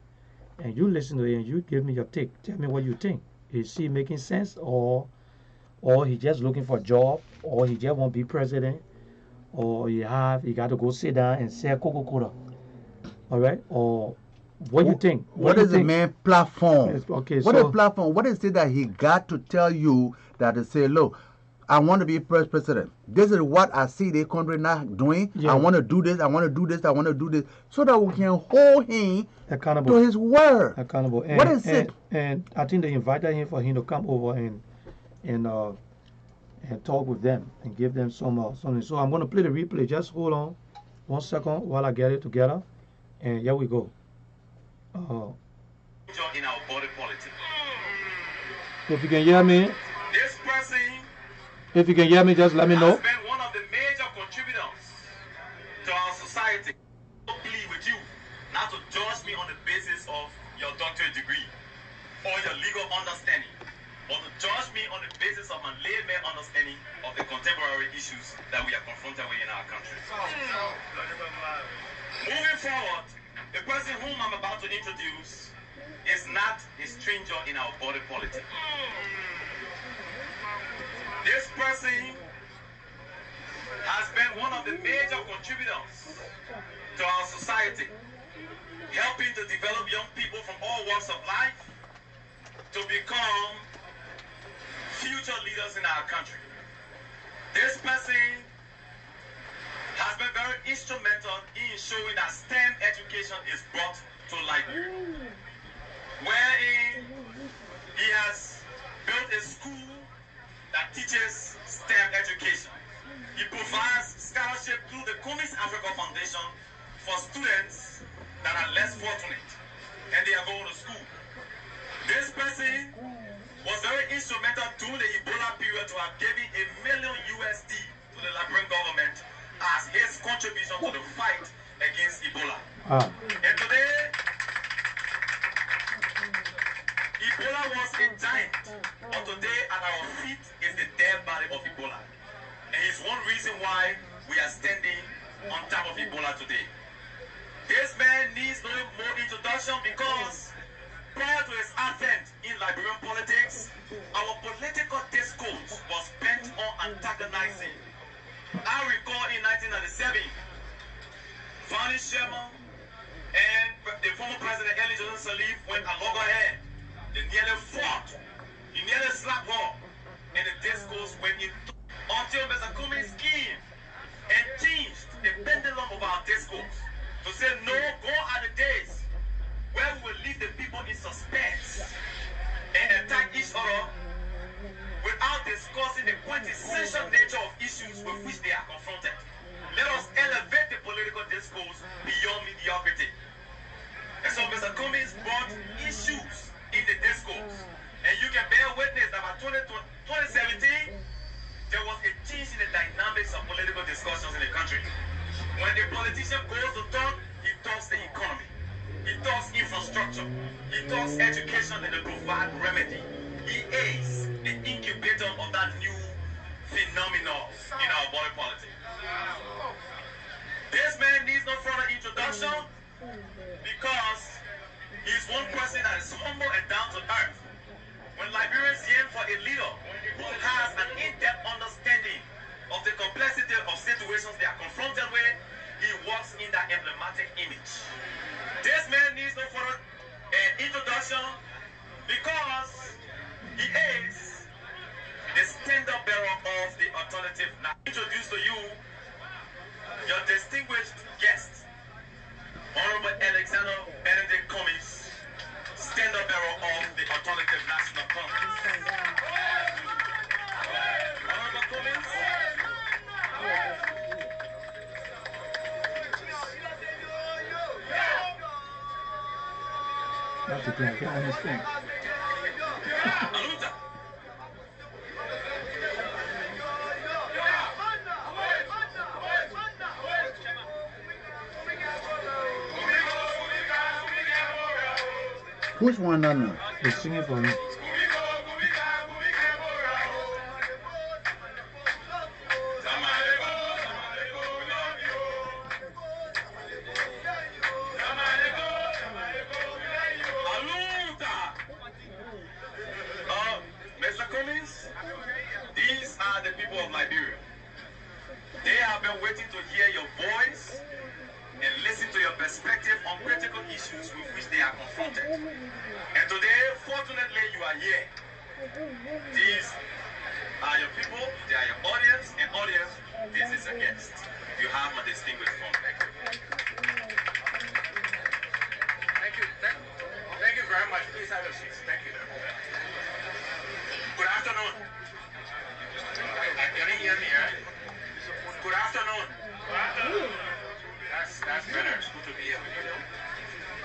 and you listen to it and you give me your take. Tell me what you think. Is he making sense, or he just looking for a job, or he just won't be president, or he got to go sit down and sell Coca-Cola. All right, or what do you think? What is the main platform? Yes, okay, what is the platform? What is it that he got to tell you that to say, look, I want to be president. This is what I see the country not doing. Yeah. I want to do this. I want to do this. I want to do this, so that we can hold him accountable to his word. Accountable. And, what is it? And I think they invited him for him to come over and talk with them and give them some something. So I'm going to play the replay. Just hold on. 1 second while I get it together. And here we go. In our body politics. If you can hear me, This person if you can hear me, just let me know. has been one of the major contributors to our society. I plead with you not to judge me on the basis of your doctorate degree or your legal understanding, but to judge me on the basis of my layman understanding of the contemporary issues that we are confronted with in our country. Moving forward, the person whom I'm about to introduce is not a stranger in our body politic. This person has been one of the major contributors to our society, helping to develop young people from all walks of life to become future leaders in our country. This person has been very instrumental in showing that STEM education is brought to Liberia, wherein he has built a school that teaches STEM education. He provides scholarship through the Cummins Africa Foundation for students that are less fortunate and they are going to school. This person was very instrumental during the Ebola period to have given $1 million to the Liberian government as his contribution to the fight against Ebola. And today, Ebola was a giant, but today at our feet is the dead body of Ebola. And it's one reason why we are standing on top of Ebola today. This man needs no more introduction because prior to his advent in Liberian politics, our political discourse was bent on antagonizing. I recall in 1997, Fanny Sherman and the former president Ellen Johnson Sirleaf went a loggerhead. They nearly fought. He nearly slapped her. And the discourse went in until Mr. Cummins came and changed the pendulum of our discourse to say, no, go are the days where we will leave the people in suspense and attack each other without discussing the quintessential nature of issues with which they are confronted. Let us elevate the political discourse beyond mediocrity. And so Mr. Cummins brought issues in the discourse. And you can bear witness that by 2017, there was a change in the dynamics of political discussions in the country. When the politician goes to talk, he talks the economy. He talks infrastructure. He talks education and the provide remedy. He is the incubator of that new phenomenon in our body politic. This man needs no further introduction because he's one person that is humble and down to earth. When Liberians yearn for a leader who has an in-depth understanding of the complexity of situations they are confronted with, he walks in that emblematic image. This man needs no further introduction because he is the standard bearer of the alternative. Now, introduce to you your distinguished guest, Honorable Alexander Benedict Cummins, standard bearer of the Alternative National Congress. Honorable Cummins. That's the thing, I can't understand. Aluta. Which one now? They're singing for me. Mr. Cummins, these are the people of Liberia. They have been waiting to hear your voice and listen to your perspective on critical issues with which they are confronted. And today, fortunately, you are here. These are your people, they are your audience, and audience, this is a guest. You have my distinguished phone. Thank you. Thank you very much. Please have your seats. Thank you. Good afternoon. Can you hear me, right? Good afternoon. That's better. It's good to be here with you.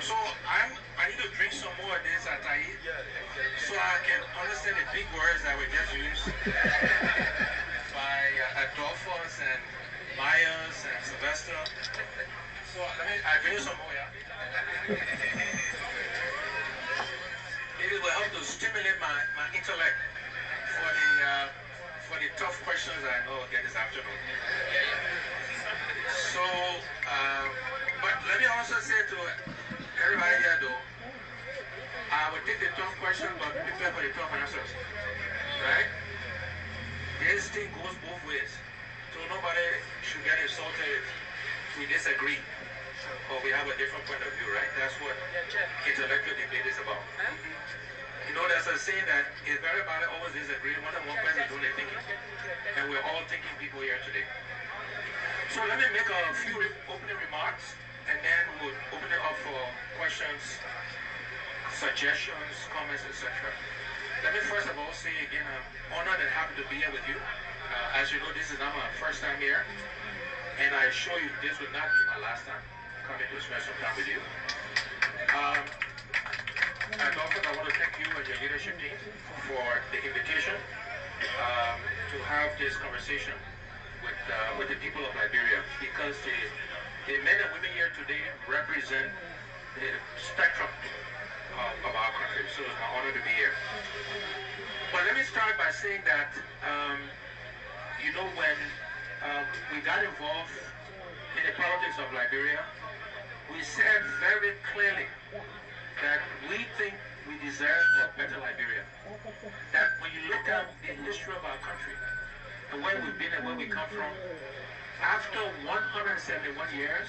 So I need to drink some more of this Atai so I can understand the big words that were just used by Adolphus and Myers and Sylvester. So I drink some more, yeah. It will help to stimulate my intellect for the tough questions I know again this afternoon. So, but let me also say to everybody here though, I will take the tough question but prepare for the tough answers. Right? This thing goes both ways. So nobody should get insulted if we disagree or we have a different point of view, right? That's what intellectual debate is about. You know, there's a saying that if everybody always disagrees, more than one person doing the thinking. And we're all thinking people here today. So let me make a few opening remarks, and then we'll open it up for questions, suggestions, comments, etc. Let me first of all say again, I'm honored and happy to be here with you. As you know, this is not my first time here, and I assure you this would not be my last time coming to spend some time with you. And also, I want to thank you and your leadership team for the invitation to have this conversation with the people of Liberia, because the men and women here today represent the spectrum of our country. So it's my honor to be here. But let me start by saying that, you know, when we got involved in the politics of Liberia, we said very clearly that we think we deserve a better Liberia. That when you look at the history of our country, and where we've been and where we come from, after 171 years,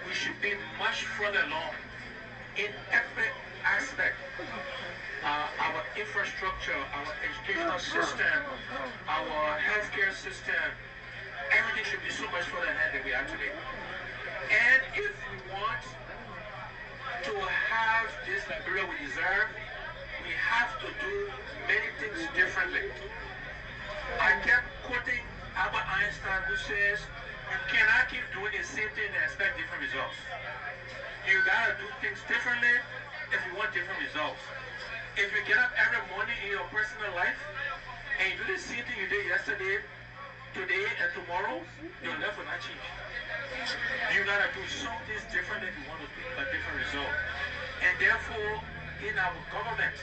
we should be much further along in every aspect. Our infrastructure, our educational system, our healthcare system, everything should be so much further ahead than we are today. And if we want to have this Liberia we deserve, we have to do many things differently. I kept quoting Albert Einstein, who says, you cannot keep doing the same thing and expect different results. You gotta do things differently if you want different results. If you get up every morning in your personal life and you do the same thing you did yesterday, today, and tomorrow, your life will not change. You gotta do some things differently if you want to get a different result. And therefore, in our government,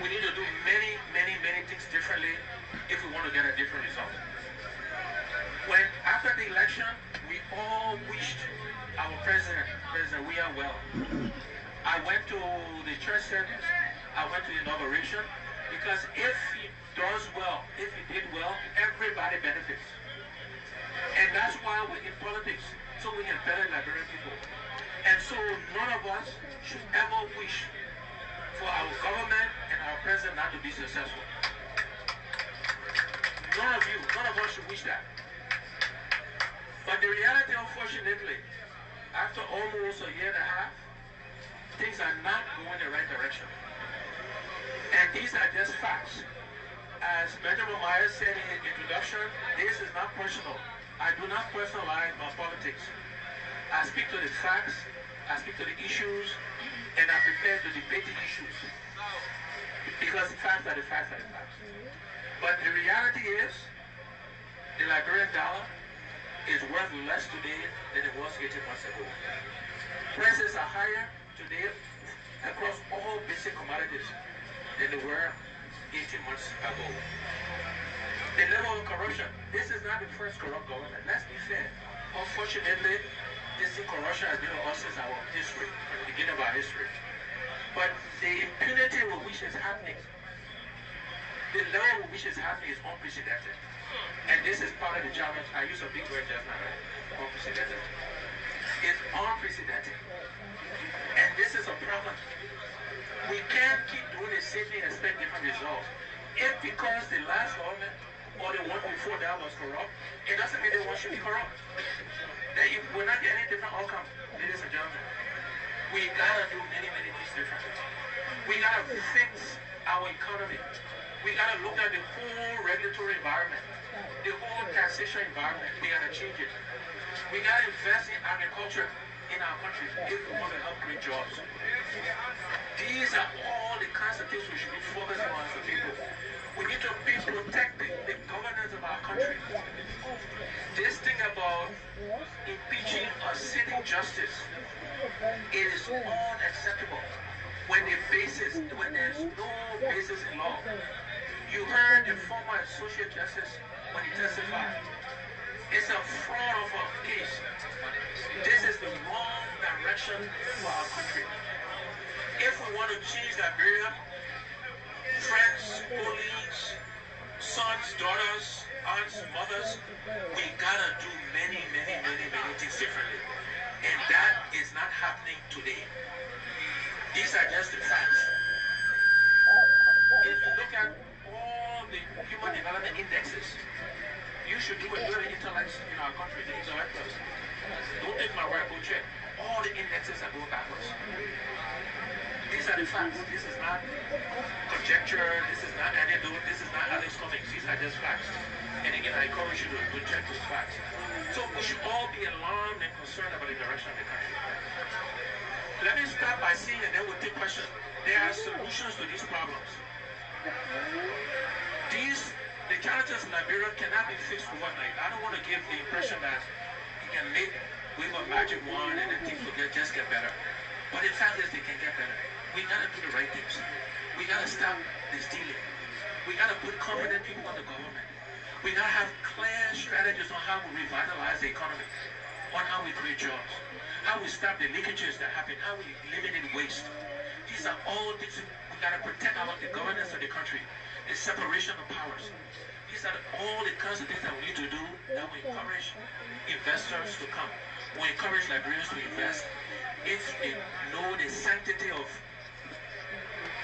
we need to do many, many, many things differently if we want to get a different result. When after the election, we all wished our President William well. I went to the church service, I went to the inauguration, because if he does well, if he did well, everybody benefits. And that's why we're in politics, so we can better Liberian people. And so none of us should ever wish for our government and our president not to be successful. None of us should wish that. But the reality, unfortunately, after almost a year and a half, things are not going in the right direction. And these are just facts. As Benjamin Myers said in his introduction, this is not personal. I do not personalize my politics. I speak to the facts, I speak to the issues, and I'm prepared to debate the issues. Because the facts are the facts are the facts. But the reality is, the Liberian dollar is worth less today than it was 18 months ago. Prices are higher today across all basic commodities than they were 18 months ago. The level of corruption, this is not the first corrupt government. Let's be fair. Unfortunately, this corruption has been with us since our history, from the beginning of our history. But the impunity with which it's happening, the level with which it's happening is unprecedented. And this is part of the challenge. I use a big word just now, right? Unprecedented. It's unprecedented. And this is a problem. We can't keep doing the same thing and expect different results. If because the last government or the one before that was corrupt, it doesn't mean the one should be corrupt. That if we're not getting a different outcome, ladies and gentlemen, we gotta do many, many things differently. We gotta fix our economy. We gotta look at the whole regulatory environment, the whole taxation environment. We gotta change it. We got to invest in agriculture in our country if we want to help create jobs. These are all the kinds of things we should be focusing on as a people. We need to be protecting the governance of our country. This thing about impeaching or sitting justice, it is unacceptable when there's no basis in law. You heard the former Associate Justice when he testified. It's a fraud of a case. This is the wrong direction for our country. If we want to change Liberia, friends, colleagues, sons, daughters, aunts, mothers, we gotta do many things differently. And that is not happening today. These are just the facts. If you look at all the human development indexes, you should do a little intellect in our country, the intellectuals. Don't take my word, go check. All the indexes are going backwards. These are the facts. This is not conjecture. This is not anecdote. This is not Alex Cummings. These are just facts. And again, I encourage you to check those facts. So we should all be alarmed and concerned about the direction of the country. Let me start by saying, and then we'll take questions. There are solutions to these problems. The challenges in Liberia cannot be fixed overnight. I don't want to give the impression that you can wave a magic wand and then things will just get better. But the fact is they can get better. We gotta do the right things. We gotta stop the stealing. We gotta put competent people on the government. We gotta have clear strategies on how we revitalize the economy, on how we create jobs, how we stop the leakages that happen, how we eliminate waste. These are all things we gotta protect the governance of the country, the separation of powers. These are all the kinds of things that we need to do that will encourage investors to come. We encourage Liberians to invest if they know the sanctity of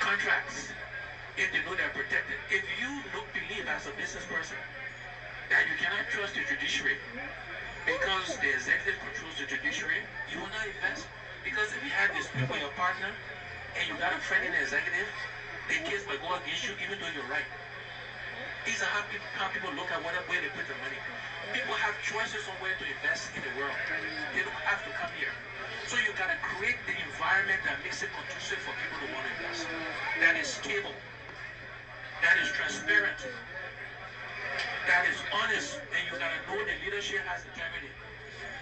contracts, if they know they're protected. If you don't believe as a business person that you cannot trust the judiciary because the executive controls the judiciary, you will not invest. Because if you have this people, your partner, and you got a friend in the executive, the case might go against you even though you're right. These are how people look at where they put their money. People have choices on where to invest in the world. They don't have to come here. So you gotta create the environment that makes it conducive for people to want to invest. That is stable, that is transparent, that is honest, and you gotta know the leadership has integrity.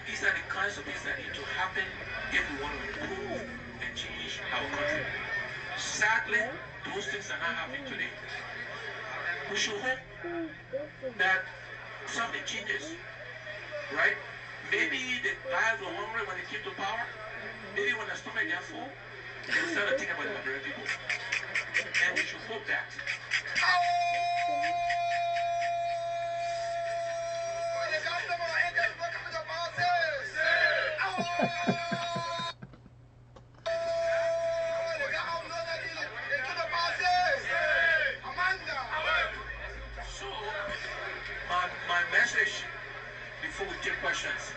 These are the kinds of things that need to happen if we want to improve and change our country. Sadly, those things are not happening today. We should hope that something changes, right? Maybe the guys were hungry when they came to power. Maybe when the stomach got full, they will start to think about the Liberian people. And we should hope that. So, my message before we take questions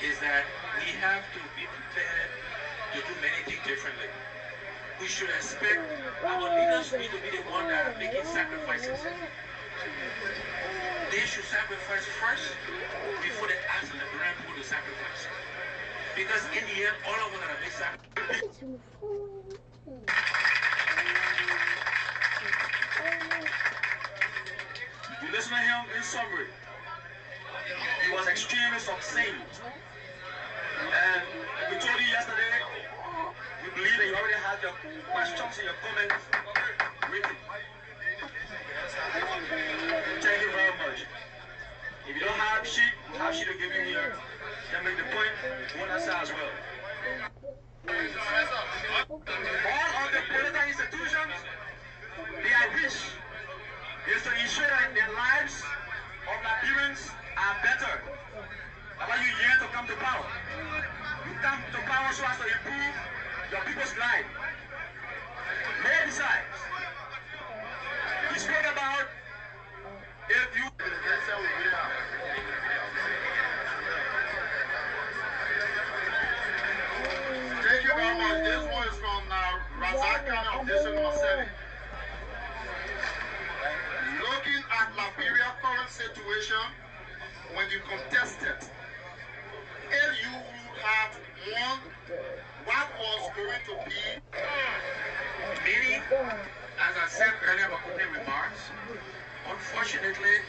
is that we have to be prepared to do many things differently. We should expect our leaders need to be the ones that are making sacrifices. They should sacrifice first before they ask the Liberian people to sacrifice. Because in the end, all of us are going to make sacrifices. You listen to him in summary. He was extremely succinct. And we told you yesterday, we believe that you already had your questions and your comments written. Thank you very much. If you don't have sheet, we have sheet to give you here. Then make the point, one answer as well. All of the political institutions, their wish is to ensure that the lives of Liberians are better. That's why you yearn to come to power. You come to power so as to improve your people's life. More besides, he spoke about if you... Thank you very much. This one is from Razak County of District Number 7. Looking at Liberia's current situation, when you contested if you have won what was going to be, meaning, as I said earlier in my opening remarks, unfortunately,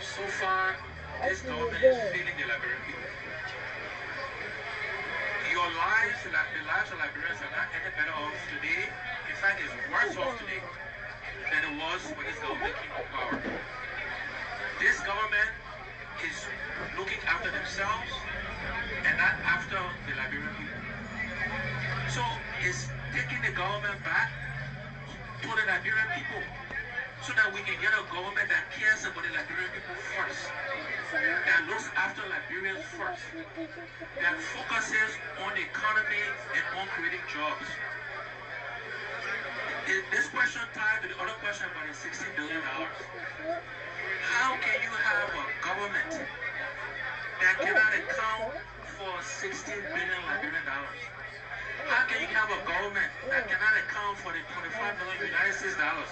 so far, this government is failing the Liberian people. Your lives, the lives of Liberians are not any better off today. In fact, it's worse off today than it was when this government came to power. This government is looking after themselves and not after the Liberian people. So it's taking the government back to the Liberian people so that we can get a government that cares about the Liberian people first, that looks after Liberians first, that focuses on the economy and on creating jobs. This question tied to the other question about the $60 billion. How can you have a government that cannot account for $16 billion Liberian dollars? How can you have a government that cannot account for the $25 million United States dollars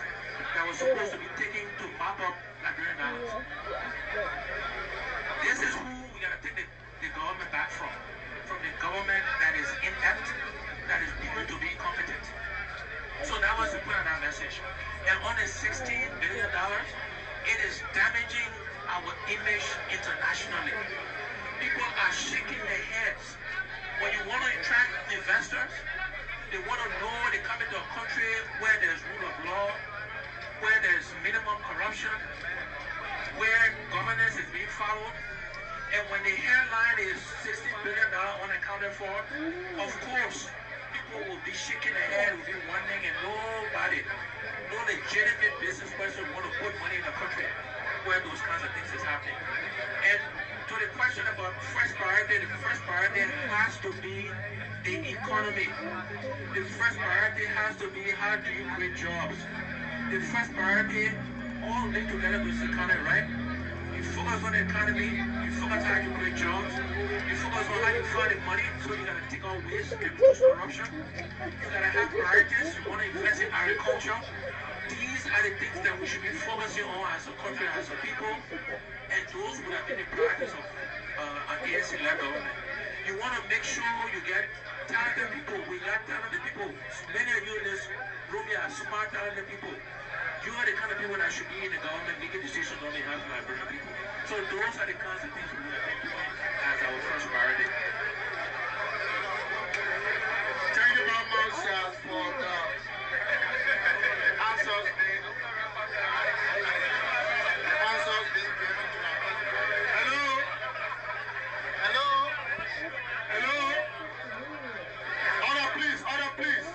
that was supposed to be taken to mop up Liberian dollars? This is who we gotta take the government back from the government that is inept, that is proven to be incompetent. So that was the point of that message. And on the $16 billion, it is damaging our image internationally. People are shaking their heads. When you want to attract investors, they want to know they come into a country where there's rule of law, where there's minimum corruption, where governance is being followed. And when the headline is $16 billion unaccounted for, of course, people will be shaking their head, will be wondering, and nobody, no legitimate business person want to put money in a country where those kinds of things is happening. And to the question about first priority, the first priority has to be the economy. The first priority has to be how do you create jobs. The first priority, all linked together with the economy, right? You focus on the economy, you focus on how you create jobs, you focus on how you find the money, so you gotta take out waste, you can reduce corruption, you gotta have priorities, you wanna invest in agriculture. These are the things that we should be focusing on as a country, as a people, and those would have been the priorities of an ANC-led government. You wanna make sure you get talented people. We got talented people. Many of you in this room here are smart, talented people. You are the kind of people that should be in the government making decisions on behalf of Liberian people. So those are the kinds of things we will be doing as our first priority. Thank you very much for the answers being given to us. Hello? Hello? Hello? Order please, order please.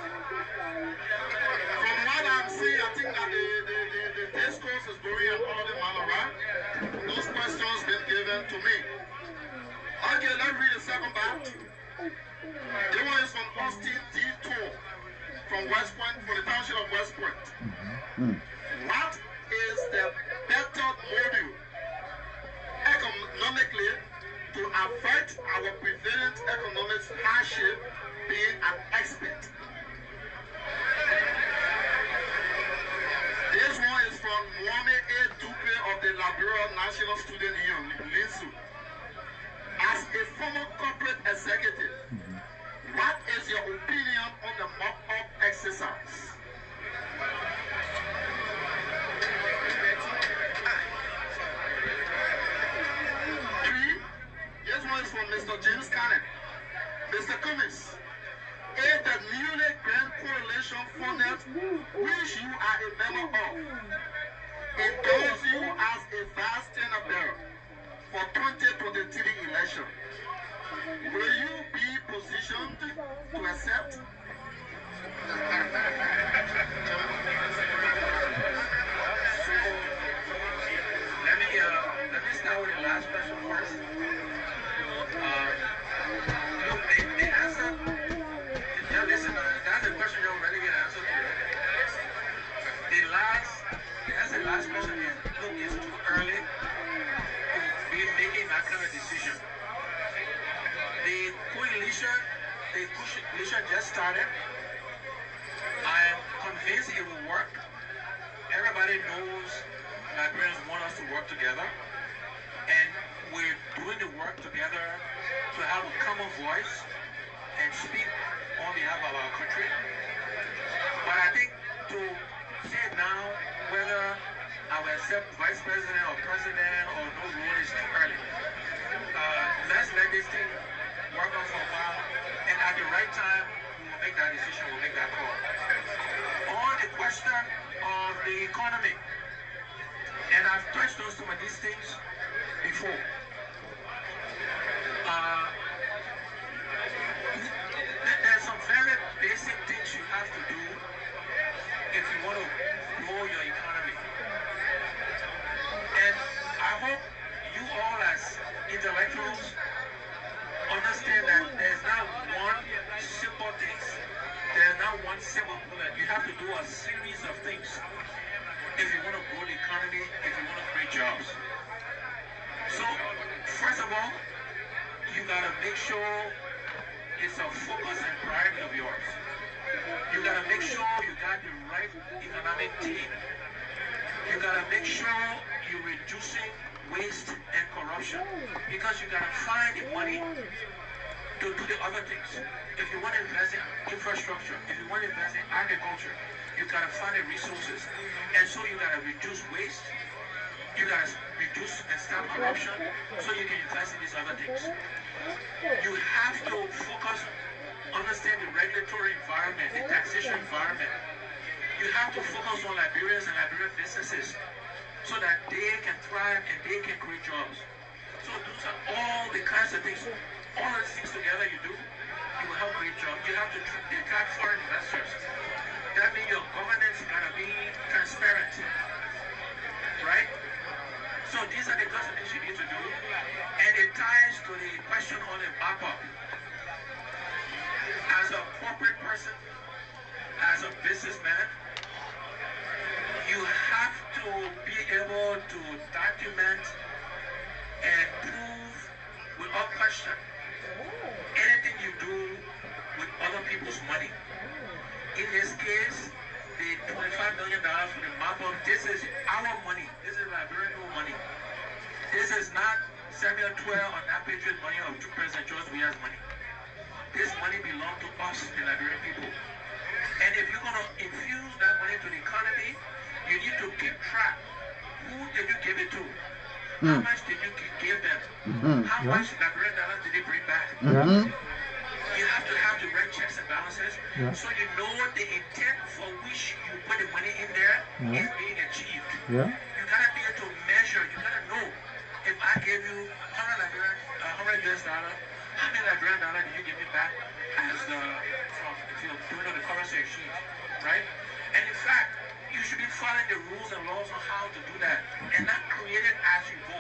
From what I'm seeing, I think that the discourse is going on all the manner, right? Those questions been given to me. Okay, let's read the second part. The one is from Austin D. Tour from West Point, for the township of West Point. What is the better model economically to avert our prevalent economic hardship being an expert? This one is from Mohamed A. Dupe of the Liberia National Student Union, LINSU. As a former corporate executive, what is your opinion on the mock-up exercise? Three, this one is from Mr. James Cannon. Mr. Cummings, is the newly Grand Coalition funded, which you are a member of, endorse you as a vice tenor bearer for 2023 election. Will you be positioned to accept? Let me start with the last question first. Look, the answer, listen, that's a question you already get answer to. The last question is, look, it's too early to be making that kind of decision. The coalition just started. I am convinced it will work. Everybody knows Liberians want us to work together. And we're doing the work together to have a common voice and speak on behalf of our country. But I think to say now whether I will accept vice president or president or no rule is too early. Let's let this thing work on for a while, and at the right time, we will make that decision, we'll make that call. On the question of the economy, and I've touched on some of these things before. There's some very basic things you have to do if you want to grow your economy. And I hope you all as intellectuals understand that there's not one simple thing. There's not one simple bullet. You have to do a series of things if you want to grow the economy, if you want to create jobs. So, first of all, you got to make sure it's a focus and priority of yours. You got to make sure you got the right economic team. You got to make sure you're reducing waste and corruption, because you got to find the money to do the other things. If you want to invest in infrastructure, if you want to invest in agriculture, you got to find the resources. And so you got to reduce waste, you got to reduce and stop corruption, so you can invest in these other things. You have to focus, understand the regulatory environment, the taxation environment. You have to focus on Liberians and Liberian businesses so that they can thrive and they can create jobs. So those are all the kinds of things. All those things together you do, you will help create jobs. You have to attract foreign investors. That means your governance gotta be transparent, right? So these are the kinds of things you need to do, and it ties to the question on the map-up. As a corporate person, as a businessman, you have to be able to document and prove without question anything you do with other people's money. In this case, the $25 million for the map-up, this is our money. This is Liberian money. This is not Samuel 12 or not Patriot money or President George Weah's money. This money belongs to us, the Liberian people. And if you're going to infuse that money to the economy, you need to keep track. Who did you give it to? How much did you give them? How much Liberian dollars did they bring back? You have to have the right checks and balances, so you know the intent for which you put the money in there is being achieved. You gotta be able to measure. You gotta know, if I gave you $100 US, how many Liberian dollars did you give me back as from if you're doing on the currency exchange, right? And in fact, you should be following the rules and laws on how to do that, and not create it as you go.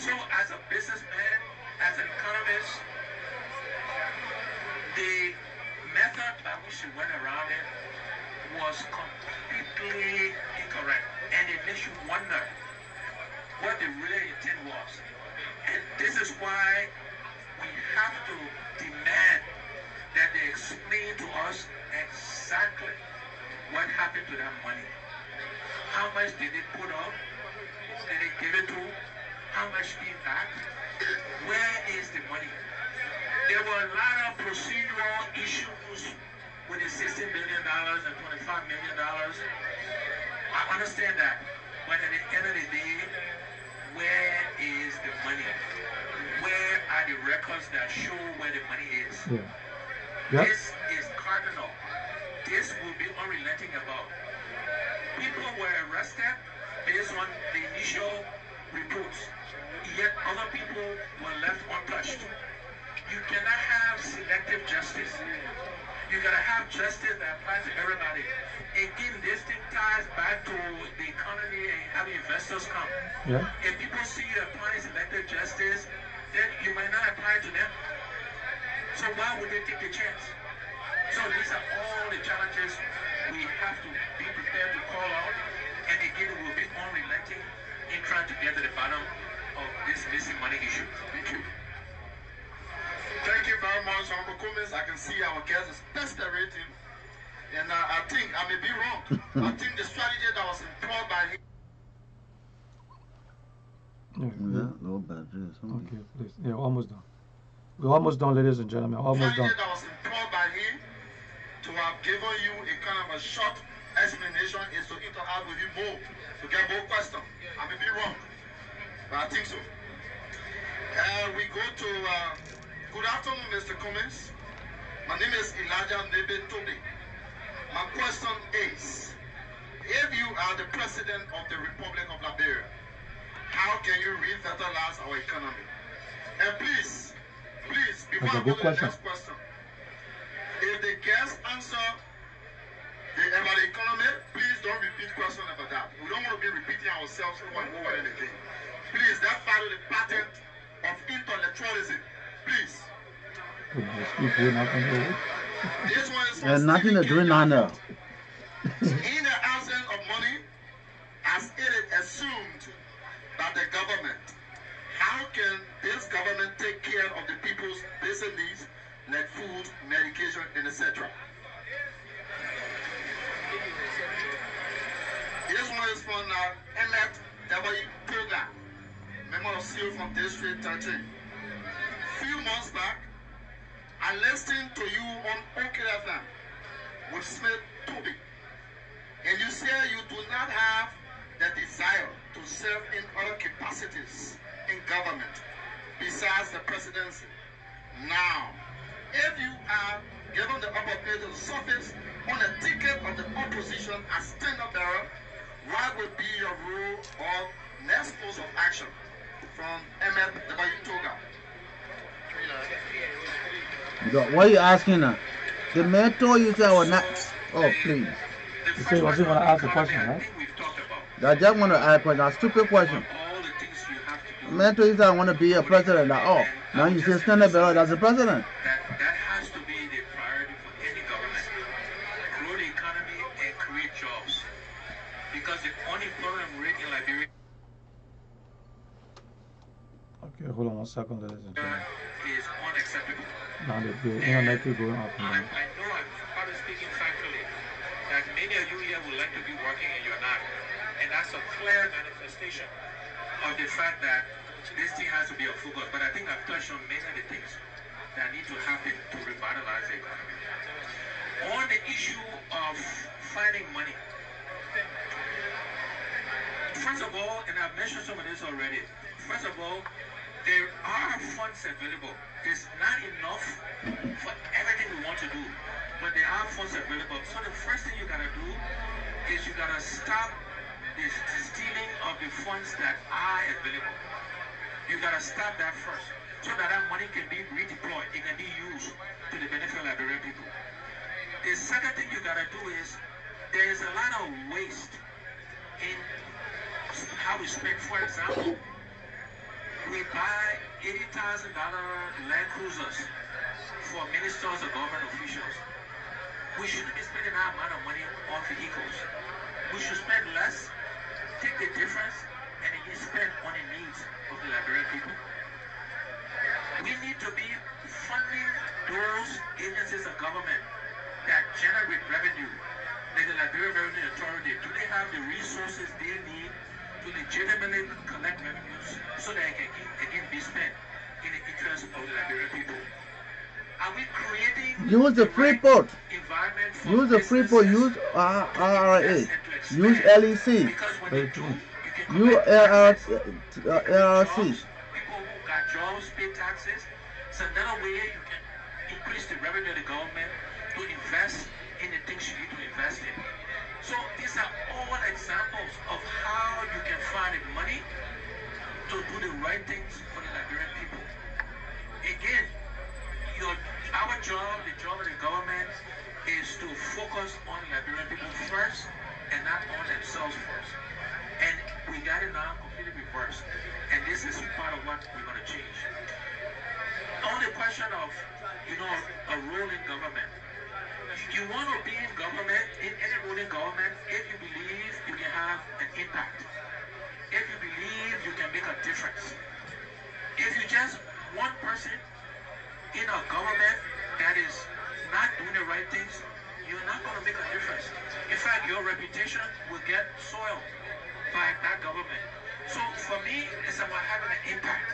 So, as a businessman, as an economist, the method by which you went around it was completely incorrect, and it makes you wonder what the real intent was. And this is why we have to demand that they explain to us exactly what happened to that money. How much did they put up? Who did they give it to? How much came back? Where is the money? There were a lot of procedural issues with the $16 billion and $25 million. I understand that. But at the end of the day, where is the money? Where are the records that show where the money is? This is cardinal. This will be unrelenting about. People were arrested based on the initial reports, yet other people were left untouched. You cannot have selective justice. You gotta have justice that applies to everybody. Again, this thing ties back to the economy and having investors come. If people see you applying selective justice, then you might not apply to them. So why would they take the chance? So these are all the challenges we have to be prepared to call out, and again, we will be unrelenting in trying to get to the bottom of this missing money issue. Thank you. Thank you very much, Honorable Gomez. I can see our guest is pesterating, and I think I may be wrong. I think the strategy that was employed by him. No batteries. Okay, please. Yeah, almost done. We're almost done, ladies and gentlemen. Almost done. That was employed by him to have given you a kind of a short explanation is to interact with you more, to get more questions. I may be wrong, but I think so. We go to, good afternoon, Mr. Cummins. My name is Elijah Nebe Tobe. My question is, if you are the president of the Republic of Liberia, how can you revitalize our economy? And please, before I go to the next question, if the guest answer about the economy, please don't repeat question about that. We don't want to be repeating ourselves over and over and again. Please, that follow the pattern of intellectualism. Please. This one is There's nothing to do now. in the absence of money, as it is assumed by the government, how can this government take care of the people's basic needs like food, medication, and etc.? This one is from Lrtn program, member of CEO from District 13. Few months back, I listened to you on OKFM with Smith Toby, and you say you do not have the desire to serve in other capacities in government besides the presidency. Now, if you are given the opportunity to surface on a ticket of the opposition as standard bearer, what would be your role or next course of action? From Lrtn Toga. What are you asking now? The man told you that I was not. Oh, please. You say, was he going to ask a question, right? I just want to ask a stupid question. The man told you that I want to be a president. Like, oh, now you say standard bearer as a president. That has to be the priority for any government. Grow the economy and create jobs. Because the unemployment rate in Liberia Okay, hold on 1 second, ladies and gentlemen. is unacceptable. Now the internet keep going up and I down. know I'm probably speaking factually that many of you here would like to be working and you're not. And that's a clear manifestation of the fact that this thing has to be a focus. But I think I've touched on many of the things that need to happen to revitalize the economy. On the issue of finding money, first of all, and I've mentioned some of this already, first of all, there are funds available. There's not enough for everything we want to do, but there are funds available. So the first thing you gotta do is you gotta stop the stealing of the funds that are available. You gotta stop that first, so that that money can be redeployed. It can be used to the benefit of Liberian people. The second thing you gotta do is there is a lot of waste in how we spend. For example, we buy $80,000 Land Cruisers for ministers or government officials. We shouldn't be spending that amount of money on vehicles. We should spend less, take the difference, and then spend on the needs of the Liberian people. We need to be funding those agencies of government that generate revenue, like the Liberian Revenue Authority. Do they have the resources they need to legitimately collect revenues so that it can again be spent in the interest of the Liberian people? Are we creating Use the free port. environment for Use the free port. Use RRA. Use LEC. Because when you do, you can Use collect LRC. people who got jobs, pay taxes. So another way you can increase the revenue of the government to invest in the things you need to invest in. So these are all examples of how you can find the money to do the right things for the Liberian people. Again, our job, the job of the government, is to focus on Liberian people first and not on themselves first. And we got it now completely reversed. And this is part of what we're going to change. On the question of, a role in government. You want to be in government, in any role in government, if you believe you can have an impact. If you believe you can make a difference. If you just one person in a government that is not doing the right things, you're not going to make a difference. In fact, your reputation will get soiled by that government. So for me, it's about having an impact.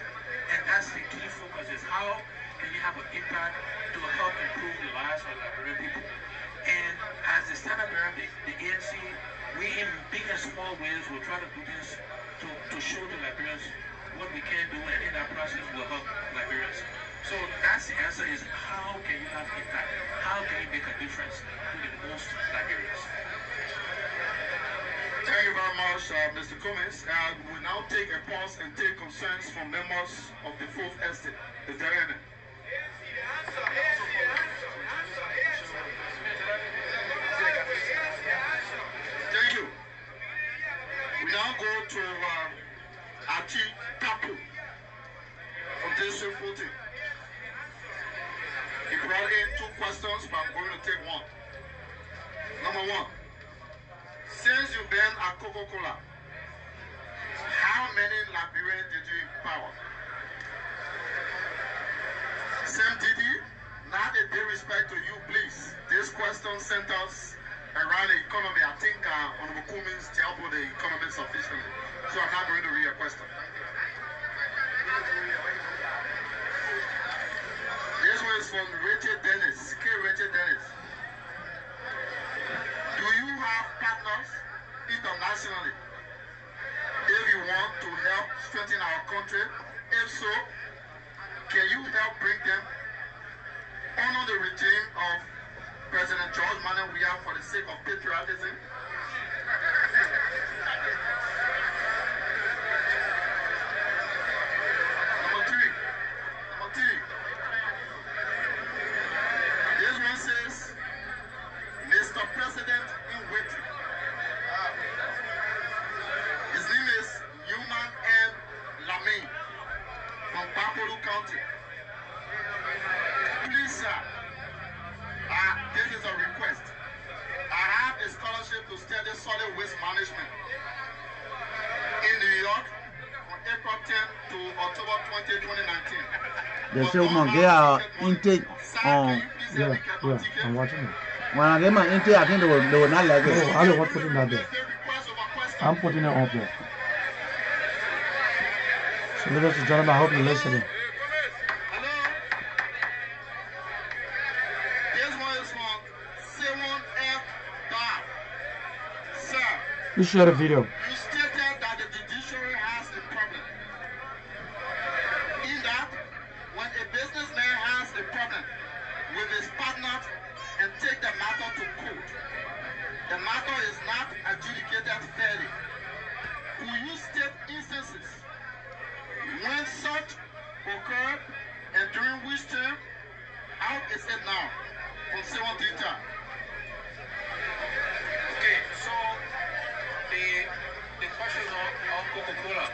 And that's the key focus, is how can you have an impact to help improve the lives of Liberian people. And as the Standard Bearer, the ANC, we in big and small ways will try to do this to show the Liberians what we can do, and in that process will help Liberians. So that's the answer, is how can you have impact? How can you make a difference to the most Liberians? Thank you very much, Mr. Cummins. We'll now take a pause and take concerns from members of the Fourth Estate. Is there any? Thank you. We now go to Achi Tapu from District 14. He brought in 2 questions, but I'm going to take one. Number 1. Since you've been at Coca-Cola, how many Liberians did you empower? Sam Didi, not a disrespect to you, please. This question centers around the economy. I think Honorable Cummins dealt with the economy sufficiently, so I'm not going to read your question. This one is from Richard Dennis. K. Richard Dennis. Do you have partners internationally if you want to help strengthen our country? If so, can you help bring them under the regime of President George Manuel Weah for the sake of patriotism? Number three. This one says, Mr. President in waiting. His name is Newman M. Lamine from Bapolu County. Please, sir, this is a request. I have a scholarship to study solid waste management in New York from April 10 to October 20, 2019. They say we're gonna get our intake on. Yeah, I'm watching it. When I get my intake, I think they will not like No, it. I don't want putting that there. I'm putting it up there. So, ladies and gentlemen, I hope you're listening. Hello? This one is from Simon F. Bar. Sir, You share the video. you stated that the judiciary has a problem. In that, when a businessman has a problem with his partner and take the matter to court, the matter is not adjudicated fairly. Could you state instances when such occurred and during which term? How is it now? From civil data. Okay, so the question on Coca-Cola,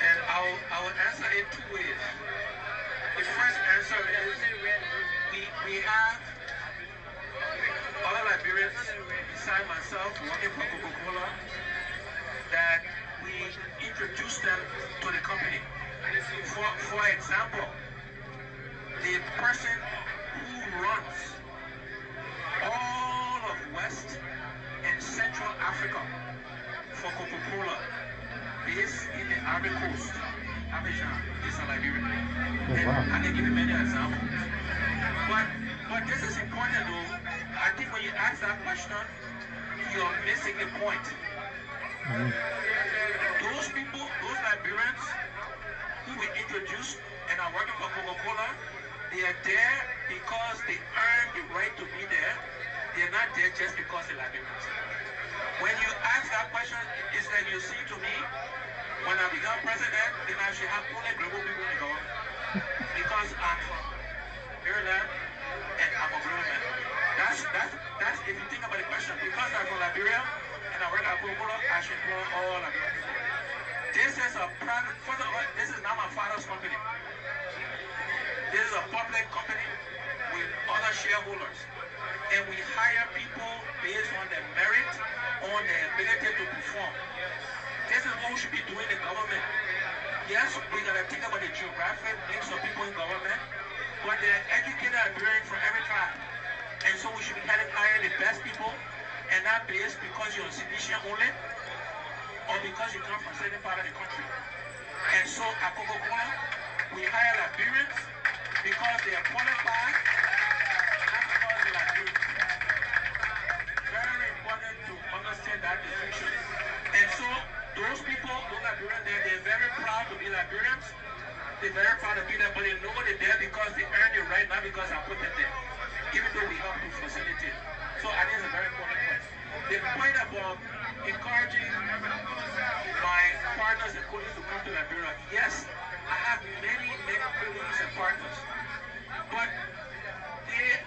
and I will answer it 2 ways. The first answer is we have other Liberians beside myself working for Coca-Cola that we introduce them to the company. For example, the person who runs all of West and Central Africa for Coca-Cola based in the Ivory Coast, Abidjan, is a Liberian. Oh, wow. And I can give you many examples. But this is important though. I think when you ask that question, you're missing the point. Those people, those Liberians who we introduced and are working for Coca-Cola, they are there because they earned the right to be there. They're not there just because they're Liberians. When you ask that question, it's like you see to me, when I become president, then I should have only global people in the government. Because I'm from Ireland and I'm a global man. That's if you think about the question, because I'm from Liberia and I work at Coca-Cola, I should employ all Liberian people. This is a private, first of all, this is not my father's company. This is a public company with other shareholders. And we hire people based on their merit, on their ability to perform. This is what we should be doing in government. Yes, we gotta think about the geographic mix of people in government, but they're educated Liberians from every tribe. And so we should be hiring the best people, and not based because you're a Tunisian only, or because you come from a certain part of the country. And so at Coca-Cola, we hire Liberians because they are qualified, not because they are Liberians. Very important to understand that distinction. And so those people, those Liberians, they're very proud to be Liberians. They're very proud to be there, but they know they're there because they earned it right, not because I put them there. Even though we help to facilitate. So I think it's a very important point. The point about encouraging my partners and colleagues to come to Liberia, yes, I have many colleagues and partners. But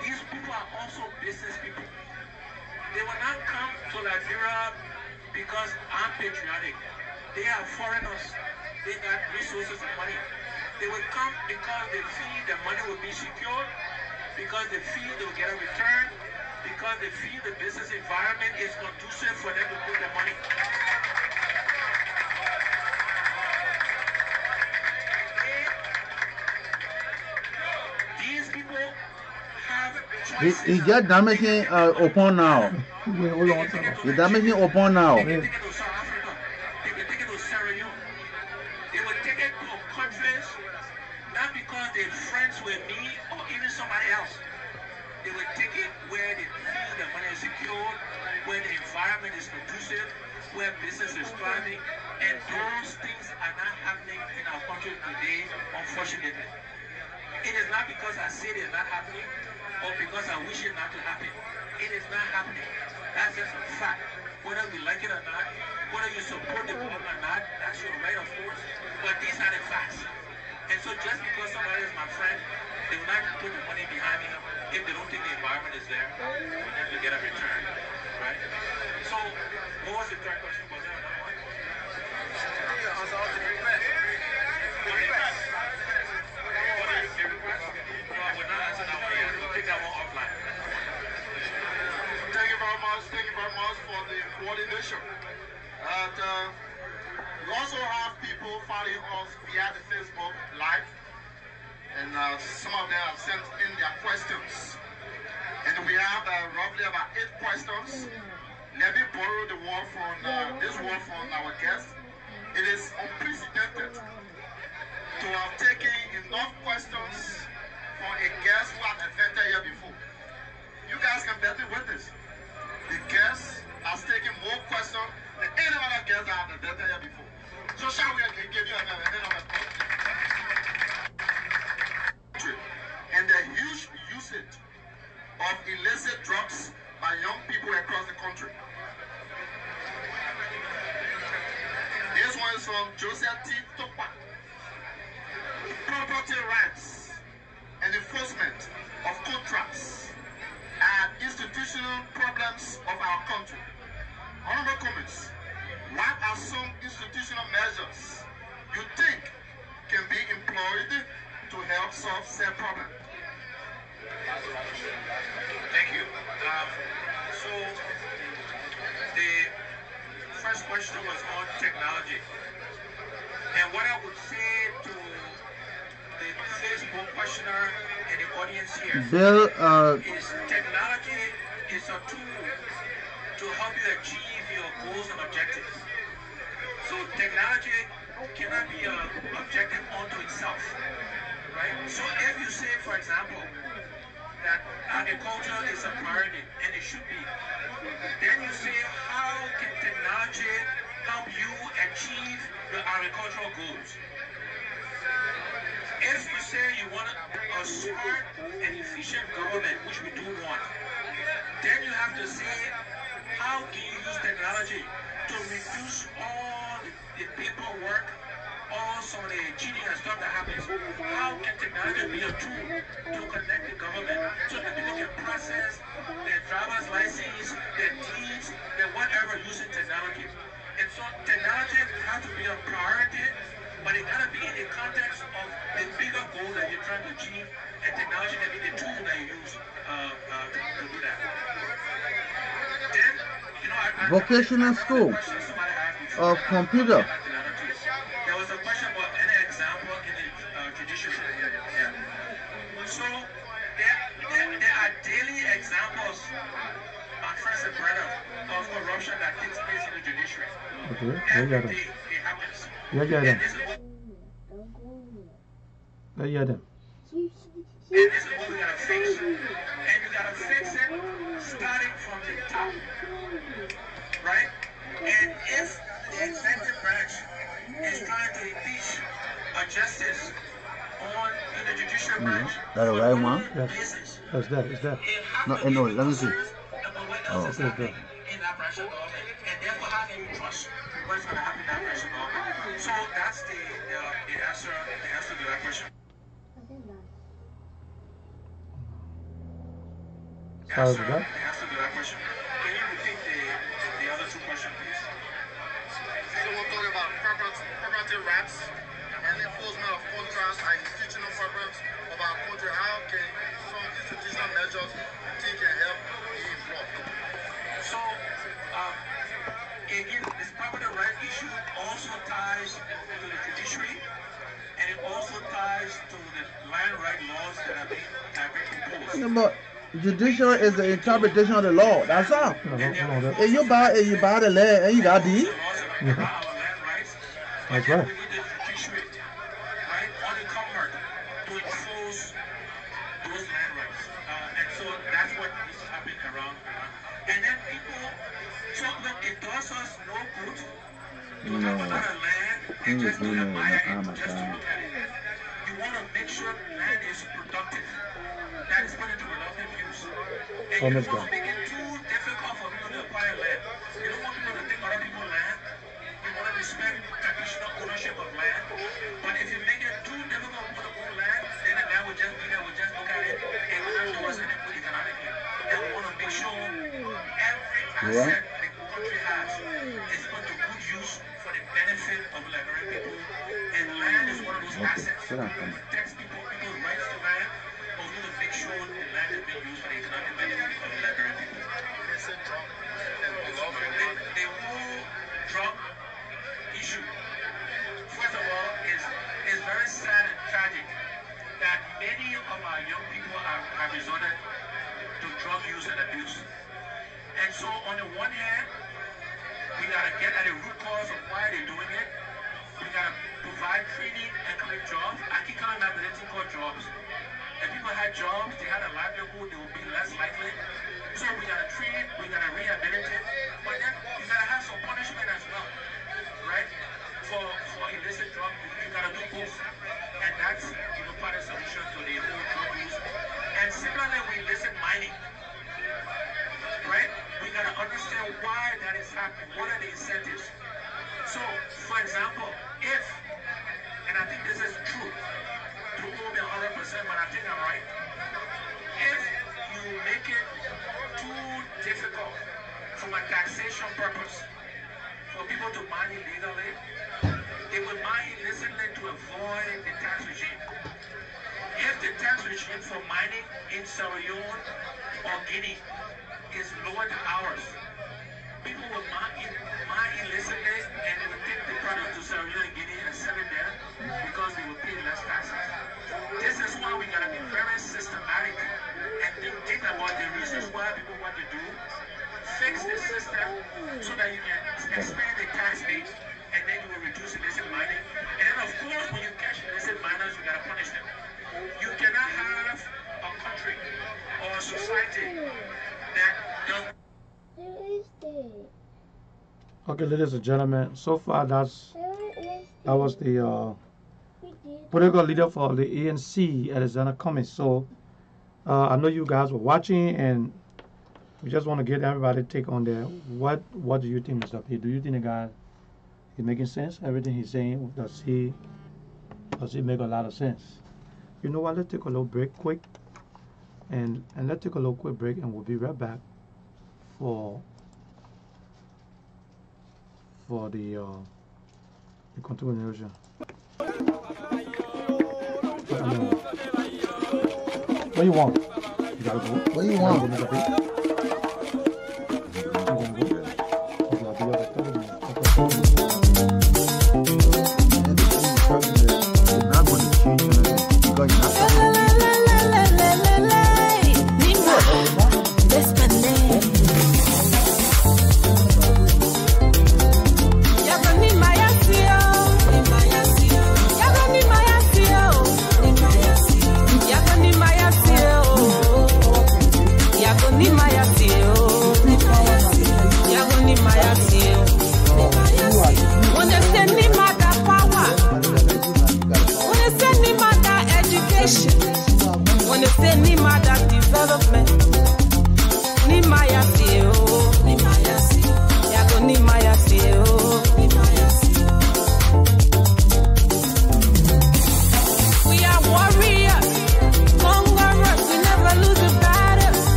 these people are also business people. They will not come to Liberia because I'm patriotic. They are foreigners. They got resources and money. They will come because they feel the money will be secured, because they feel they will get a return, because they feel the business environment is conducive for them to put their money. These people have choices. He just damaging upon now. He damaging upon now. They will take it to South Africa. They will take it to Sierra Leone. They will take it to countries, not because they're friends with me or even somebody else. They will take it where they feel the money is secured, where the environment is conducive, where business is thriving, and those things are not happening in our country today, unfortunately. It is not because I say it is not happening, or because I wish it not to happen. It is not happening. That's just a fact. Whether we like it or not, whether you support the government or not, that's your right, of course. But these are the facts. And so just because somebody is my friend, they will not put the money behind me if they don't think the environment is there for them to get a return. Right? So, what was the third question? Was there another one? Thank you very much for the coordination. And we also have people following us via the Facebook Live. And some of them have sent in their questions. And we have roughly about 8 questions. Let me borrow the word from this word from our guest. It is unprecedented to have taken enough questions for a guest who has attended here before. You guys can bet it with this. The guest has taken more questions than any other guest that have attended here before. So shall we give you another and the huge usage of illicit drugs by young people across the country. This one is from Joseph T. Topa. Property rights and enforcement of contracts are institutional problems of our country. Honorable comments, what are some institutional measures you think can be employed to help solve said problem? Thank you. So the first question was on technology. And what I would say to the Facebook questioner and the audience here Bill, is technology is a tool to help you achieve your goals and objectives. So technology cannot be an objective unto itself. Right? So if you say, for example, that agriculture is a priority, and it should be, then you say, how can technology help you achieve your agricultural goals? If you say you want a smart and efficient government, which we do want, then you have to say, how can you use technology to reduce all the paperwork, all some of the cheating and stuff that happens? How can technology be a tool to connect the government so that people can process their driver's license, their deeds, their whatever using technology? And so technology has to be a priority, but it gotta be in the context of the bigger goal that you're trying to achieve, and technology can be the tool that you use to do that. Then, you know, vocational school of computer. There was a question about any example in the judiciary. Yeah. So there are daily examples, my friends and brother, of corruption that takes place in the judiciary. Okay, Every day it happens. Yeah. And this is what Let's hear them. And this is what we gotta fix. And you gotta fix it starting from the top. Right? And if the executive branch is trying to impeach a justice on the judicial branch, That the right one? Yes. That's that. It's that. No, let me see. Oh. In that branch of government, and therefore how can you trust what's going to happen in that branch of government? So that's the answer to that question. The answer to that question. Can you repeat the other two questions, please? So we're talking about property rights and enforcement of contracts and institutional programs of our country. How can some institutional measures think can help the involved? So, again, this property right issue also ties to the judiciary, and it also ties to the land right laws that have been proposed. Yeah, but judicial is the interpretation of the law. That's all. If you buy the land and you got deed. That's right. We need the judiciary, right, unencumbered to enforce those land rights. And so that's what is happening around. And then people, so look, it does us no good to have a lot of land and just to admire it, just to look at it. You want to make sure land is productive. That is put into productive use. And you don't want to make it too difficult for people to acquire land. You don't want people to take other people's land. You want to respect traditional ownership of land. But if you make it too difficult for the own land, then the land will just be there, we'll just look at it, and we'll not do us any good economically. And we want to make sure every asset the country has is put to good use for the benefit of Liberian people. And land is one of those assets that protects people's rights to land, but we want to make sure the land is being used for the economic benefit of the Liberian people. The whole drug issue, first of all, is very sad and tragic that many of our young people have resorted to drug use and abuse. And so on the one hand, we gotta get at the root cause of why they're doing it. We gotta provide training and create jobs. I keep calling that the thing called jobs. If people had jobs, they had a livelihood, they would be less likely. So we gotta train, we gotta rehabilitate, but then you gotta have some punishment as well, right? For illicit drug, you gotta do both. And that's part of the solution to the whole drug use. And similarly with illicit mining, right? We gotta understand why that is happening. What are the incentives? So, for example, if, and I think this is true, to hold me 100%, but I think I'm right. If you make it too difficult from a taxation purpose for people to mine illegally, they will mine illicitly to avoid the tax regime. If the tax regime for mining in Sierra Leone or Guinea is lower than ours, people will mine illicitly and they will take the product to Sierra Leone and Guinea and sell it there because they will pay less taxes. This is why we gotta be very systematic and think about the reasons why people want to do. Fix the system so that you can expand the tax base and then you will reduce illicit mining. And then of course when you catch illicit miners, you gotta punish them. You cannot have a country or a society that does. Okay, ladies and gentlemen, so far that was the political leader for the ANC, Alexander Cummings. So I know you guys were watching, and we just want to get everybody take on there. What do you think, Mr. P? Do you think the guy is making sense? Everything he's saying, does he make a lot of sense? You know what? Let's take a little break quick, and let's take a little quick break, and we'll be right back for the continuation. What do you want? You gotta go. What do you want? Maya,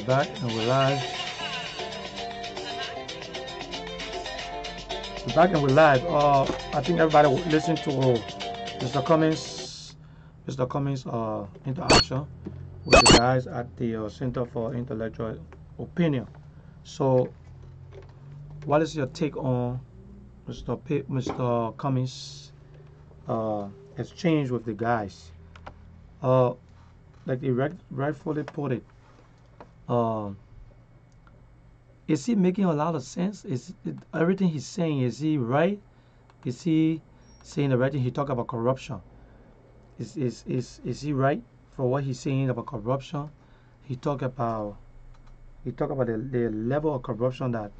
back and we're live. We're back and we're live. I think everybody will listen to Mr. Cummings' interaction with the guys at the Center for Intellectual Opinion. So, what is your take on Mr. Cummings' exchange with the guys? Like he rightfully put it, is he making a lot of sense? Everything he's saying, is he right? Is he saying the right thing? He talked about corruption. Is he right for what he's saying about corruption? He talked about the level of corruption that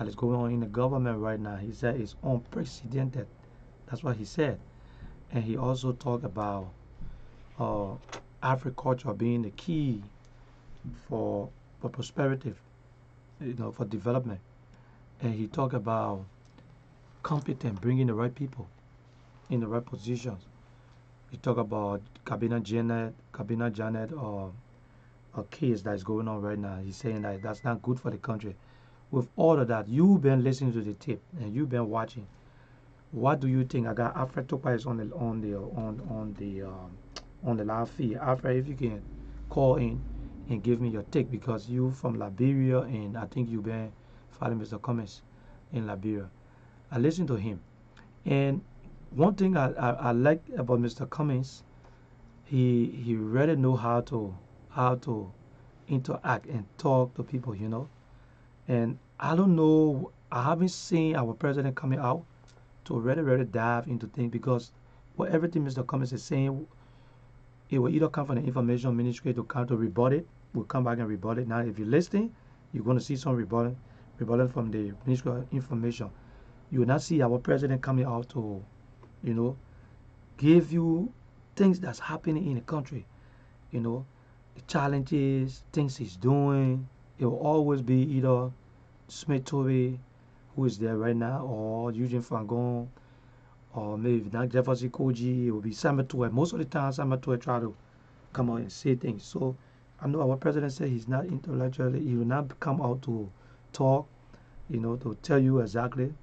is going on in the government right now. He said it's unprecedented. That's what he said. And he also talked about agriculture being the key for prosperity, for development. And he talked about competent, bringing the right people in the right positions. He talked about Cabinet Janet a case that is going on right now. He's saying that that's not good for the country. With all of that, you've been listening to the tape and you've been watching. What do you think? I got Alfred Topa is on the live feed. Alfred, if you can call in and give me your take, because you from Liberia and I think you've been following Mr. Cummings in Liberia. I listened to him, and one thing I like about Mr. Cummings, he really know how to interact and talk to people, And I don't know, I haven't seen our president coming out to really dive into things, because everything Mr. Cummings is saying, it will either come from the information ministry to come to rebut it. We'll come back and rebut it. Now, if you're listening, you're going to see some rebutting from the Ministry of Information. You will not see our president coming out to, give you things that's happening in the country. The challenges, things he's doing. It will always be either Smith Toby, who is there right now, or Eugene Fangon, or maybe not Jefferson Koji. It will be Samuel Toy. Most of the time, Samuel Toy try to come out and say things. So I know our president said he's not intellectually. He will not come out to talk, to tell you exactly.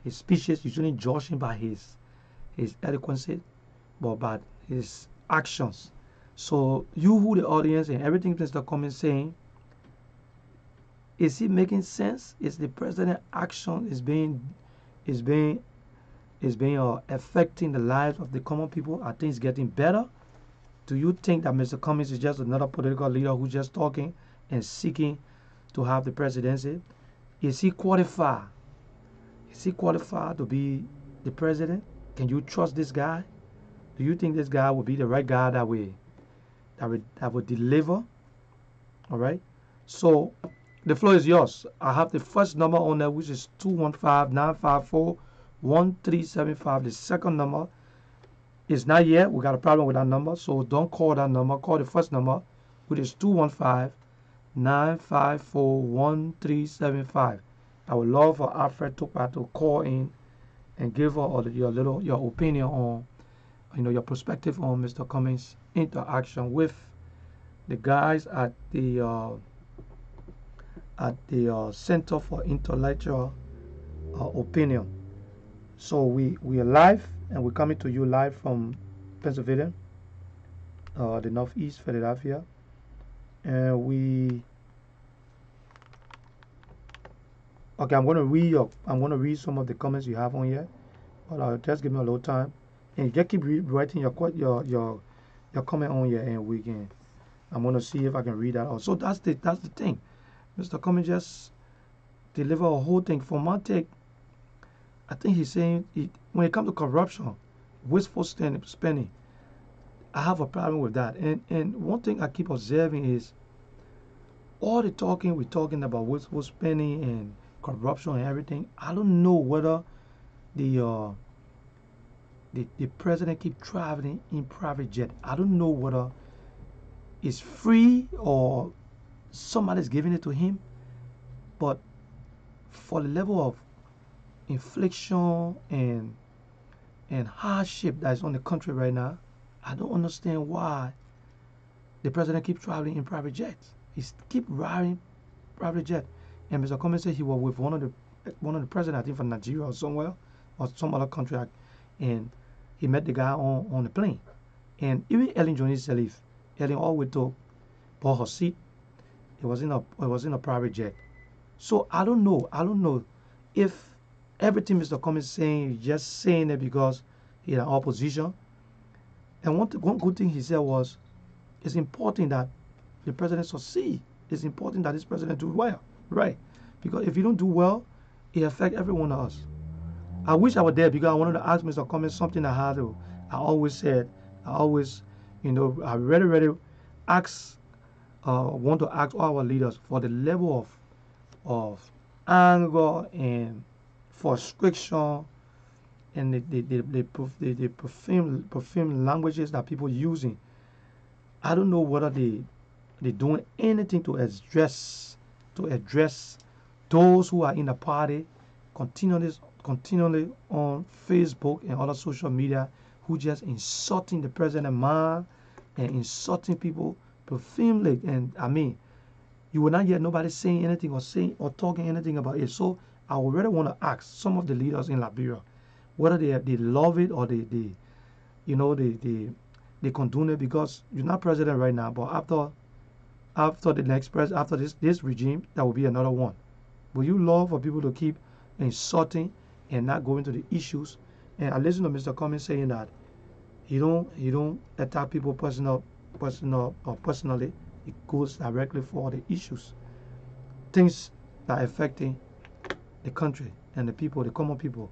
His speeches, you shouldn't judge him by his eloquence, but by his actions. So you, who the audience, and everything Mr. Cummings saying, is it making sense? Is the president action is being affecting the lives of the common people? Are things getting better? Do you think that Mr. Cummings is just another political leader who's just talking and seeking to have the presidency? Is he qualified? Is he qualified to be the president? Can you trust this guy? Do you think this guy will be the right guy that will deliver? All right. So the floor is yours. I have the first number on there, which is 215-954-1375. The second number is not yet. We got a problem with that number, so don't call that number. Call the first number, which is 215-954-1375. I would love for Alfred Topa to call in and give your opinion on, your perspective on Mr. Cummings' interaction with the guys at the Center for Intellectual Opinion. So we are live, and we're coming to you live from Pennsylvania, the Northeast Philadelphia, and okay, I'm gonna read some of the comments you have on here, but just give me a little time, and just keep writing your comment on here, and I'm gonna see if I can read that out. So that's the thing. Mr. Cummings just deliver a whole thing. For my take, I think he's saying when it comes to corruption, wasteful spending, I have a problem with that. And one thing I keep observing is all the talking we're talking about wasteful spending and corruption and everything. I don't know whether the president keep traveling in private jet. I don't know whether it's free or somebody's giving it to him. But for the level of inflation and hardship that is on the country right now, I don't understand why the president keeps traveling in private jets. He keep riding private jet. And Mr. Cummings said he was with one of the president, I think from Nigeria or somewhere or some other country, and he met the guy on the plane. And even Ellen Jones said Ellen always took bought her seat. It was in a private jet. So I don't know if everything Mr. Cummings is saying is just saying it because he's in opposition. And one good thing he said was, it's important that the president succeed. It's important that this president do well, right? Because if you don't do well, it affects every one of us. I wish I was there because I wanted to ask Mr. Cummings something I always said, I really ask, want to ask all our leaders for the level of anger and frustration and the perfume languages that people using. I don't know whether they're doing anything to address those who are in the party continually on Facebook and other social media who just insulting the president man and insulting people profusely. And I mean, you will not hear nobody saying anything or talking anything about it. So I would really want to ask some of the leaders in Liberia whether they love it or they condone it, because you're not president right now, but after the next president, after this regime, that will be another one. Will you love for people to keep insulting and not go into the issues? And I listen to Mr. Cummings saying that he don't attack people personally. It goes directly for the issues, things that are affecting the country and the people, the common people.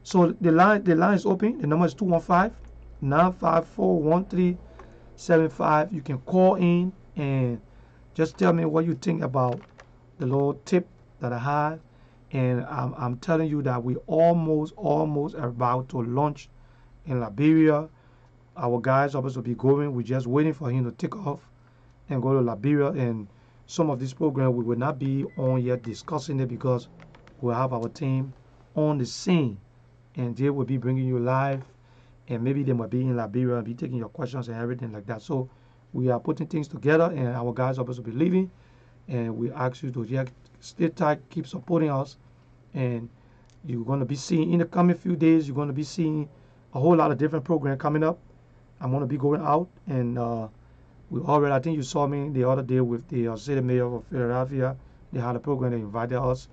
So the line is open. The number is 215-954-1375. You can call in and just tell me what you think about the little tip that I have. And I'm telling you that we almost are about to launch in Liberia. Our guys are supposed to be going. We're just waiting for him to take off and go to Liberia. And some of this program we will not be on yet discussing it because we'll have our team on the scene and they will be bringing you live. And maybe they might be in Liberia and be taking your questions and everything like that. So we are putting things together, and our guys are supposed to be leaving. And we ask you to just stay tight, keep supporting us. And you're going to be seeing in the coming few days, you're going to be seeing a whole lot of different programs coming up. I'm going to be going out, and we already, I think you saw me the other day with the city mayor of Philadelphia. They had a program, they invited us.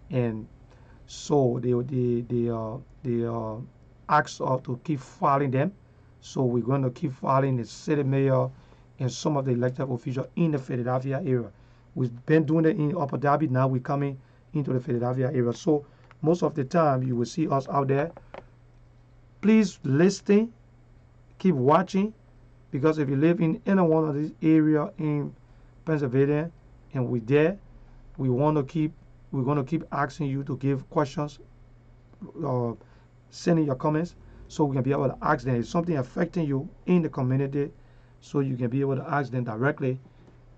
And so they asked us to keep following them. So we're going to keep following the city mayor and some of the elected officials in the Philadelphia area. We've been doing it in Upper Darby. Now we're coming into the Philadelphia area. So most of the time you will see us out there. Please listen, keep watching, because if you live in any one of these areas in Pennsylvania and we're there, we're going to keep asking you to give questions, sending your comments, so we can be able to ask them. If something affecting you in the community, so you can be able to ask them directly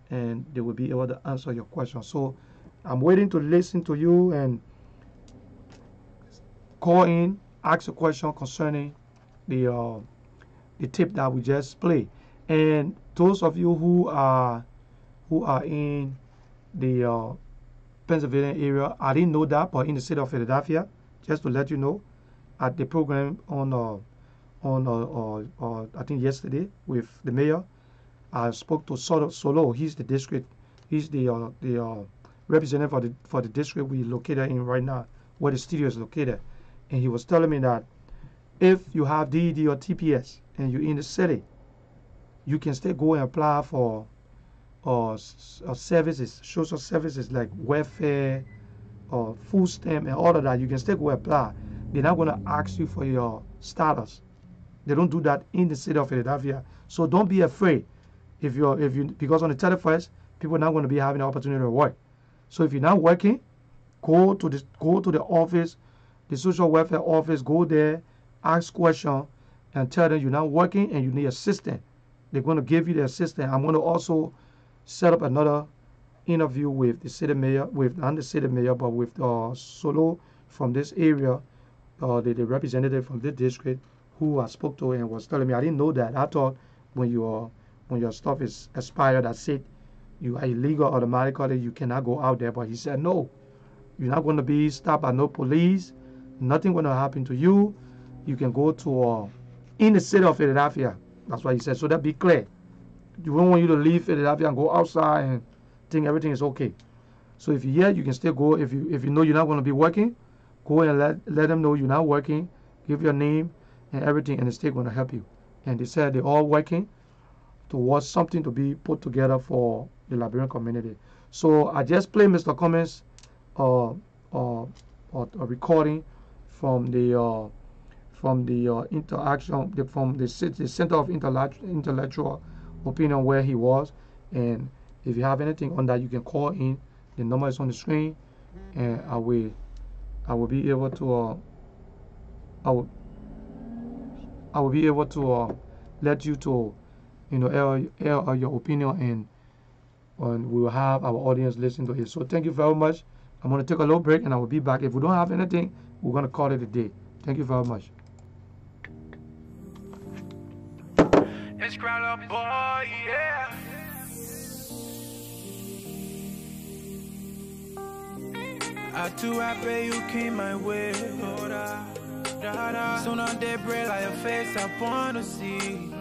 and they will be able to answer your question. So I'm waiting to listen to you and call in, ask a question concerning the tip that we just played. And those of you who are in the Pennsylvania area, I didn't know that, but in the city of Philadelphia, just to let you know, at the program on I think yesterday with the mayor, I spoke to Solo. He's the district. He's the representative for the district we located in right now, where the studio is located. And he was telling me that if you have DED or TPS and you're in the city, you can still go and apply for services, social services like welfare or food stamp and all of that. You can still go apply. They're not going to ask you for your status. They don't do that in the city of Philadelphia. So don't be afraid. Because on the 31st, people are not going to be having the opportunity to work. So if you're not working, go to the office, the social welfare office. Go there, ask questions, and tell them you're not working and you need assistance. They're going to give you the assistance. I'm going to also set up another interview with the city mayor, not the city mayor, but with Solo from this area, the representative from this district, who I spoke to and was telling me, I didn't know that. I thought when your stuff is expired, that's it. you are illegal automatically, you cannot go out there. But he said, no, you're not going to be stopped by no police. Nothing going to happen to you. You can go to in the city of Philadelphia. That's why he said. So that be clear. You don't want you to leave Philadelphia and go outside and think everything is okay. So if you're here, you can still go. If you know you're not going to be working, go and let them know you're not working. Give your name and everything, and the state going to help you. And they said they're all working towards something to be put together for the Liberian community. So I just played Mr. Cummins' a recording from the interaction from the Center of Intellectual Opinion where he was. And if you have anything on that, you can call in. The number is on the screen, and I will be able to let you to air your opinion, and we will have our audience listen to it. So thank you very much. I'm going to take a little break, and I will be back. If we don't have anything, we're going to call it a day. Thank you very much. It's Crowder boy, yeah. I too happy you came my way. Soon on day break like your face I wanna see.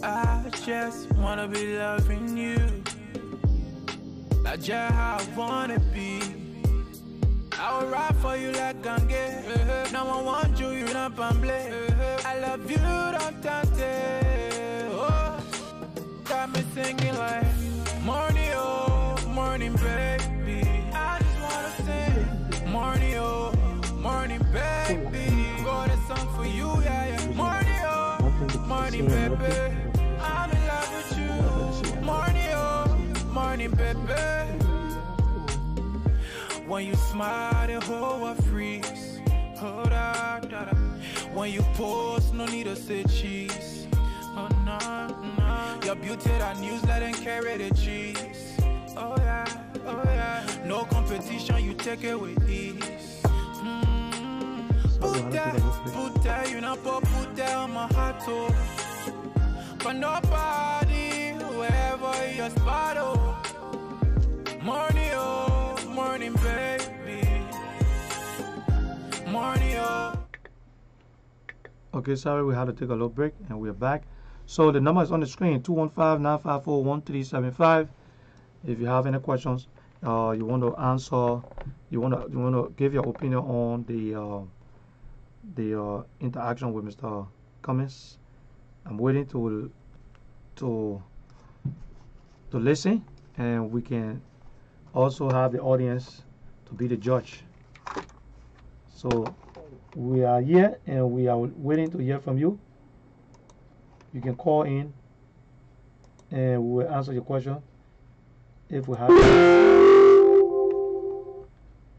I just wanna be loving you. That's just how I wanna be. I will ride for you like Gange. Now I want you, you not pamble. I love you, don't touch it. Oh, got me singing like morning, oh, morning, baby. I just wanna sing morning, oh, morning, baby. Got a song for you, yeah, yeah. Morning, oh, morning, baby. I'm in love with you. Morning, oh, morning, baby. When you smile, the whole world freeze. Hold on, when you pose, no need to say cheese. Oh no, no. Your beauty that newsletter and carry the cheese. Oh yeah, oh yeah. No competition, you take it with ease. Put that, you know, put that on my heart too. But nobody, wherever your spot, oh. Morning, oh, morning, baby. Morning, oh. Okay, sorry, we had to take a little break, and we're back. So the number is on the screen, 215-954-1375. If you have any questions, you want to answer, you want to give your opinion on the interaction with Mr. Cummins. I'm waiting to listen, and we can also have the audience to be the judge. So we are here, and we are waiting to hear from you. You can call in, and we will answer your question if we have it.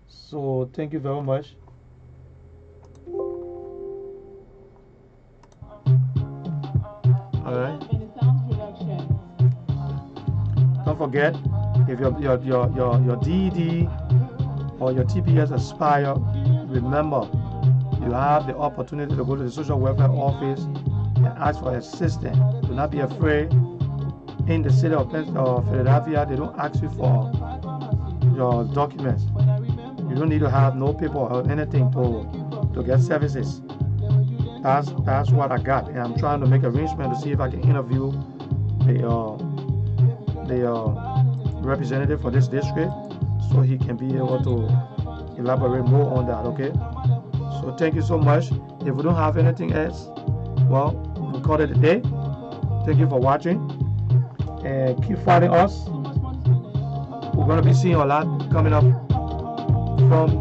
So thank you very much. All right. Don't forget, if your DED or your TPS expire, remember you have the opportunity to go to the social welfare office and ask for assistance. Do not be afraid. In the city of Philadelphia, they don't ask you for your documents. You don't need to have no paper or anything to get services. That's what I got, and I'm trying to make arrangement to see if I can interview the representative for this district, so he can be able to elaborate more on that. Okay. So thank you so much. If we don't have anything else, well, we'll call it a day. Thank you for watching, and keep following us. We're going to be seeing a lot coming up from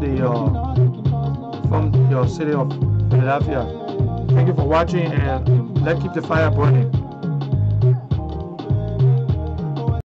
the city of Philadelphia. Thank you for watching, and let's keep the fire burning.